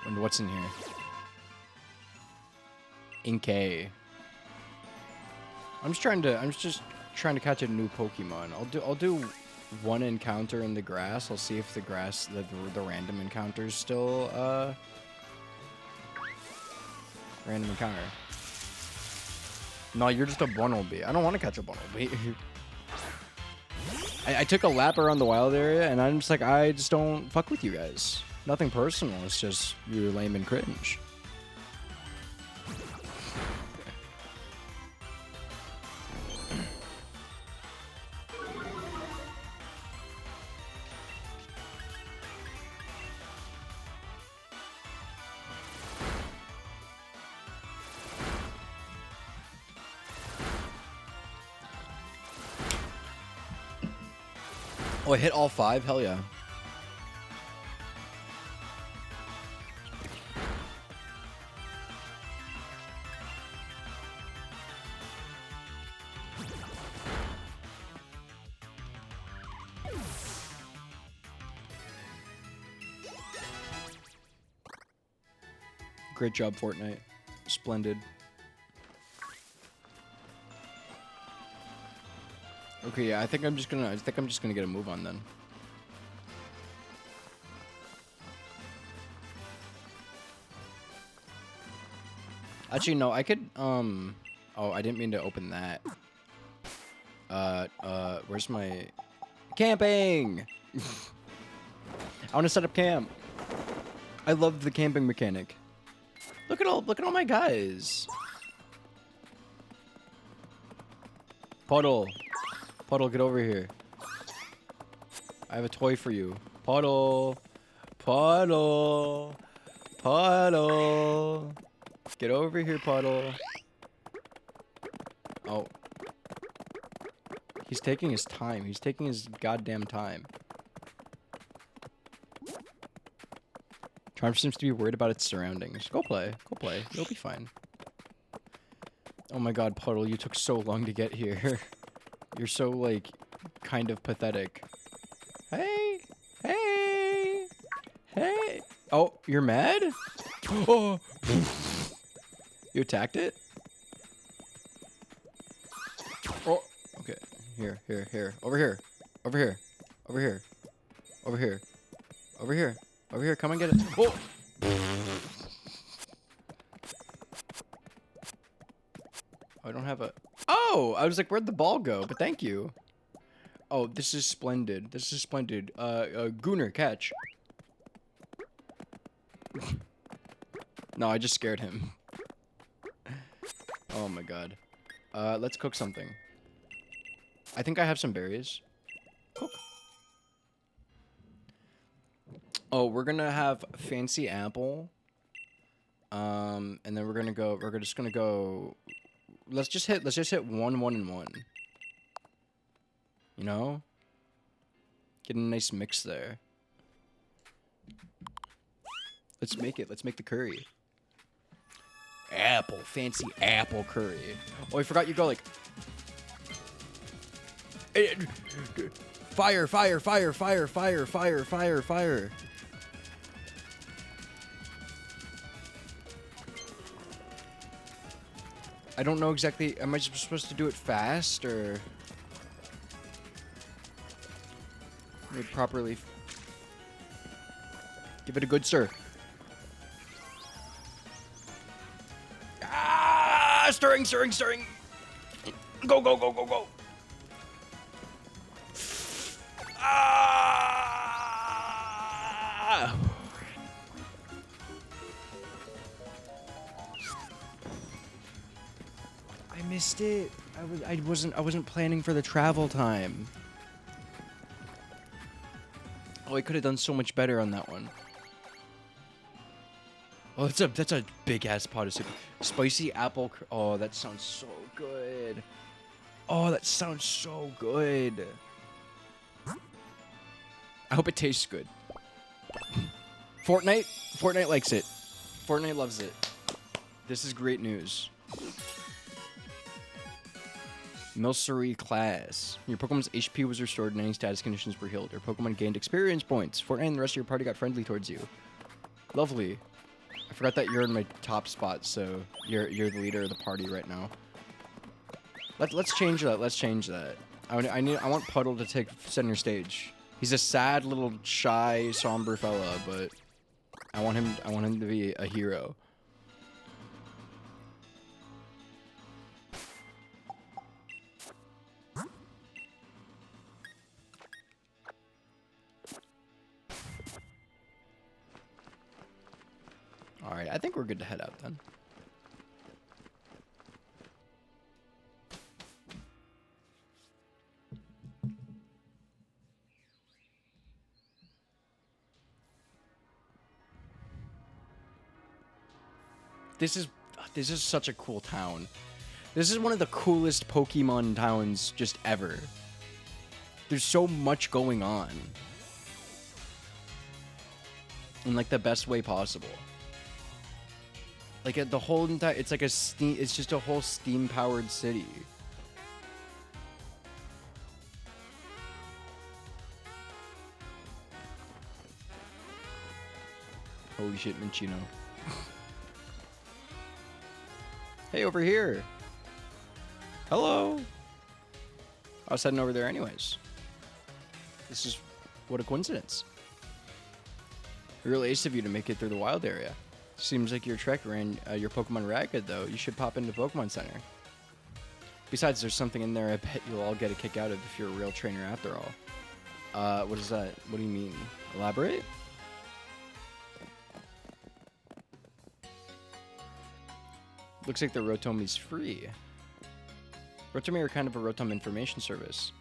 [SPEAKER 1] And what's in here? Inkay. I'm just trying to catch a new Pokemon. I'll do one encounter in the grass. I'll see if the random encounters still random encounter. No, you're just a Bunnelby. I don't want to catch a Bunnelby. I took a lap around the wild area and I'm just like, I just don't fuck with you guys. Nothing personal, it's just you're lame and cringe. Oh, I hit all 5? Hell yeah. Great job, Fortnite. Splendid. Okay, yeah, I think I'm just gonna get a move on then. Actually, no, I could, oh, I didn't mean to open that. Where's my... Camping! I want to set up camp. I love the camping mechanic. Look at all my guys. Puddle, get over here. I have a toy for you. Puddle. Get over here, Puddle. Oh. He's taking his time. He's taking his goddamn time. Charm seems to be worried about its surroundings. Go play. You'll be fine. Oh my god, Puddle, you took so long to get here. You're so, like, kind of pathetic. Hey! Oh, you're mad? Oh, you attacked it? Oh, okay. Here, here, here. Over here. Over here. Over here. Over here. Over here. Over here. Come and get it. Oh! I don't have a... Oh! I was like, where'd the ball go? But thank you. Oh, this is splendid. This is splendid. Gooner, catch. No, I just scared him. Oh my god. Let's cook something. I think I have some berries. Cook. Oh, we're gonna have fancy apple. And then we're just gonna go. Let's just hit 1, 1, and 1. You know? Get a nice mix there. Let's make it. Let's make the curry. Apple. Fancy apple curry. Oh, I forgot you go like... Fire, fire, fire, fire, fire, fire, fire, fire. I don't know exactly... Am I supposed to do it fast, or... properly... Give it a good stir. Ah! Stirring, stirring, stirring! Go, go, go, go, go! Ah! I missed it. I wasn't planning for the travel time. Oh, I could have done so much better on that one. Oh, that's a big ass pot of soup. Spicy apple. Oh, that sounds so good. Oh, that sounds so good. I hope it tastes good. Fortnite likes it. Fortnite loves it. This is great news. Milcery class. Your Pokemon's HP was restored and any status conditions were healed. Your Pokemon gained experience points. Fortnite and the rest of your party got friendly towards you. Lovely. I forgot that you're in my top spot, so you're the leader of the party right now. Let's change that. Let's change that. I want Puddle to take center stage. He's a sad little shy, somber fella, but I want him to be a hero. All right, I think we're good to head out then. This is such a cool town. This is one of the coolest Pokemon towns just ever. There's so much going on. In like the best way possible. Like the whole entire, it's like it's just a whole steam-powered city. Holy shit, Minchino. Hey, over here. Hello. I was heading over there anyways. This is, what a coincidence. Really ace of you to make it through the wild area. Seems like your trek ran your Pokemon ragged, though. You should pop into Pokemon Center. Besides, there's something in there I bet you'll all get a kick out of if you're a real trainer after all. What is that? What do you mean? Elaborate? Looks like the Rotomi's free. Rotomi are kind of a Rotom information service.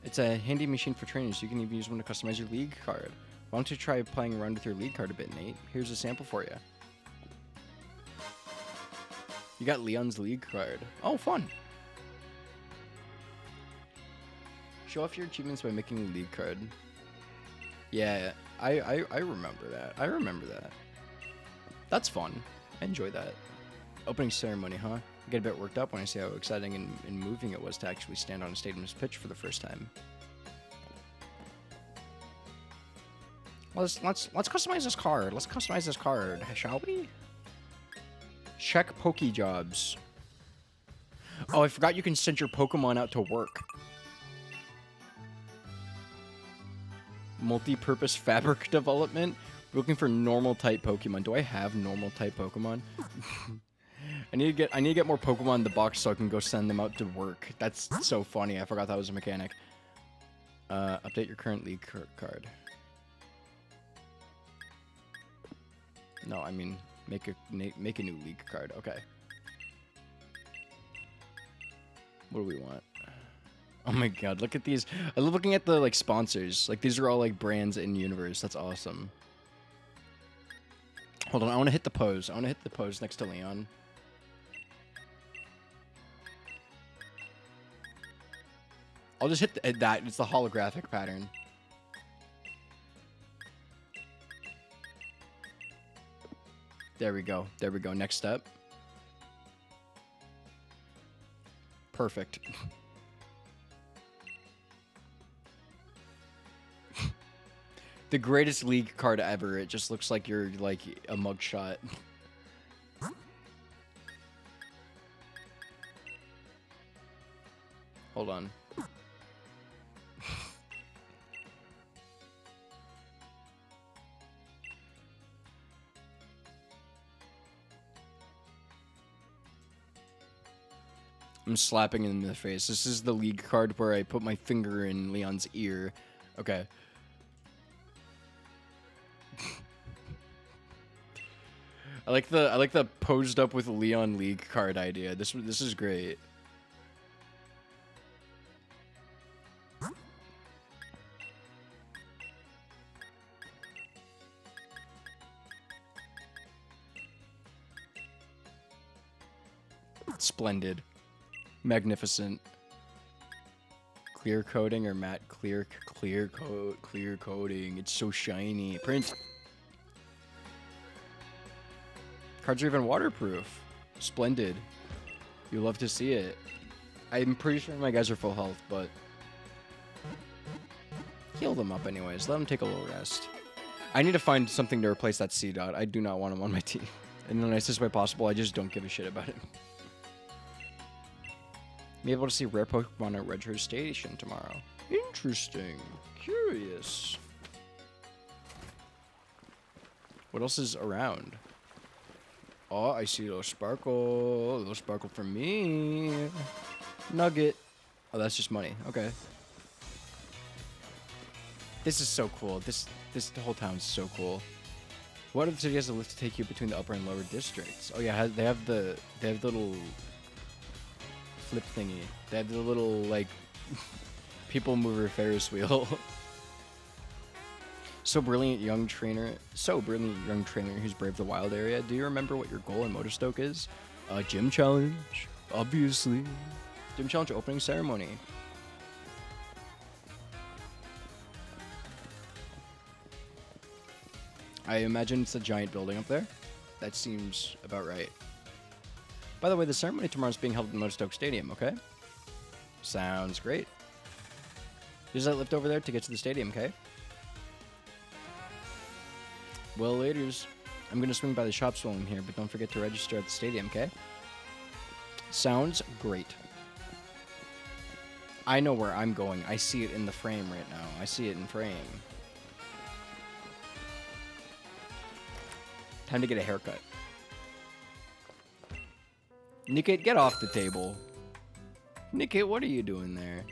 [SPEAKER 1] It's a handy machine for trainers. You can even use one to customize your league card. Why don't you try playing around with your league card a bit, Nate? Here's a sample for you. You got Leon's league card. Oh, fun. Show off your achievements by making a league card. Yeah, I remember that. I remember that. That's fun. I enjoy that. Opening ceremony, huh? I get a bit worked up when I see how exciting and moving it was to actually stand on a stadium's pitch for the first time. Let's customize this card. Let's customize this card, shall we? Check Pokejobs. Oh, I forgot you can send your Pokemon out to work. Multi-purpose fabric development. We're looking for normal type Pokemon. Do I have normal type Pokemon? I need to get more Pokemon in the box so I can go send them out to work. That's so funny. I forgot that was a mechanic. Update your current league card. No, I mean make a new league card. Okay. What do we want? Oh my god, look at these. I love looking at the like sponsors. Like these are all like brands in universe. That's awesome. Hold on, I want to hit the pose. I want to hit the pose next to Leon. I'll just hit that. It's the holographic pattern. There we go. There we go. Next step. Perfect. The greatest league card ever. It just looks like you're like a mugshot. Hold on. I'm slapping him in the face. This is the league card where I put my finger in Leon's ear. Okay. I like the posed up with Leon league card idea. This is great. Splendid. Magnificent. Clear coating or matte clear coating. It's so shiny. Print. Cards are even waterproof. Splendid. You love to see it. I'm pretty sure my guys are full health, but heal them up anyways. Let them take a little rest. I need to find something to replace that C-Dot. I do not want him on my team. In the nicest way possible, I just don't give a shit about it. Be able to see rare Pokemon at Retro Station tomorrow. Interesting. Curious. What else is around? Oh, I see little Sparkle. Little Sparkle for me. Nugget. Oh, that's just money. Okay. This is so cool. This whole town's so cool. What if the city has a lift to take you between the upper and lower districts? Oh yeah, they have the little flip thingy. They have the little like people mover Ferris wheel. So brilliant young trainer who's braved the wild area. Do you remember what your goal in Motostoke is? Gym challenge, obviously. Gym challenge opening ceremony. I imagine it's a giant building up there. That seems about right. By the way, the ceremony tomorrow is being held in Motostoke Stadium, okay? Sounds great. Use that lift over there to get to the stadium, okay? Well, laters. I'm gonna swing by the shops while I'm here, but don't forget to register at the stadium, okay? Sounds great. I know where I'm going. I see it in the frame right now. I see it in frame. Time to get a haircut. Nickate, get off the table. Nickate, what are you doing there?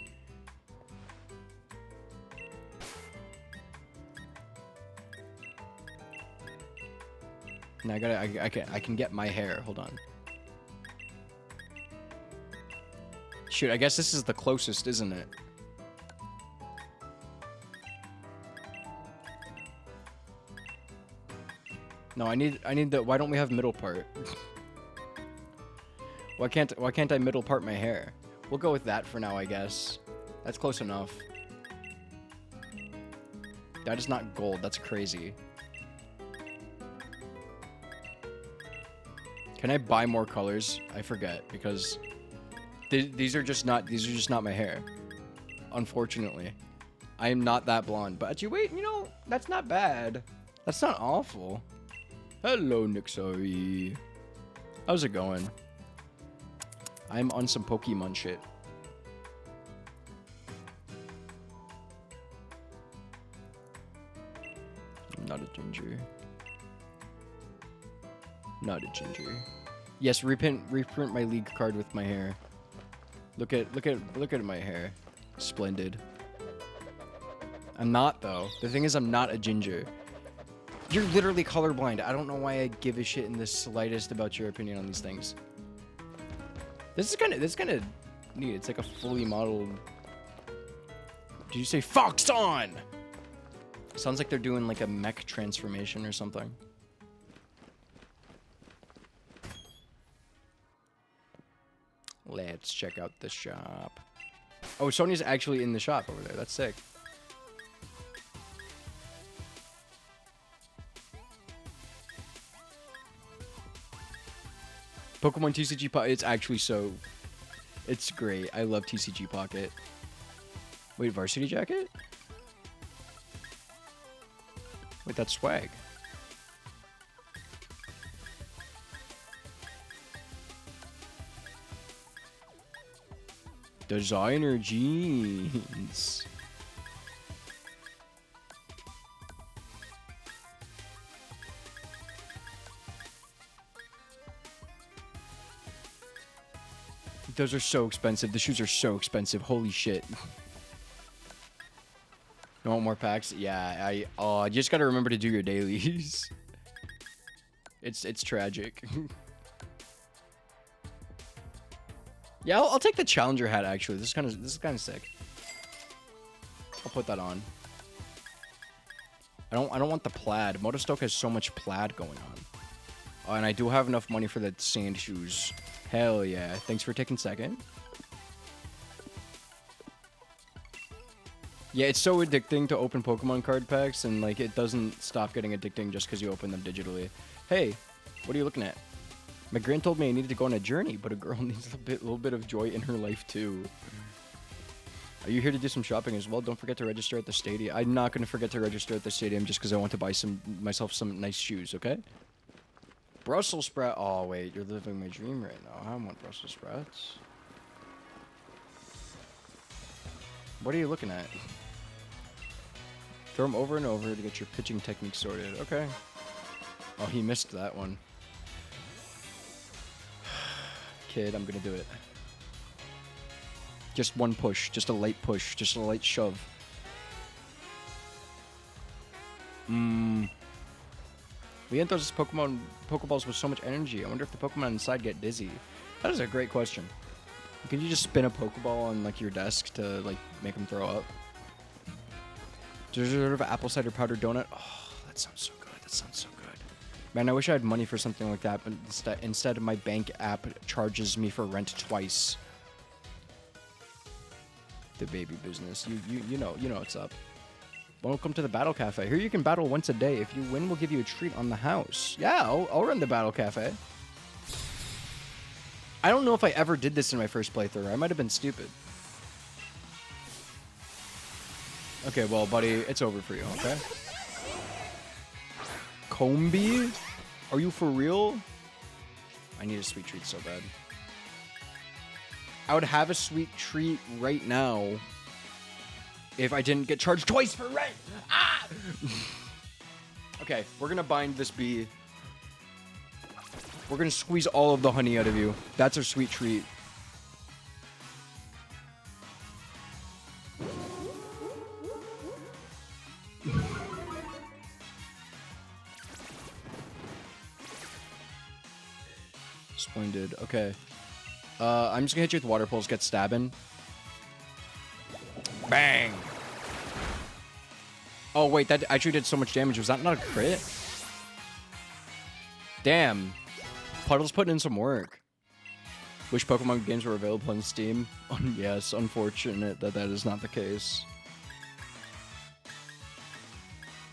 [SPEAKER 1] Now I can get my hair. Hold on. Shoot, I guess this is the closest, isn't it? No, I need the. Why don't we have middle part? Why can't I middle part my hair? We'll go with that for now, I guess. That's close enough. That is not gold. That's crazy. Can I buy more colors? I forget because these are just not my hair. Unfortunately, I am not that blonde. But actually, wait, you know, that's not bad. That's not awful. Hello, Nixari. How's it going? I'm on some Pokemon shit. Not a ginger. Not a ginger. Yes, reprint my league card with my hair. Look at my hair. Splendid. I'm not though. The thing is, I'm not a ginger. You're literally colorblind. I don't know why I give a shit in the slightest about your opinion on these things. This is kind of neat. It's like a fully modeled. Did you say Foxon? Sounds like they're doing like a mech transformation or something. Let's check out the shop. Oh, Sonya's actually in the shop over there. That's sick. Pokemon TCG Pocket. It's actually so... It's great. I love TCG Pocket. Wait, Varsity Jacket? Wait, that's swag. Designer jeans. Those are so expensive. The shoes are so expensive. Holy shit. You want more packs? Yeah, you just gotta remember to do your dailies. It's tragic. Yeah, I'll take the Challenger hat actually. This is kind of sick. I'll put that on. I don't want the plaid. Motostoke has so much plaid going on. Oh, and I do have enough money for the sand shoes. Hell yeah. Thanks for taking second. Yeah, it's so addicting to open Pokemon card packs, and like it doesn't stop getting addicting just because you open them digitally. Hey, what are you looking at? My grand told me I needed to go on a journey, but a girl needs a little bit of joy in her life too. Are you here to do some shopping as well? Don't forget to register at the stadium. I'm not going to forget to register at the stadium just because I want to buy myself some nice shoes, okay? Brussels sprout. Oh, wait. You're living my dream right now. I want Brussels sprouts. What are you looking at? Throw them over and over to get your pitching technique sorted. Okay. Oh, he missed that one. Kid, I'm going to do it. Just one push. Just a light push. Just a light shove. Leon throws his Pokeballs with so much energy. I wonder if the Pokemon inside get dizzy. That is a great question. Can you just spin a Pokeball on like your desk to like make them throw up? Dessert of apple cider powder donut. Oh, that sounds so good. That sounds so good. Man, I wish I had money for something like that, but instead my bank app charges me for rent twice. The baby business. You know what's up. Welcome to the Battle Cafe. Here you can battle once a day. If you win, we'll give you a treat on the house. Yeah, I'll run the Battle Cafe. I don't know if I ever did this in my first playthrough. I might have been stupid. Okay, well, buddy, it's over for you, okay? Combi? Are you for real? I need a sweet treat so bad. I would have a sweet treat right now if I didn't get charged twice for rent. Ah! Okay, we're gonna bind this bee. We're gonna squeeze all of the honey out of you. That's our sweet treat. Splendid. Okay. I'm just gonna hit you with water pulse, get stabbing. Bang! Oh, wait, that actually did so much damage. Was that not a crit? Damn. Puddle's putting in some work. Wish Pokemon games were available on Steam. Yes, unfortunate that is not the case.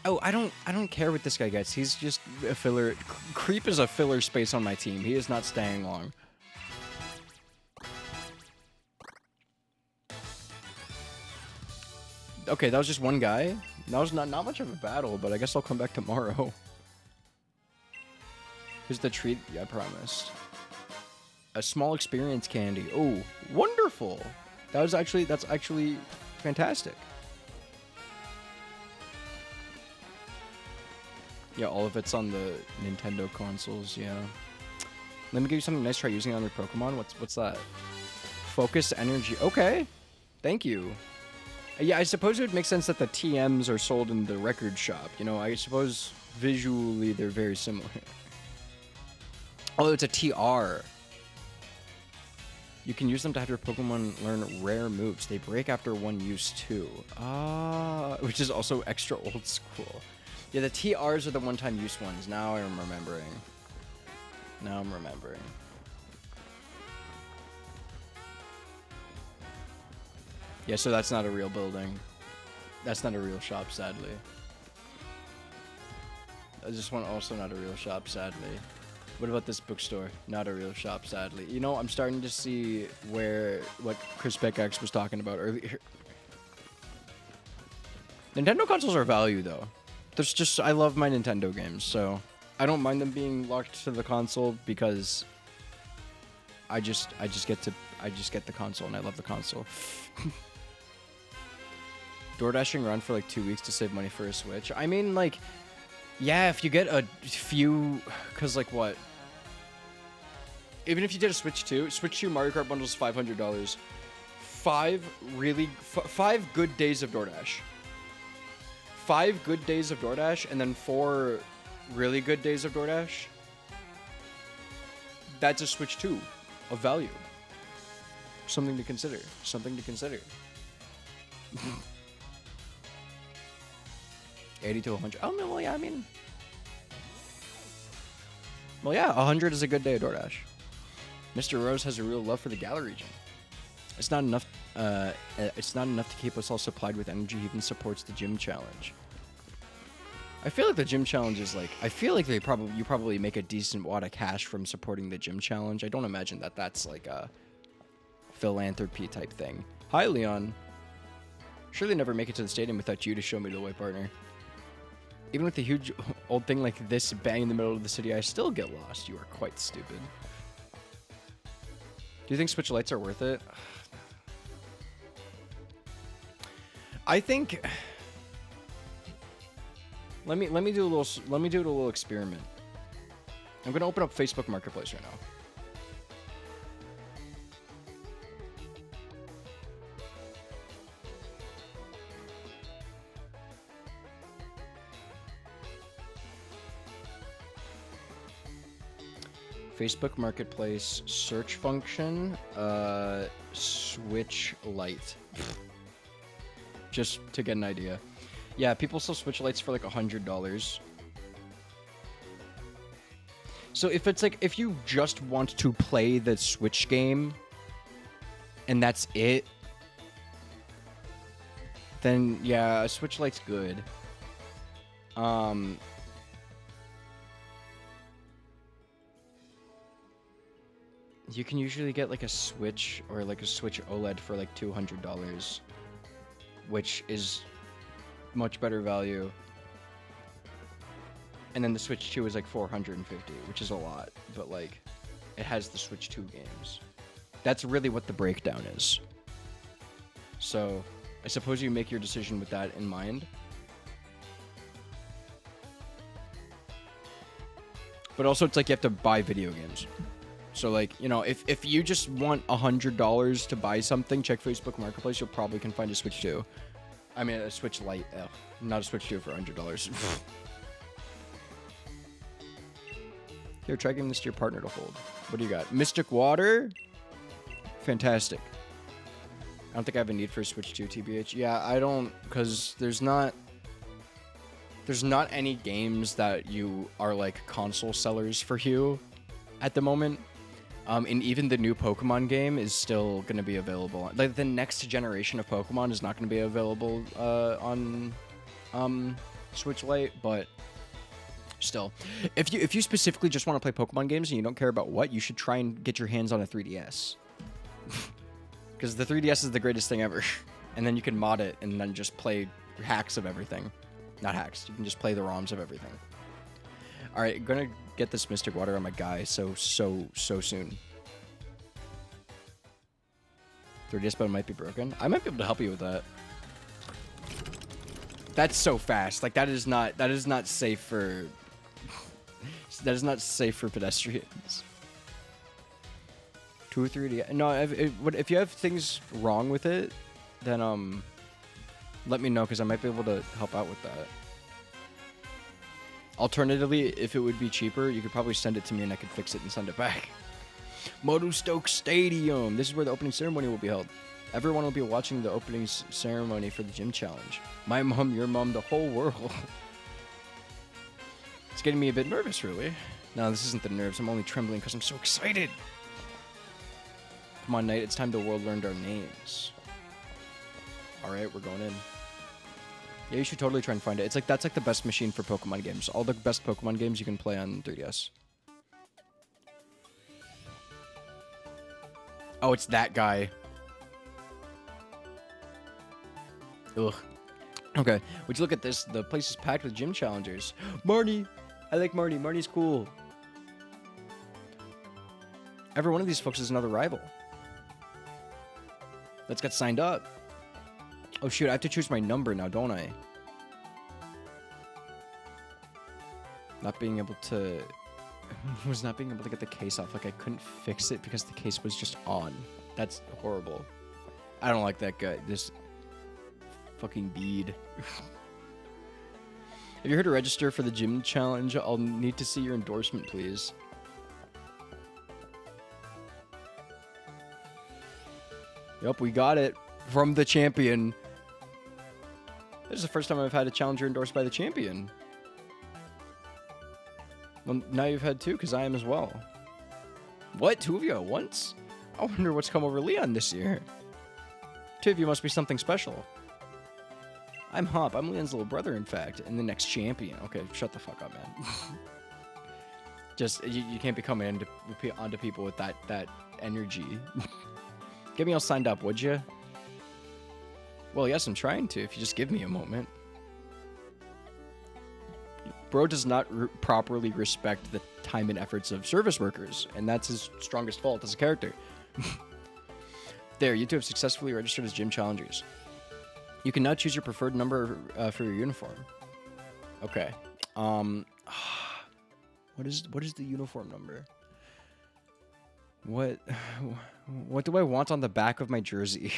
[SPEAKER 1] Oh, I don't care what this guy gets. He's just a filler. Creep is a filler space on my team. He is not staying long. Okay, that was just one guy. That was not much of a battle, but I guess I'll come back tomorrow. Here's the treat I promised. A small experience candy. Oh, wonderful. That's actually fantastic. Yeah, all of it's on the Nintendo consoles, yeah. Let me give you something nice to try using on your Pokemon. What's that? Focus energy. Okay. Thank you. Yeah, I suppose it would make sense that the TMs are sold in the record shop. You know, I suppose visually they're very similar. Oh, it's a TR. You can use them to have your Pokemon learn rare moves. They break after one use too. Which is also extra old school. Yeah, the TRs are the one-time use ones. Now I'm remembering. Yeah, so that's not a real building. That's not a real shop, sadly. This one also not a real shop, sadly. What about this bookstore? Not a real shop, sadly. You know, I'm starting to see what Chris Pickaxe was talking about earlier. Nintendo consoles are value, though. I love my Nintendo games, so I don't mind them being locked to the console because I just get the console and I love the console. DoorDashing around for like 2 weeks to save money for a Switch. I mean, like, yeah, if you get a few, cause like what? Even if you did a Switch 2 Mario Kart bundles $500. 5 good days of DoorDash. 5 good days of DoorDash, and then 4 really good days of DoorDash. That's a Switch 2 of value. Something to consider. 80 to 100. Oh, well, yeah, I mean... Well, yeah, 100 is a good day of DoorDash. Mr. Rose has a real love for the Galar region. It's not enough to keep us all supplied with energy. He even supports the gym challenge. I feel like the gym challenge is like... I feel like you probably make a decent wad of cash from supporting the gym challenge. I don't imagine that that's like a philanthropy type thing. Hi, Leon. Surely never make it to the stadium without you to show me the way, partner. Even with a huge old thing like this bang in the middle of the city, I still get lost. You are quite stupid. Do you think Switch Lights are worth it? I think... Let me do a little experiment. I'm gonna open up Facebook Marketplace right now. Facebook Marketplace search function, Switch Lite. Just to get an idea. Yeah, people sell Switch Lites for like $100. So if you just want to play the Switch game and that's it, then yeah, a Switch Lite's good. You can usually get like a Switch or like a Switch OLED for like $200, which is much better value. And then the Switch 2 is like $450, which is a lot, but like it has the Switch 2 games. That's really what the breakdown is. So I suppose you make your decision with that in mind. But also it's like you have to buy video games. So like, you know, if you just want $100 to buy something, check Facebook Marketplace. You probably can find a Switch 2. I mean, a Switch Lite. Not a Switch 2 for $100. Here, try giving this to your partner to hold. What do you got? Mystic Water? Fantastic. I don't think I have a need for a Switch 2, TBH. Yeah, I don't, because there's not any games that you are like console sellers for you at the moment. And even the new Pokemon game is still going to be available. Like the next generation of Pokemon is not going to be available on Switch Lite, but still, if you specifically just want to play Pokemon games and you don't care about what, you should try and get your hands on a 3DS. Because the 3DS is the greatest thing ever. and then you can mod it and then just play hacks of everything. Not hacks. You can just play the ROMs of everything. All right, gonna get this Mystic Water on my guy so soon. 3DS button might be broken. I might be able to help you with that. That's so fast. Like that is not safe for that is not safe for pedestrians. 2 or 3D. No, if you have things wrong with it, then let me know because I might be able to help out with that. Alternatively, if it would be cheaper, you could probably send it to me and I could fix it and send it back. Motostoke Stadium. This is where the opening ceremony will be held. Everyone will be watching the opening ceremony for the gym challenge. My mom, your mom, the whole world. It's getting me a bit nervous, really. No, this isn't the nerves. I'm only trembling because I'm so excited. Come on, Knight. It's time the world learned our names. All right, we're going in. Yeah, you should totally try and find it. It's like that's like the best machine for Pokemon games. All the best Pokemon games you can play on 3DS. Oh, it's that guy. Ugh. Okay, would you look at this? The place is packed with gym challengers. Marnie! I like Marnie. Marnie's cool. Every one of these folks is another rival. Let's get signed up. Oh shoot, I have to choose my number now, don't I? Not being able to... was not being able to get the case off. Like, I couldn't fix it because the case was just on. That's horrible. I don't like that guy. This fucking bead. If you're here to register for the gym challenge, I'll need to see your endorsement, please. Yup, we got it. From the champion. This is the first time I've had a challenger endorsed by the champion. Well, now you've had two, because I am as well. What? 2 of you at once? I wonder what's come over Leon this year. 2 of you must be something special. I'm Hop. I'm Leon's little brother, in fact, and the next champion. Okay, shut the fuck up, man. Just, you can't be coming onto people with that energy. Get me all signed up, would you? Well, yes, I'm trying to, if you just give me a moment. Bro does not properly respect the time and efforts of service workers, and that's his strongest fault as a character. There, you 2 have successfully registered as gym challengers. You can now choose your preferred number for your uniform. Okay. What is the uniform number? What do I want on the back of my jersey?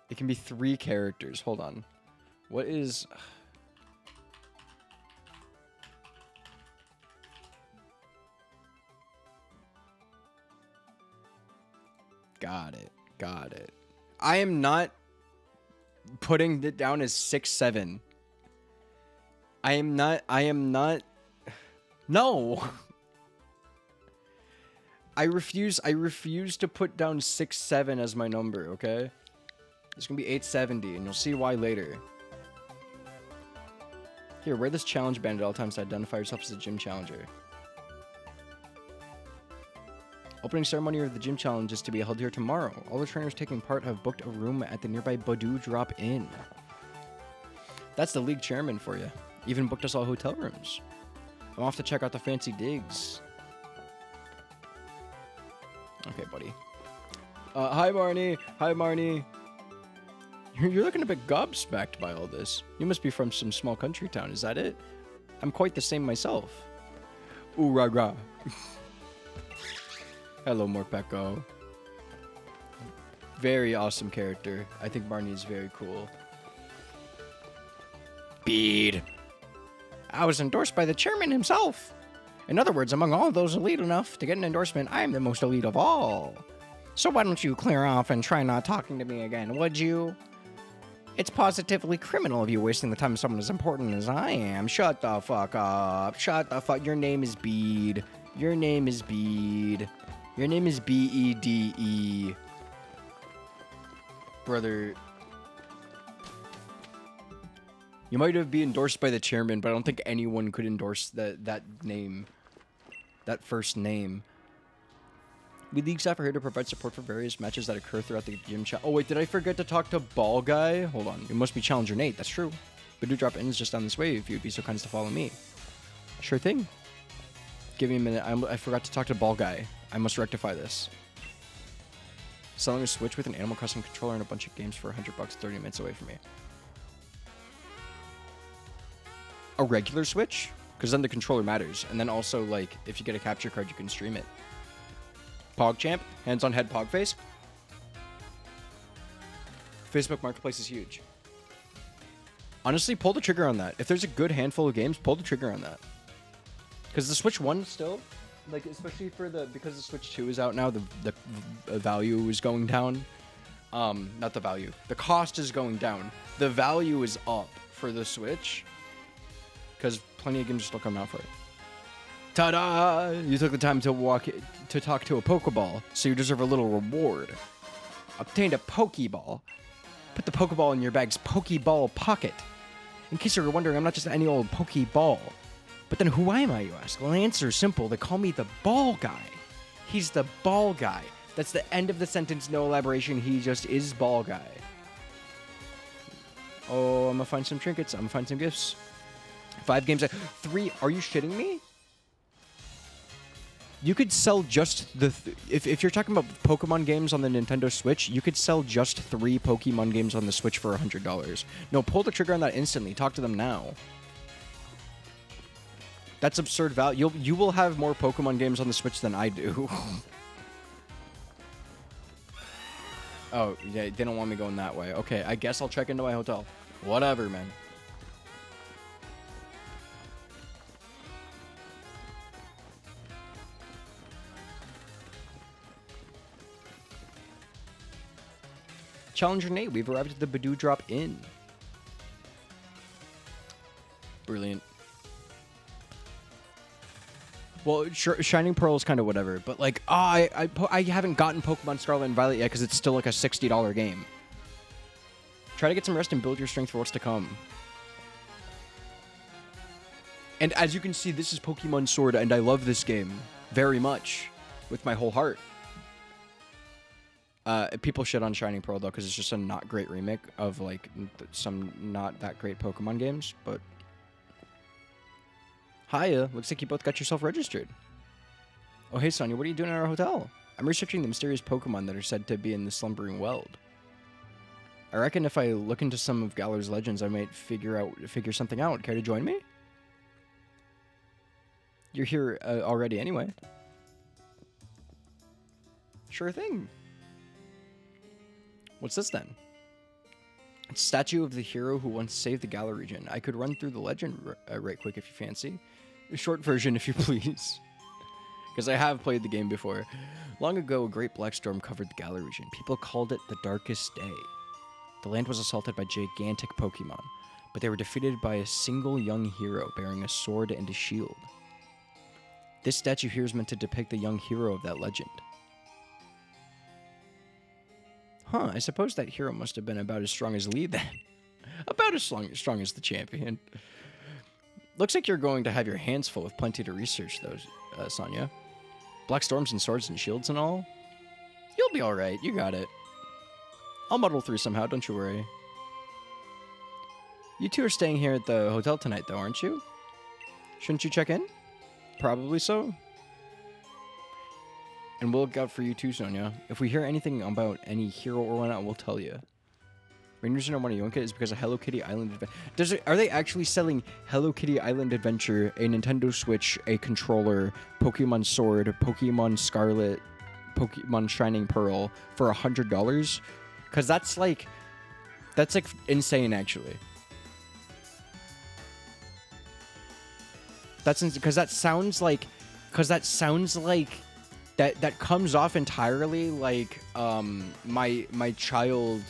[SPEAKER 1] It can be 3 characters. Hold on. What is... Got it. Got it. I am not putting it down as 6'7". I am not... No! I refuse to put down 6'7" as my number, okay? It's gonna be 870, and you'll see why later. Here, wear this challenge band at all times to identify yourself as a gym challenger. Opening ceremony of the gym challenge is to be held here tomorrow. All the trainers taking part have booked a room at the nearby Badoo Drop Inn. That's the league chairman for you. Even booked us all hotel rooms. I'm off to check out the fancy digs. Okay, buddy. Hi, Marnie. Hi, Marnie. You're looking a bit gobsmacked by all this. You must be from some small country town, is that it? I'm quite the same myself. Ooh, rah, rah. Hello, Morpeko. Very awesome character. I think Marnie is very cool. Bead. I was endorsed by the chairman himself. In other words, among all those elite enough to get an endorsement, I am the most elite of all. So why don't you clear off and try not talking to me again, would you? It's positively criminal of you wasting the time of someone as important as I am. Shut the fuck up. Shut the fuck. Your name is Bead. Your name is Bead. Your name is B-E-D-E. Brother. You might have been endorsed by the chairman, but I don't think anyone could endorse that name. That first name. We League staff are here to provide support for various matches that occur throughout the gym chat. Oh wait, did I forget to talk to Ball Guy? Hold on, it must be Challenger Nate. That's true. Badoo Drop In is just down this way if you'd be so kind as to follow me. Sure thing. Give me a minute. I forgot to talk to Ball Guy. I must rectify this. Selling a Switch with an Animal Crossing controller and a bunch of games for $100 30 minutes away from me. A regular Switch? Because then the controller matters. And then also, like, if you get a capture card, you can stream it. PogChamp? Hands on head pog face? Facebook Marketplace is huge. Honestly, pull the trigger on that. If there's a good handful of games, pull the trigger on that. Because the Switch 1 still, like, especially for because the Switch 2 is out now, the value is going down. Not the value. The cost is going down. The value is up for the Switch. Because plenty of games still come out for it. Ta-da! You took the time to talk to a Pokeball, so you deserve a little reward. Obtained a Pokeball. Put the Pokeball in your bag's Pokeball pocket. In case you were wondering, I'm not just any old Pokeball. But then who am I, you ask? Well, the answer is simple. They call me the Ball Guy. He's the Ball Guy. That's the end of the sentence, no elaboration. He just is Ball Guy. Oh, I'm gonna find some trinkets. I'm gonna find some gifts. 5 games. 3. Are you shitting me? You could sell just the... if you're talking about Pokemon games on the Nintendo Switch, you could sell just 3 Pokemon games on the Switch for $100. No, pull the trigger on that instantly. Talk to them now. That's absurd value. You will have more Pokemon games on the Switch than I do. Oh, yeah, they don't want me going that way. Okay, I guess I'll check into my hotel. Whatever, man. Challenger Nate, we've arrived at the Badoo Drop Inn. Brilliant. Well, Shining Pearl is kind of whatever, but like, I haven't gotten Pokemon Scarlet and Violet yet because it's still like a $60 game. Try to get some rest and build your strength for what's to come. And as you can see, this is Pokemon Sword, and I love this game very much with my whole heart. People shit on Shining Pearl though because it's just a not great remake of like some not that great Pokemon games, but. Hiya, looks like you both got yourself registered. Oh, hey, Sonia, what are you doing at our hotel? I'm researching the mysterious Pokemon that are said to be in the Slumbering Weld. I reckon if I look into some of Galar's legends, I might figure something out. Care to join me? You're here already anyway. Sure thing. What's this then? It's a statue of the hero who once saved the Galar region. I could run through the legend right quick if you fancy. A short version, if you please. Because I have played the game before. Long ago, a great black storm covered the Galar region. People called it the Darkest Day. The land was assaulted by gigantic Pokemon, but they were defeated by a single young hero bearing a sword and a shield. This statue here is meant to depict the young hero of that legend. Huh, I suppose that hero must have been about as strong as Lee then. About as strong as the champion. Looks like you're going to have your hands full with plenty to research, though, Sonia. Black storms and swords and shields and all. You'll be alright, you got it. I'll muddle through somehow, don't you worry. You two are staying here at the hotel tonight, though, aren't you? Shouldn't you check in? Probably so. And we'll look out for you too, Sonia. If we hear anything about any hero or whatnot, we'll tell you. Rangers don't want to yoink it is because of Hello Kitty Island Adventure. Are they actually selling Hello Kitty Island Adventure, a Nintendo Switch, a controller, Pokemon Sword, Pokemon Scarlet, Pokemon Shining Pearl for $100? Because that's like insane, actually. That's because that sounds like that comes off entirely like my child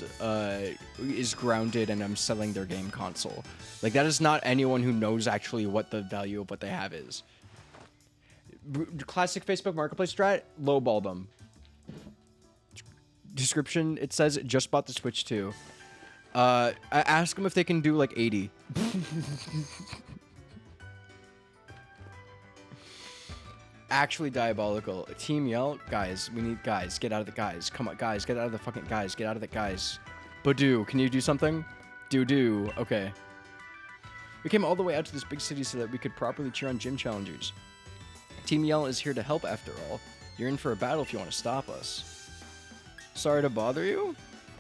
[SPEAKER 1] is grounded and I'm selling their game console. Like, that is not anyone who knows actually what the value of what they have is. Classic Facebook Marketplace strat, lowball them. Description, it says just bought the Switch 2. I ask them if they can do like 80. actually diabolical. Team Yell, guys, we need guys. Get out of the guys. Come on, guys, get out of the fucking guys. Get out of the guys. Badoo, can you do something? Do. Okay. We came all the way out to this big city so that we could properly cheer on gym challengers. Team Yell is here to help after all. You're in for a battle if you want to stop us. Sorry to bother you?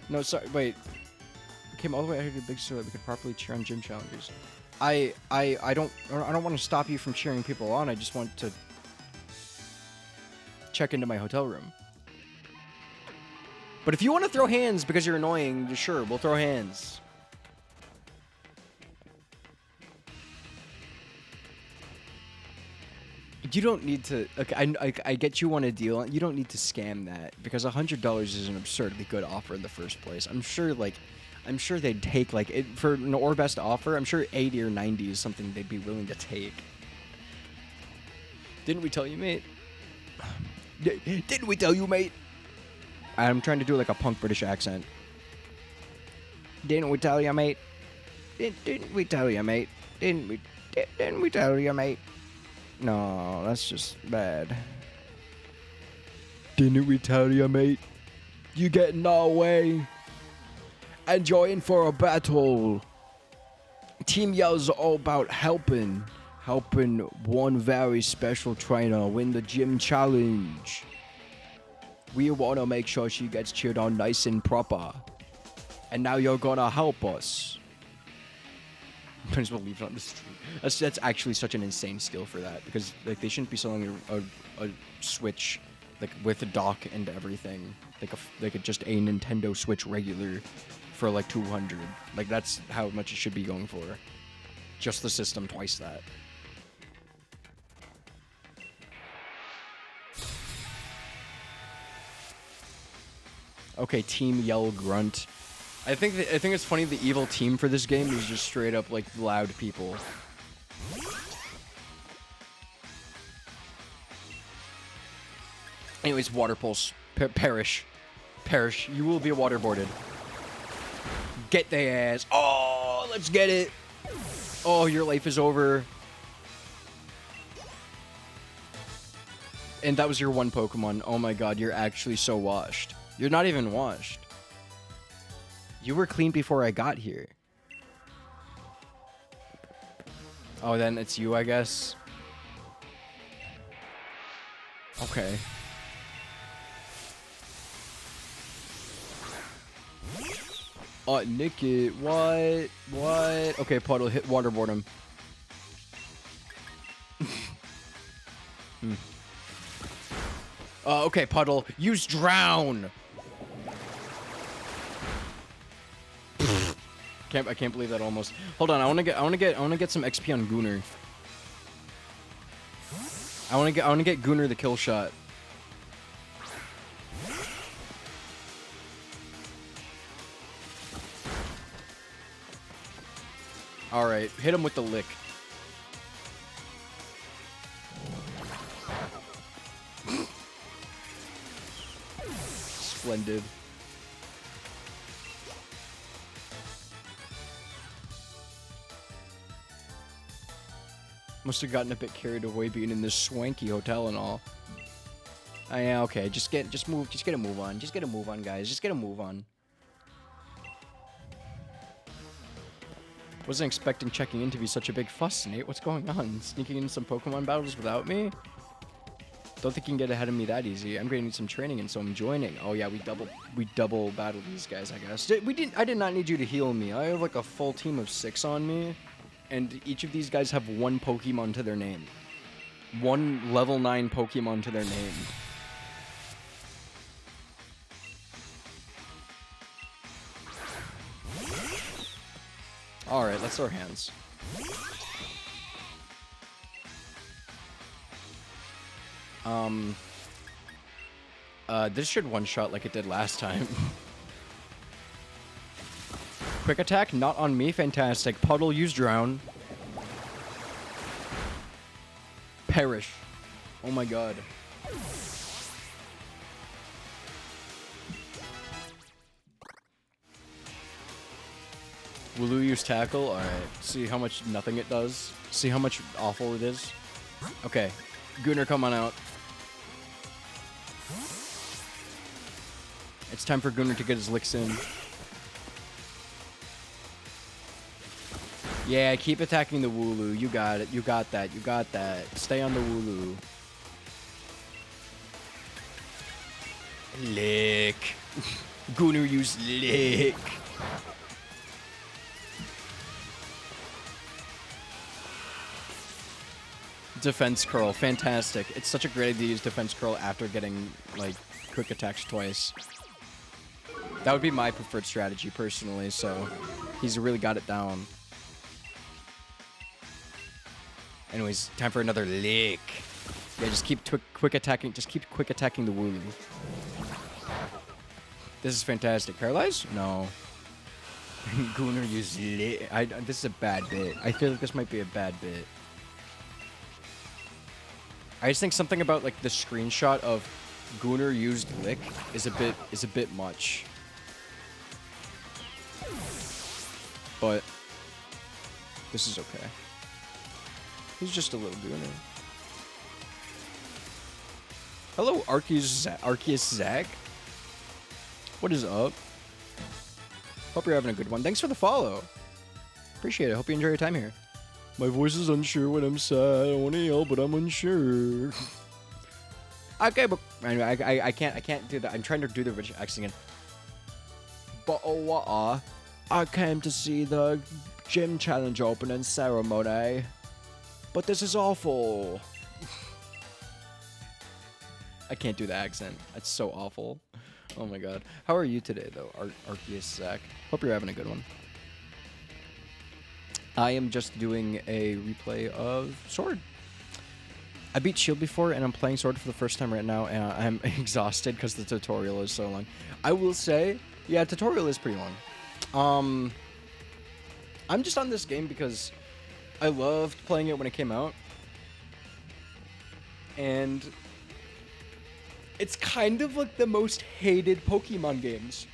[SPEAKER 1] No, sorry, wait. We came all the way out here to the big city so that we could properly cheer on gym challengers. I don't want to stop you from cheering people on. I just want to check into my hotel room. But if you want to throw hands because you're annoying, sure, we'll throw hands. You don't need to. Okay, I get you want to deal. You don't need to scam that because $100 is an absurdly good offer in the first place. I'm sure they'd take like it for an or best offer. I'm sure 80 or 90 is something they'd be willing to take. Didn't we tell you, mate? Didn't we tell you, mate? I'm trying to do like a punk British accent. Didn't we tell you, mate? Didn't we tell you, mate? Didn't we tell you, mate? No, that's just bad. Didn't we tell you, mate? You get in our way. And you're in for a battle. Team Yell's all about helping one very special trainer win the gym challenge. We want to make sure she gets cheered on nice and proper. And now you're gonna help us. Might as well leave it on the street. That's actually such an insane skill for that because like they shouldn't be selling a Switch like with a dock and everything like just a Nintendo Switch regular for like 200. Like that's how much it should be going for. Just the system, twice that. Okay, Team Yell Grunt. I think it's funny the evil team for this game is just straight up like loud people. Anyways, water pulse. Perish. You will be waterboarded. Get their ass. Oh, let's get it. Oh, your life is over. And that was your one Pokemon. Oh my god, you're actually so washed. You're not even washed. You were clean before I got here. Oh, then it's you, I guess. Okay. Oh, nick it. What? Okay, Puddle, hit waterboard him. Okay, Puddle, use drown. I can't believe that almost. Hold on, I want to get some XP on Gunnar. I want to get Gunnar the kill shot. All right, hit him with the lick. Splendid. Must have gotten a bit carried away being in this swanky hotel and all. Oh, yeah, okay. Just get a move on. Just get a move on, guys. Just get a move on. Wasn't expecting checking in to be such a big fuss, Nate. What's going on? Sneaking in some Pokemon battles without me? Don't think you can get ahead of me that easy. I'm gonna need some training, and so I'm joining. Oh yeah, we double battle these guys, I guess. I did not need you to heal me. I have like a full team of 6 on me. And each of these guys have one Pokemon to their name. One level 9 Pokemon to their name. Alright, let's throw hands. This should one-shot like it did last time. Quick attack, not on me. Fantastic. Puddle, use drown. Perish. Oh my god. Will you use tackle? Alright. See how much nothing it does. See how much awful it is. Okay. Gunnar, come on out. It's time for Gunnar to get his licks in. Yeah, keep attacking the Wooloo. You got it. You got that. You got that. Stay on the Wooloo. Lick. Gunnar used lick. Defense curl. Fantastic. It's such a great idea to use defense curl after getting, like, quick attacks twice. That would be my preferred strategy, personally, so he's really got it down. Anyways, time for another lick. Yeah, just keep quick attacking. Just keep quick attacking the Wooloo. This is fantastic. Paralyze? No. Gunnar used lick. This is a bad bit. I feel like this might be a bad bit. I just think something about like the screenshot of Gunnar used lick is a bit much. But this is okay. He's just a little Gunnar. Hello, Arceus Zach. What is up? Hope you're having a good one. Thanks for the follow. Appreciate it. Hope you enjoy your time here. My voice is unsure when I'm sad. I want to yell, but I'm unsure. Okay, but I can't do that. I'm trying to do the rich accent again. But I came to see the gym challenge opening ceremony. But this is awful. I can't do the accent. That's so awful. Oh my god. How are you today, though, Arceus Zach? Hope you're having a good one. I am just doing a replay of Sword. I beat Shield before, and I'm playing Sword for the first time right now, and I'm exhausted because the tutorial is so long. I will say, yeah, tutorial is pretty long. I'm just on this game because I loved playing it when it came out, and it's kind of like the most hated Pokemon games.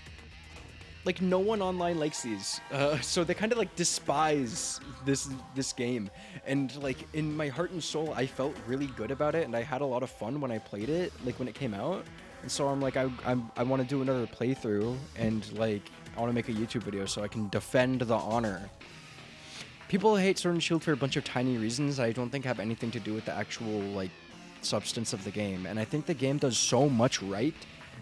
[SPEAKER 1] Like, no one online likes these, so they kind of like despise this game. And like in my heart and soul, I felt really good about it, and I had a lot of fun when I played it, like when it came out. And so I'm like, I want to do another playthrough, and like I want to make a YouTube video so I can defend the honor. People hate Sword and Shield for a bunch of tiny reasons I don't think have anything to do with the actual like substance of the game. And I think the game does so much right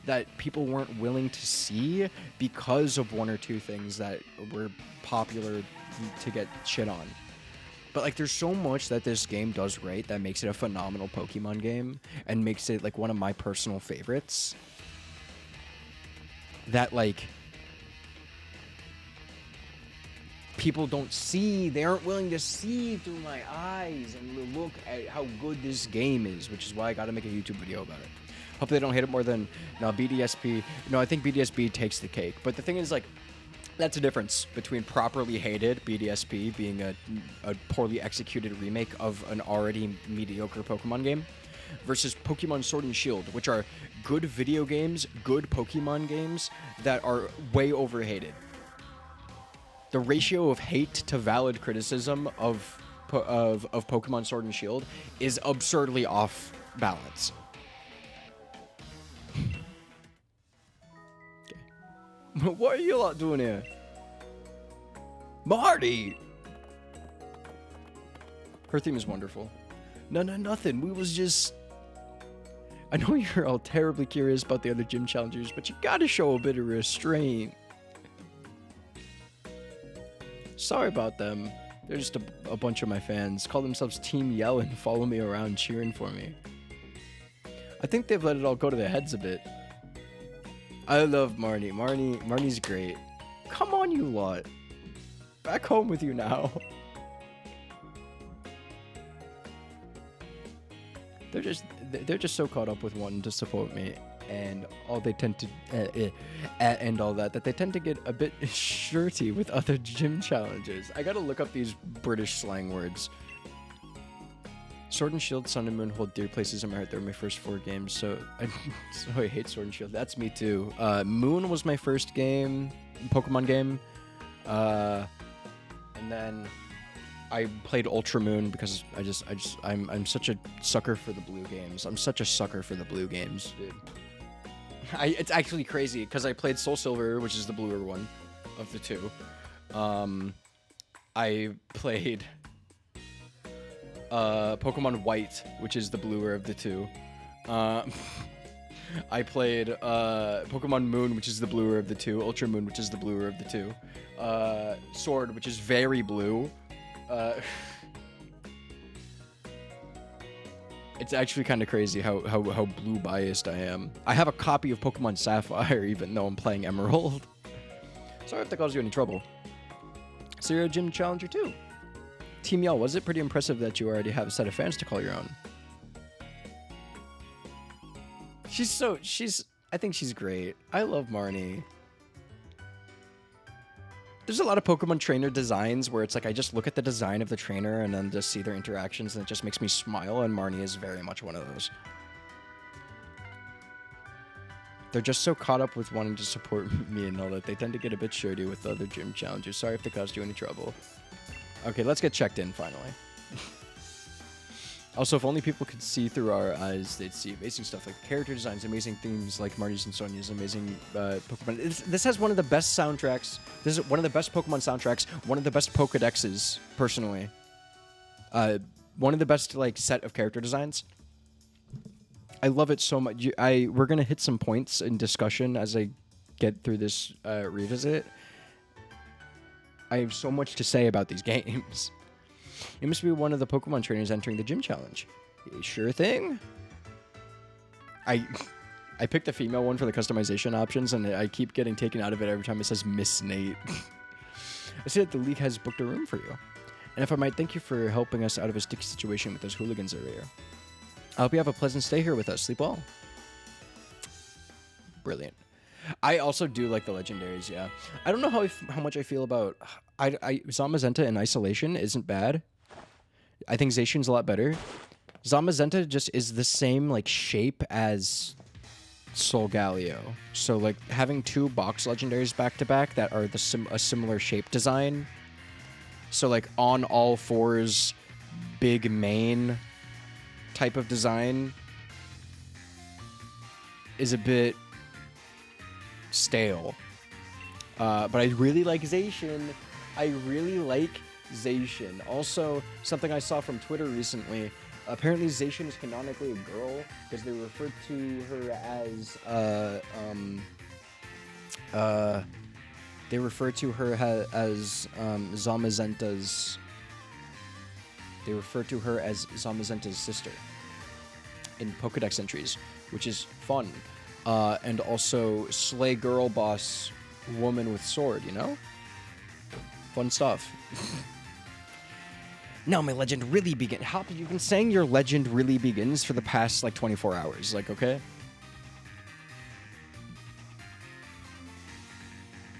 [SPEAKER 1] that people weren't willing to see because of one or two things that were popular to get shit on. But like there's so much that this game does right that makes it a phenomenal Pokemon game and makes it like one of my personal favorites, that like people don't see, they aren't willing to see through my eyes and look at how good this game is, which is why I gotta make a YouTube video about it. Hope they don't hate it more than, no, BDSP. No, I think BDSP takes the cake. But the thing is, like, that's a difference between properly hated, BDSP being a poorly executed remake of an already mediocre Pokemon game, versus Pokemon Sword and Shield, which are good video games, good Pokemon games that are way overhated. The ratio of hate to valid criticism of Pokemon Sword and Shield is absurdly off balance. What are you lot doing here? Marty! Her theme is wonderful. No, nothing. We was just... I know you're all terribly curious about the other gym challengers, but you gotta show a bit of restraint. Sorry about them. They're just a bunch of my fans. Call themselves Team Yell and follow me around cheering for me. I think they've let it all go to their heads a bit. I love Marnie. Marnie's great. Come on, you lot. Back home with you now. They're just so caught up with wanting to support me, and all they tend to and all that they tend to get a bit shirty with other gym challenges. I gotta look up these British slang words. Sword and Shield, Sun and Moon hold dear places in my heart. They were my first 4 games, so I hate Sword and Shield. That's me too. Moon was my first game, Pokemon game, and then I played Ultra Moon because I'm such a sucker for the blue games. I'm such a sucker for the blue games, dude. It's actually crazy because I played Soul Silver, which is the bluer one of the two. I played Pokemon White, which is the bluer of the two. I played Pokemon Moon, which is the bluer of the two. Ultra Moon, which is the bluer of the two. Sword, which is very blue. It's actually kind of crazy how blue biased I am. I have a copy of Pokemon Sapphire, even though I'm playing Emerald. Sorry if that caused you any trouble. So you're a gym challenger too. Team Yell, was it pretty impressive that you already have a set of fans to call your own? I think she's great. I love Marnie. There's a lot of Pokemon trainer designs where it's like I just look at the design of the trainer and then just see their interactions and it just makes me smile, and Marnie is very much one of those. They're just so caught up with wanting to support me and all that, they tend to get a bit shirty with the other gym challengers. Sorry if they caused you any trouble. Okay, let's get checked in finally. Also, if only people could see through our eyes, they'd see amazing stuff like character designs, amazing themes like Marty's and Sonia's, amazing Pokemon. This has one of the best soundtracks. This is one of the best Pokemon soundtracks. One of the best Pokedexes, personally. One of the best like set of character designs. I love it so much. We're gonna hit some points in discussion as I get through this revisit. I have so much to say about these games. You must be one of the Pokemon trainers entering the gym challenge. Sure thing. I picked the female one for the customization options, and I keep getting taken out of it every time it says Miss Nate. I see that the league has booked a room for you. And if I might thank you for helping us out of a sticky situation with those hooligans earlier. I hope you have a pleasant stay here with us. Sleep well. Brilliant. I also do like the legendaries, yeah. I don't know how much I feel about... Zamazenta in isolation isn't bad. I think Zacian's a lot better. Zamazenta just is the same like shape as Solgaleo. So like having two box legendaries back to back that are a similar shape design. So like on all fours, big mane type of design is a bit stale. But I really like Zacian. I really like Zacian. Also, something I saw from Twitter recently, apparently Zacian is canonically a girl because they referred to her as Zamazenta's. They refer to her as Zamazenta's sister in Pokedex entries, which is fun. And also Slay Girl Boss Woman with Sword, you know? Fun stuff. Now my legend really begins. Hop, you've been saying your legend really begins for the past, like, 24 hours. Like, okay?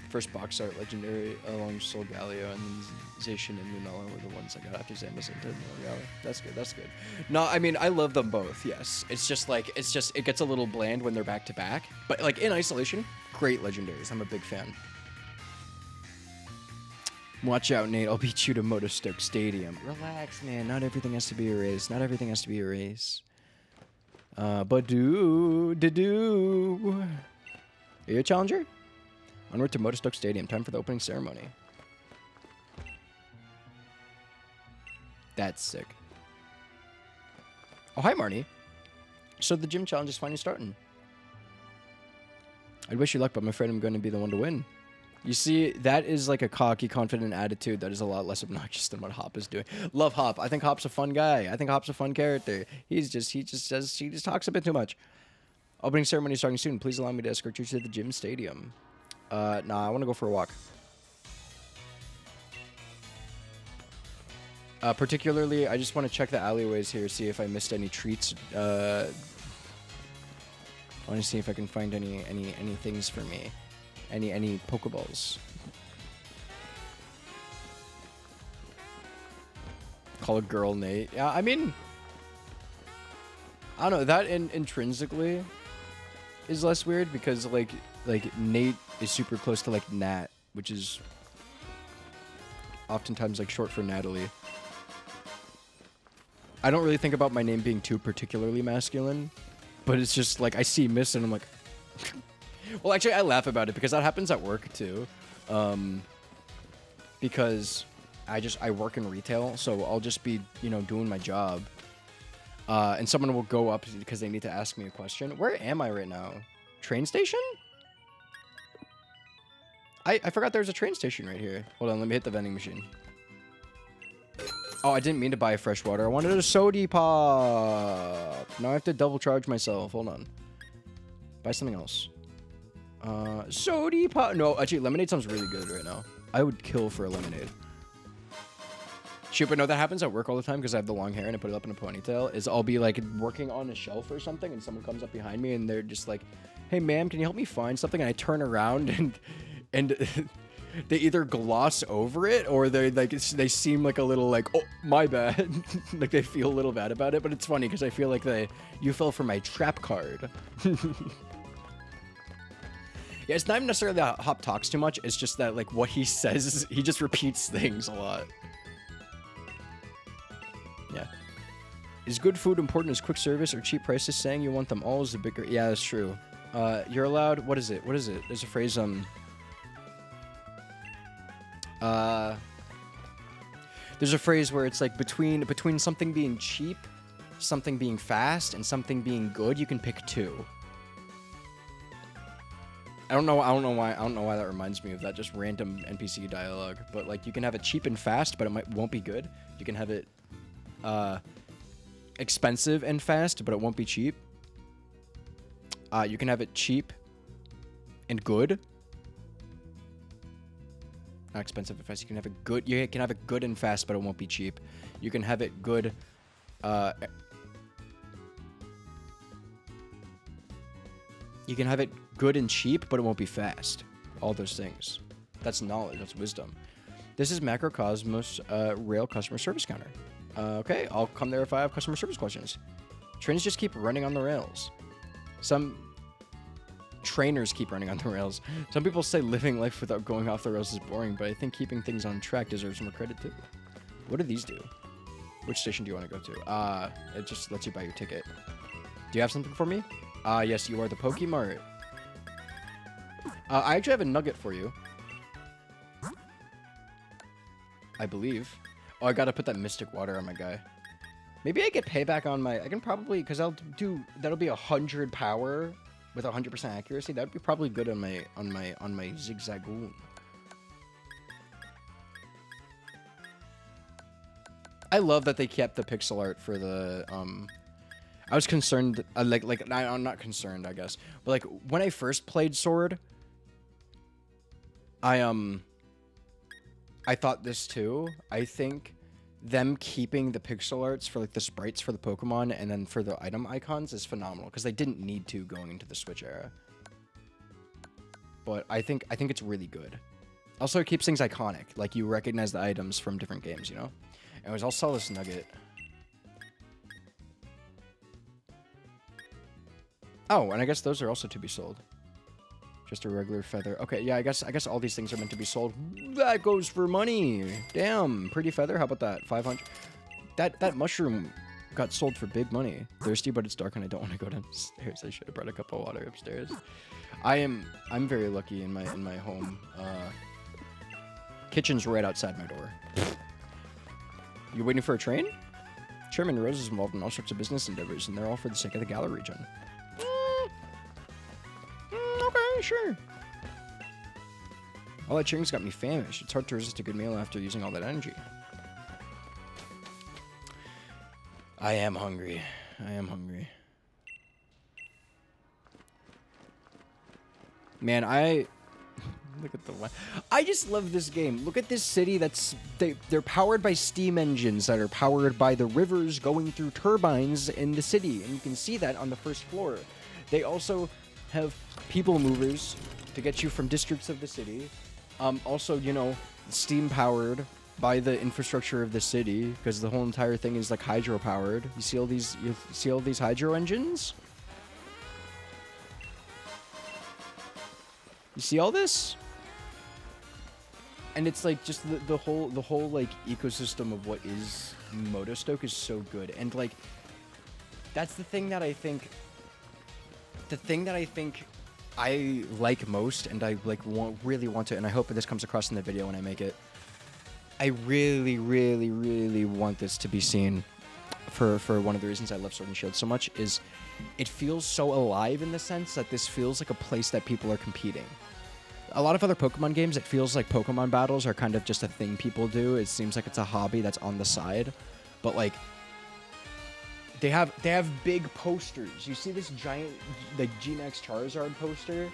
[SPEAKER 1] First box art legendary along Solgaleo, and then Zacian and Lunella were the ones I got after Zamazenta and Solgaleo. That's good, that's good. No, I mean, I love them both, yes. It's just, like, it gets a little bland when they're back to back. But, like, in isolation, great legendaries. I'm a big fan. Watch out, Nate. I'll beat you to Motostoke Stadium. Relax, man. Not everything has to be a race. Not everything has to be a race. Are you a challenger? Onward to Motostoke Stadium. Time for the opening ceremony. That's sick. Oh, hi, Marnie. So the gym challenge is finally starting. I'd wish you luck, but I'm afraid I'm going to be the one to win. You see, that is like a cocky, confident attitude that is a lot less obnoxious than what Hop is doing. Love Hop. I think Hop's a fun guy. I think Hop's a fun character. He just talks a bit too much. Opening ceremony starting soon. Please allow me to escort you to the gym stadium. Nah, I want to go for a walk. Particularly, I just want to check the alleyways here, see if I missed any treats. I want to see if I can find any things for me. Any Pokeballs. Call a girl Nate. Yeah, I mean, I don't know. That intrinsically is less weird because like Nate is super close to like Nat, which is oftentimes like short for Natalie. I don't really think about my name being too particularly masculine, but it's just like I see Miss and I'm like, well, actually, I laugh about it because that happens at work too. Because I work in retail, so I'll just be, you know, doing my job. And someone will go up because they need to ask me a question. Where am I right now? Train station? I forgot there's a train station right here. Hold on, let me hit the vending machine. Oh, I didn't mean to buy fresh water. I wanted a soda pop. Now I have to double charge myself. Hold on. Buy something else. Soda pop. No, actually, lemonade sounds really good right now. I would kill for a lemonade. Shoot, but no, that happens at work all the time because I have the long hair and I put it up in a ponytail. Is I'll be like working on a shelf or something and someone comes up behind me and they're just like, "Hey, ma'am, can you help me find something?" And I turn around and they either gloss over it or they seem like a little like, "Oh, my bad." Like they feel a little bad about it, but it's funny because I feel like you fell for my trap card. Yeah, it's not even necessarily that Hop talks too much. It's just that like what he says, he just repeats things a lot. Yeah. Is good food important as quick service or cheap prices? Saying you want them all is the bigger. Yeah, that's true. You're allowed. What is it? What is it? There's a phrase. There's a phrase where it's like between something being cheap, something being fast, and something being good, you can pick two. I don't know why that reminds me of that just random NPC dialogue. But like you can have it cheap and fast, but it won't be good. You can have it expensive and fast, but it won't be cheap. You can have it cheap and good. Not expensive and fast. You can have it good. You can have it good and fast, but it won't be cheap. You can have it good. You can have it good and cheap, but it won't be fast. All those things. That's knowledge. That's wisdom. This is Macrocosmos Rail Customer Service Counter. Okay, I'll come there if I have customer service questions. Trains just keep running on the rails. Some trainers keep running on the rails. Some people say living life without going off the rails is boring, but I think keeping things on track deserves more credit too. What do these do? Which station do you want to go to? It just lets you buy your ticket. Do you have something for me? Yes, you are the Pokemart. I actually have a nugget for you. I believe. Oh, I gotta put that Mystic Water on my guy. Maybe I get payback on my... I can probably... Because that'll be 100 power with 100% accuracy. That would be probably good on my Zigzagoon. I love that they kept the pixel art for the... I was concerned... I'm not concerned, I guess. But like, when I first played Sword... I thought this too. I think them keeping the pixel arts for like the sprites for the Pokemon and then for the item icons is phenomenal because they didn't need to going into the Switch era. But I think it's really good. Also, it keeps things iconic. Like you recognize the items from different games, you know? Anyways, I'll sell this nugget. Oh, and I guess those are also to be sold. Just a regular feather. Okay, yeah, I guess all these things are meant to be sold. That goes for money. Damn, pretty feather. How about that? 500. That mushroom got sold for big money. Thirsty, but it's dark and I don't want to go downstairs. I should have brought a cup of water upstairs. I'm very lucky in my home. Kitchen's right outside my door. You waiting for a train? Chairman Rose is involved in all sorts of business endeavors, and they're all for the sake of the Galar region. Okay, sure. All that cheering's got me famished. It's hard to resist a good meal after using all that energy. I am hungry. I am hungry. Man, look at the... I just love this game. Look at this city that's... They're powered by steam engines that are powered by the rivers going through turbines in the city. And you can see that on the first floor. They also have people movers to get you from districts of the city. Also, you know, steam powered by the infrastructure of the city because the whole entire thing is like hydro powered. You see all these hydro engines? You see all this? And it's like just the whole like ecosystem of what is Motostoke is so good. And like that's the thing that I think I like most, and I like really want to, and I hope that this comes across in the video when I make it. I really, really, really want this to be seen for one of the reasons I love Sword and Shield so much is it feels so alive in the sense that this feels like a place that people are competing. A lot of other Pokemon games, it feels like Pokemon battles are kind of just a thing people do. It seems like it's a hobby that's on the side. But like they have big posters. You see this giant like GNX Charizard poster?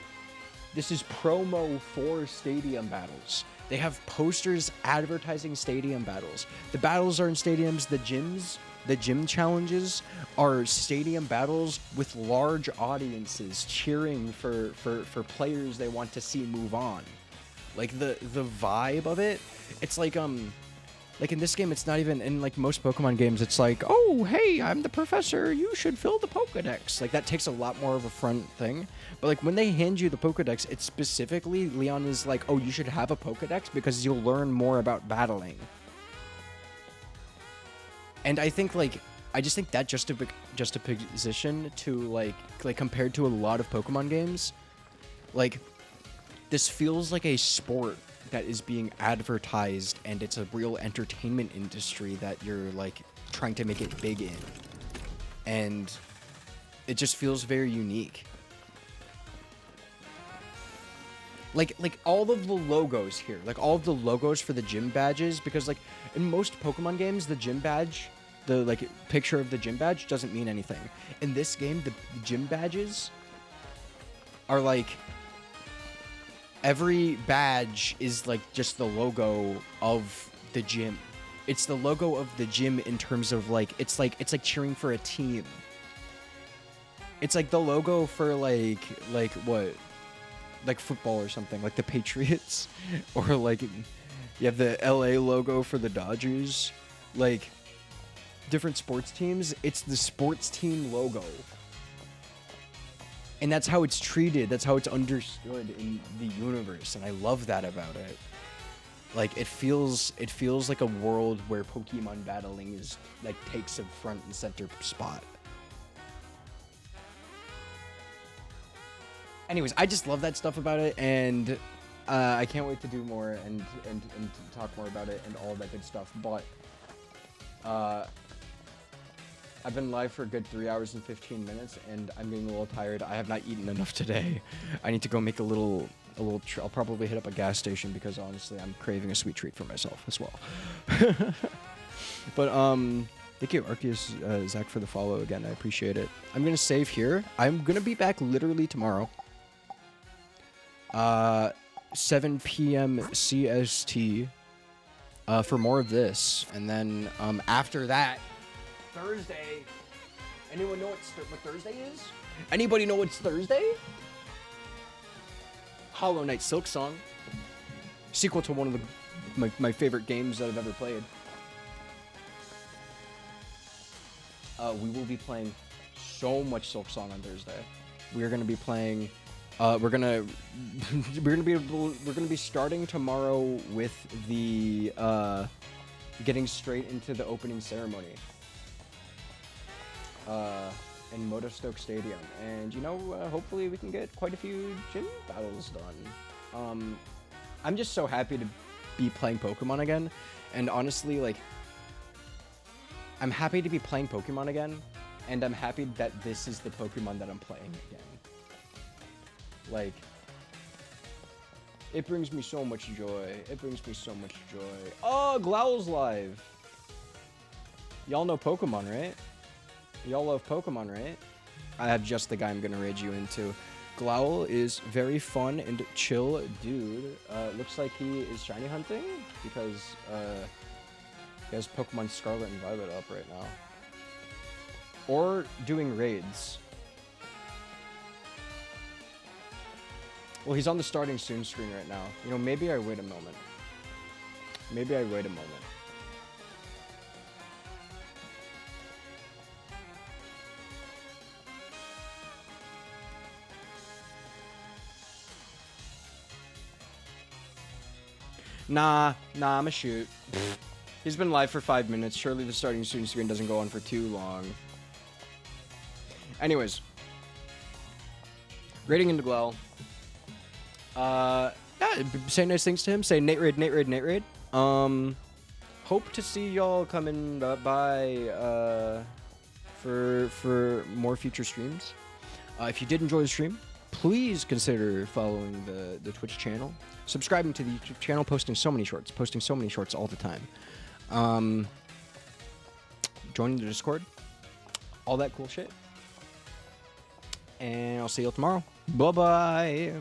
[SPEAKER 1] This is promo for stadium battles. They have posters advertising stadium battles. The battles are in stadiums, the gym challenges are stadium battles with large audiences cheering for players they want to see move on. Like the vibe of it, it's like in this game, it's not even in like most Pokemon games. It's like, oh, hey, I'm the professor. You should fill the Pokedex. Like that takes a lot more of a front thing. But like when they hand you the Pokedex, it's specifically Leon is like, oh, you should have a Pokedex because you'll learn more about battling. And I think like I just think that juxtaposition to like compared to a lot of Pokemon games, like this feels like a sport that is being advertised, and it's a real entertainment industry that you're like trying to make it big in, and it just feels very unique. Like all of the logos here, like all of the logos for the gym badges, because like in most Pokemon games, the gym badge, the like picture of the gym badge doesn't mean anything. In this game, the gym badges are like every badge is like just the logo of the gym. It's the logo of the gym in terms of like it's like cheering for a team. It's like the logo for like what? Like football or something, like the Patriots, or like you have the LA logo for the Dodgers, like different sports teams. It's the sports team logo, and that's how it's treated. That's how it's understood in the universe, and I love that about it. Like it feels like a world where Pokemon battling is like takes a front and center spot. Anyways, I just love that stuff about it, and I can't wait to do more and to talk more about it and all that good stuff. But I've been live for a good 3 hours and 15 minutes, and I'm getting a little tired. I have not eaten enough today. I need to go make a little. I'll probably hit up a gas station because honestly, I'm craving a sweet treat for myself as well. But thank you, Arceus Zach, for the follow again. I appreciate it. I'm gonna save here. I'm gonna be back literally tomorrow. 7 p.m. CST for more of this, and then after that, Thursday. Anyone know what Thursday is? Anybody know what's Thursday? Hollow Knight Silksong, sequel to one of my favorite games that I've ever played. We will be playing so much Silksong on Thursday. We are going to be playing. We're gonna be starting tomorrow with the getting straight into the opening ceremony in Motostoke Stadium, and hopefully we can get quite a few gym battles done. I'm just so happy to be playing Pokemon again, and honestly, like, I'm happy to be playing Pokemon again, and I'm happy that this is the Pokemon that I'm playing again. Like, it brings me so much joy. It brings me so much joy. Oh, Glowl's live. Y'all know Pokemon, right? Y'all love Pokemon, right? I have just the guy I'm gonna raid you into. Glowl is very fun and chill dude. Looks like he is shiny hunting because he has Pokemon Scarlet and Violet up right now. Or doing raids. Well, he's on the starting soon screen right now. Maybe I wait a moment. Maybe I wait a moment. Nah, I'ma shoot. He's been live for 5 minutes. Surely the starting student screen doesn't go on for too long. Anyways. Rating into Glel. Yeah, say nice things to him. Say Nate Raid, Nate Raid, Nate Raid. Hope to see y'all coming by for more future streams. If you did enjoy the stream, please consider following the Twitch channel, subscribing to the YouTube channel, posting so many shorts all the time. Joining the Discord, all that cool shit. And I'll see you all tomorrow. Bye-bye.